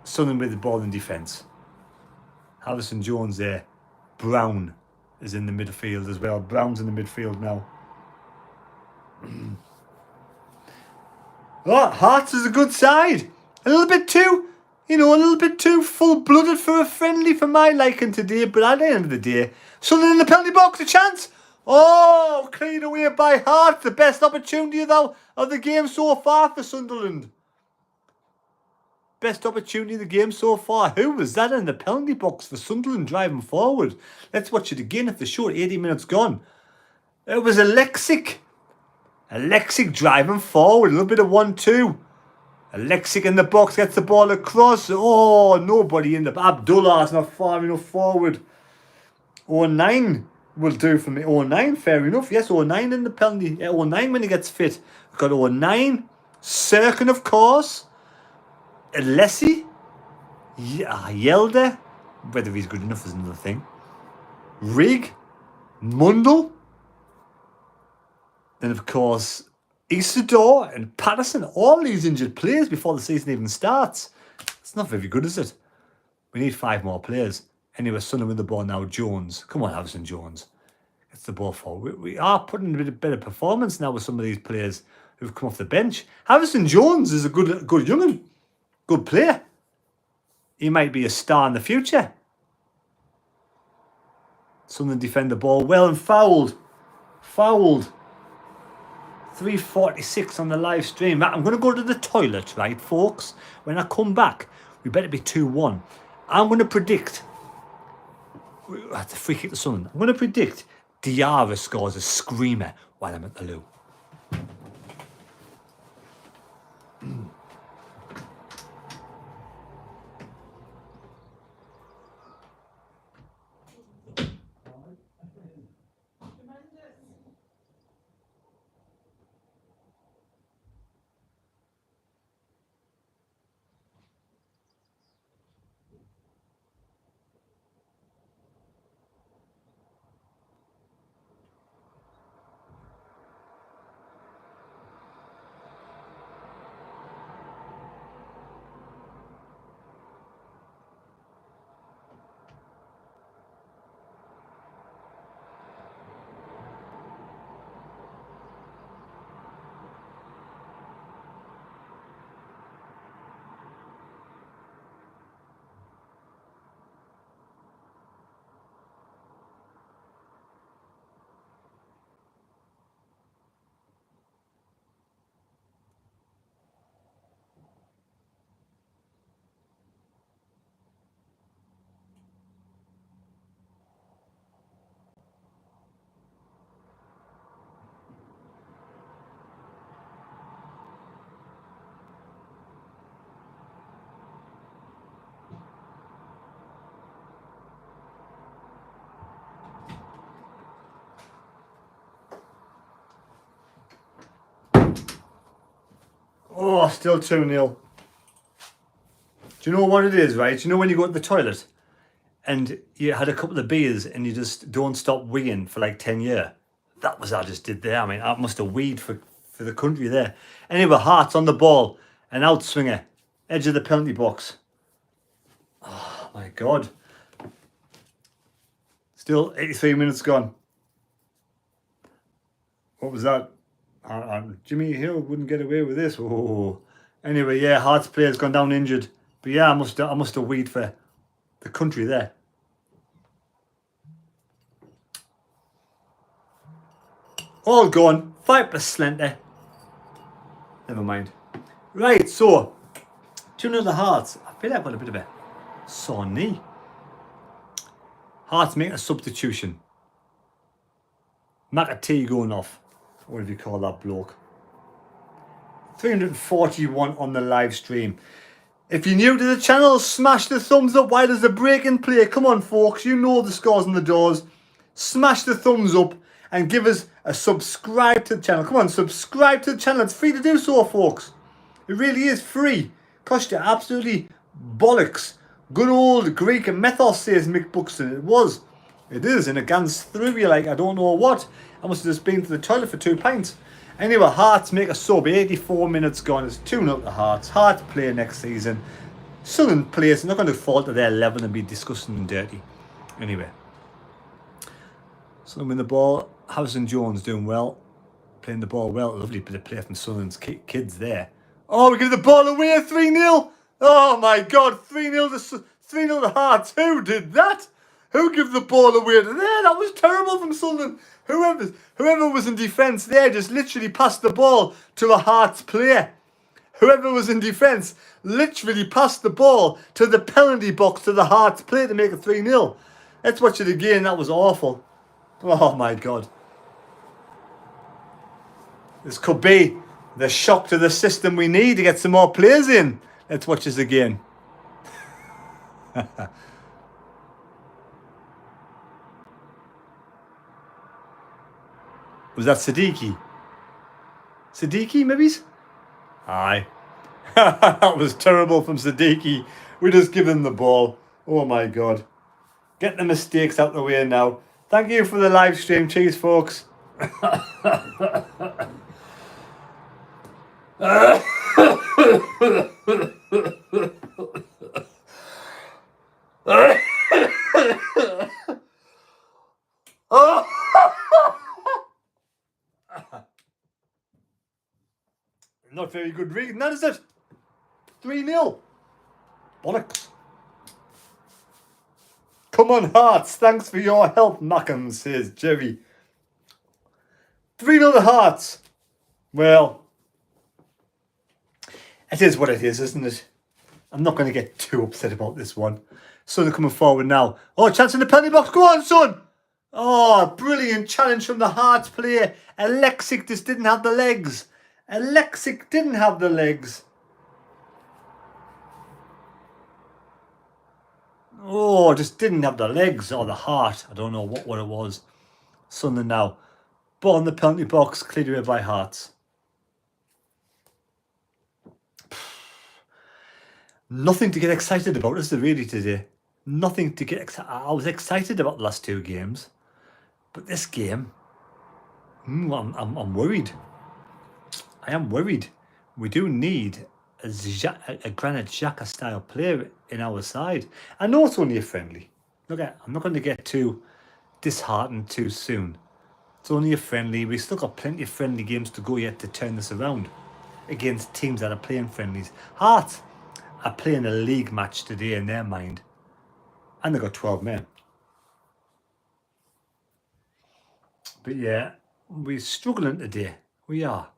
Sunderland with the ball in defence. Harrison Jones there. Brown is in the midfield as well. Brown's in the midfield now. Oh, Hearts is a good side. A little bit too full-blooded for a friendly for my liking today. But at the end of the day, Sunderland in the penalty box, a chance. Oh, cleared away by Hearts. The best opportunity of the game so far for Sunderland. Best opportunity of the game so far. Who was that in the penalty box for Sunderland driving forward? Let's watch it again if the short 80 minutes gone. It was Alexic. Alexic driving forward. A little bit of 1-2. Alexic in the box gets the ball across. Oh, nobody in the... Abdullah's not far enough forward. 09 will do for me. 09, fair enough. Yes, 09 in the penalty. Yeah, 09 when he gets fit. We've got 09. Serkin, of course. Alessi. Yelder. Whether he's good enough is another thing. Rig. Mundell. Then, of course, Isidore and Patterson. All these injured players before the season even starts. It's not very good, is it? We need 5 more players. Anyway, Sunderland with the ball now. Jones. Come on, Harrison Jones. Gets the ball forward. We are putting a bit better performance now with some of these players who've come off the bench. Harrison Jones is a good young'un. Good player. He might be a star in the future. Sunderland defend the ball well and fouled. Fouled. 3:46 on the live stream. I'm going to go to the toilet, right, folks? When I come back, we better be 2-1. I'm going to predict... That's a free kick to Sunderland. I'm going to predict Diarra scores a screamer while I'm at the loo. Oh, still 2-0. Do you know what it is, right? Do you know when you go to the toilet and you had a couple of beers and you just don't stop weeing for like 10 years? That was what I just did there. I mean, I must have weed for the country there. Anyway, Hearts on the ball. An outswinger. Edge of the penalty box. Oh, my God. Still 83 minutes gone. What was that? Jimmy Hill wouldn't get away with this. Oh, anyway, yeah, Hearts player's gone down injured. But yeah, I must have weed for the country there. All gone. 5% there. Never mind. Right, so 2-0 the Hearts. I feel like I've got a bit of a sore knee. Hearts making a substitution. McAtee going off. Whatever you call that bloke. 341 on the live stream. If you're new to the channel, smash the thumbs up while there's a break in play. Come on, folks. You know the scores and the doors. Smash the thumbs up and give us a subscribe to the channel. Come on, subscribe to the channel. It's free to do so, folks. It really is free. Cost you absolutely bollocks. Good old Greek mythos, says Mick Buxton. It was It is, and it guns through you like I don't know what. I must have just been to the toilet for 2 pints. Anyway, Hearts make a sub. 84 minutes gone. It's 2-0 to Hearts. Hearts play next season. Sunderland players are not going to fall to their level and be disgusting and dirty. Anyway. Sunderland win the ball. Harrison Jones doing well. Playing the ball well. Lovely bit of play from Sunderland's kids there. Oh, we give the ball away. 3-0. Oh my God. 3-0 to Hearts. Who did that? Who gave the ball away to there? That was terrible from Sunderland. Whoever was in defence there just literally passed the ball to a Hearts player. Whoever was in defence literally passed the ball to the penalty box to the Hearts player to make it 3-0. Let's watch it again. That was awful. Oh my God. This could be the shock to the system we need to get some more players in. Let's watch this again. Was that Siddiqui? Siddiqui, maybe? Aye. That was terrible from Siddiqui. We just give him the ball. Oh my God. Get the mistakes out the way now. Thank you for the live stream. Cheers, folks. Not very good reading, that is it. 3-0. Bollocks. Come on, Hearts. Thanks for your help, Mackham, says Jerry. 3-0 to Hearts. Well, it is what it is, isn't it? I'm not going to get too upset about this one. Son are coming forward now. Oh, chance in the penalty box. Go on, son. Oh, brilliant challenge from the Hearts player. Alexic just didn't have the legs. Alexic didn't have the legs. Oh, just didn't have the legs or the heart. I don't know what it was. Sunderland now. Ball in the penalty box, cleared away by Hearts. Nothing to get excited about, is there really, today? Nothing to get excited. I was excited about the last 2 games. But this game, I'm worried. I am worried. We do need a Granit Xhaka style player in our side. I know it's only a friendly. Look, I'm not going to get too disheartened too soon. It's only a friendly. We've still got plenty of friendly games to go yet to turn this around against teams that are playing friendlies. Hearts are playing a league match today in their mind. And they've got 12 men. But yeah, we're struggling today. We are.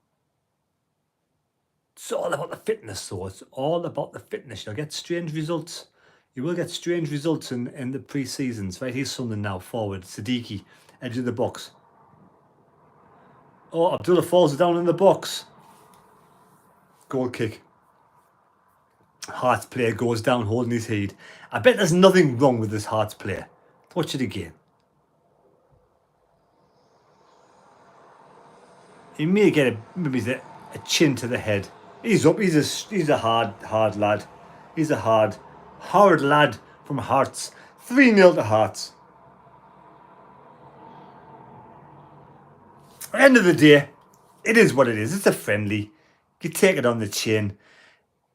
It's all about the fitness, though. It's all about the fitness. You'll get strange results. You will get strange results in the pre-seasons. Right, here's Sunderland now, forward. Siddiqui, edge of the box. Oh, Abdullah falls down in the box. Goal kick. Hearts player goes down holding his head. I bet there's nothing wrong with this Hearts player. Watch it again. He may get maybe a chin to the head. He's up. He's a hard lad. He's a hard lad from Hearts. 3-0 to Hearts. At the end of the day, it is what it is. It's a friendly. You take it on the chin.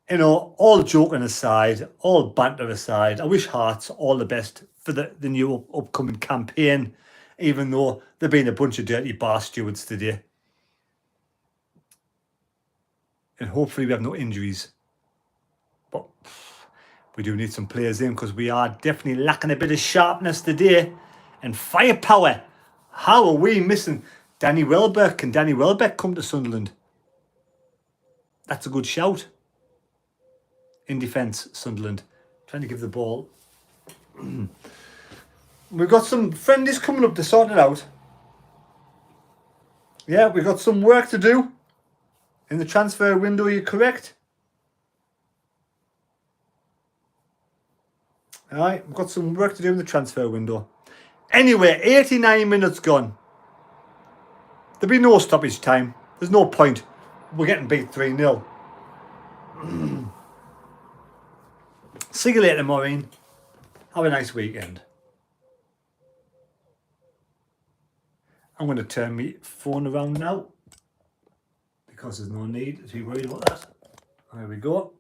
You know, all joking aside, all banter aside, I wish Hearts all the best for the new upcoming campaign, even though they've been a bunch of dirty bar stewards today. And hopefully we have no injuries. But we do need some players in because we are definitely lacking a bit of sharpness today and firepower. How are we missing Danny Welbeck? Can Danny Welbeck come to Sunderland? That's a good shout. In defence, Sunderland. Trying to give the ball. We've got some friendlies coming up to sort it out. Yeah, we've got some work to do. In the transfer window, you're correct. Alright, we've got some work to do in the transfer window. Anyway, 89 minutes gone. There'll be no stoppage time. There's no point. We're getting beat 3-0. See you later, Maureen. Have a nice weekend. I'm going to turn my phone around now because there's no need to be worried about that. There we go.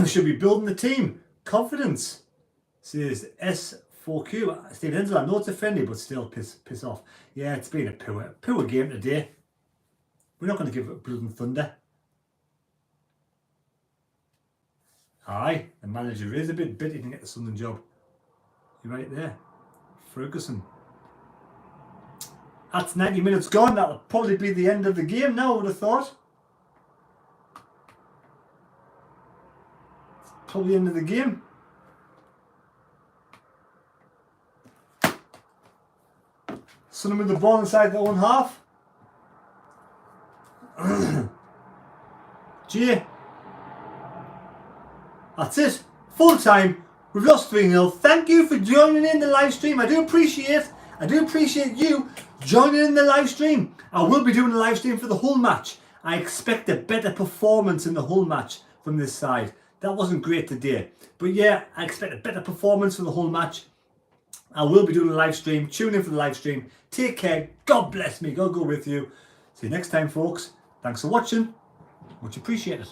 Should be building the team. Confidence. Says S4Q. Steve Hensel, I know it's offended, but still piss off. Yeah, it's been a poor game today. We're not going to give it blood and thunder. Aye, the manager is a bit bitter to get the Sunderland job. You're right there. Ferguson. That's 90 minutes gone. That'll probably be the end of the game now, I would have thought. Probably the end of the game. Sunderland with the ball inside their own half. Jay. That's it. Full time. We've lost 3-0. Thank you for joining in the live stream. I do appreciate you joining in the live stream. I will be doing a live stream for the whole match. I expect a better performance in the whole match from this side. That wasn't great today. But yeah, I expect a better performance for the whole match. I will be doing a live stream. Tune in for the live stream. Take care. God bless me. God go with you. See you next time, folks. Thanks for watching. Much appreciated.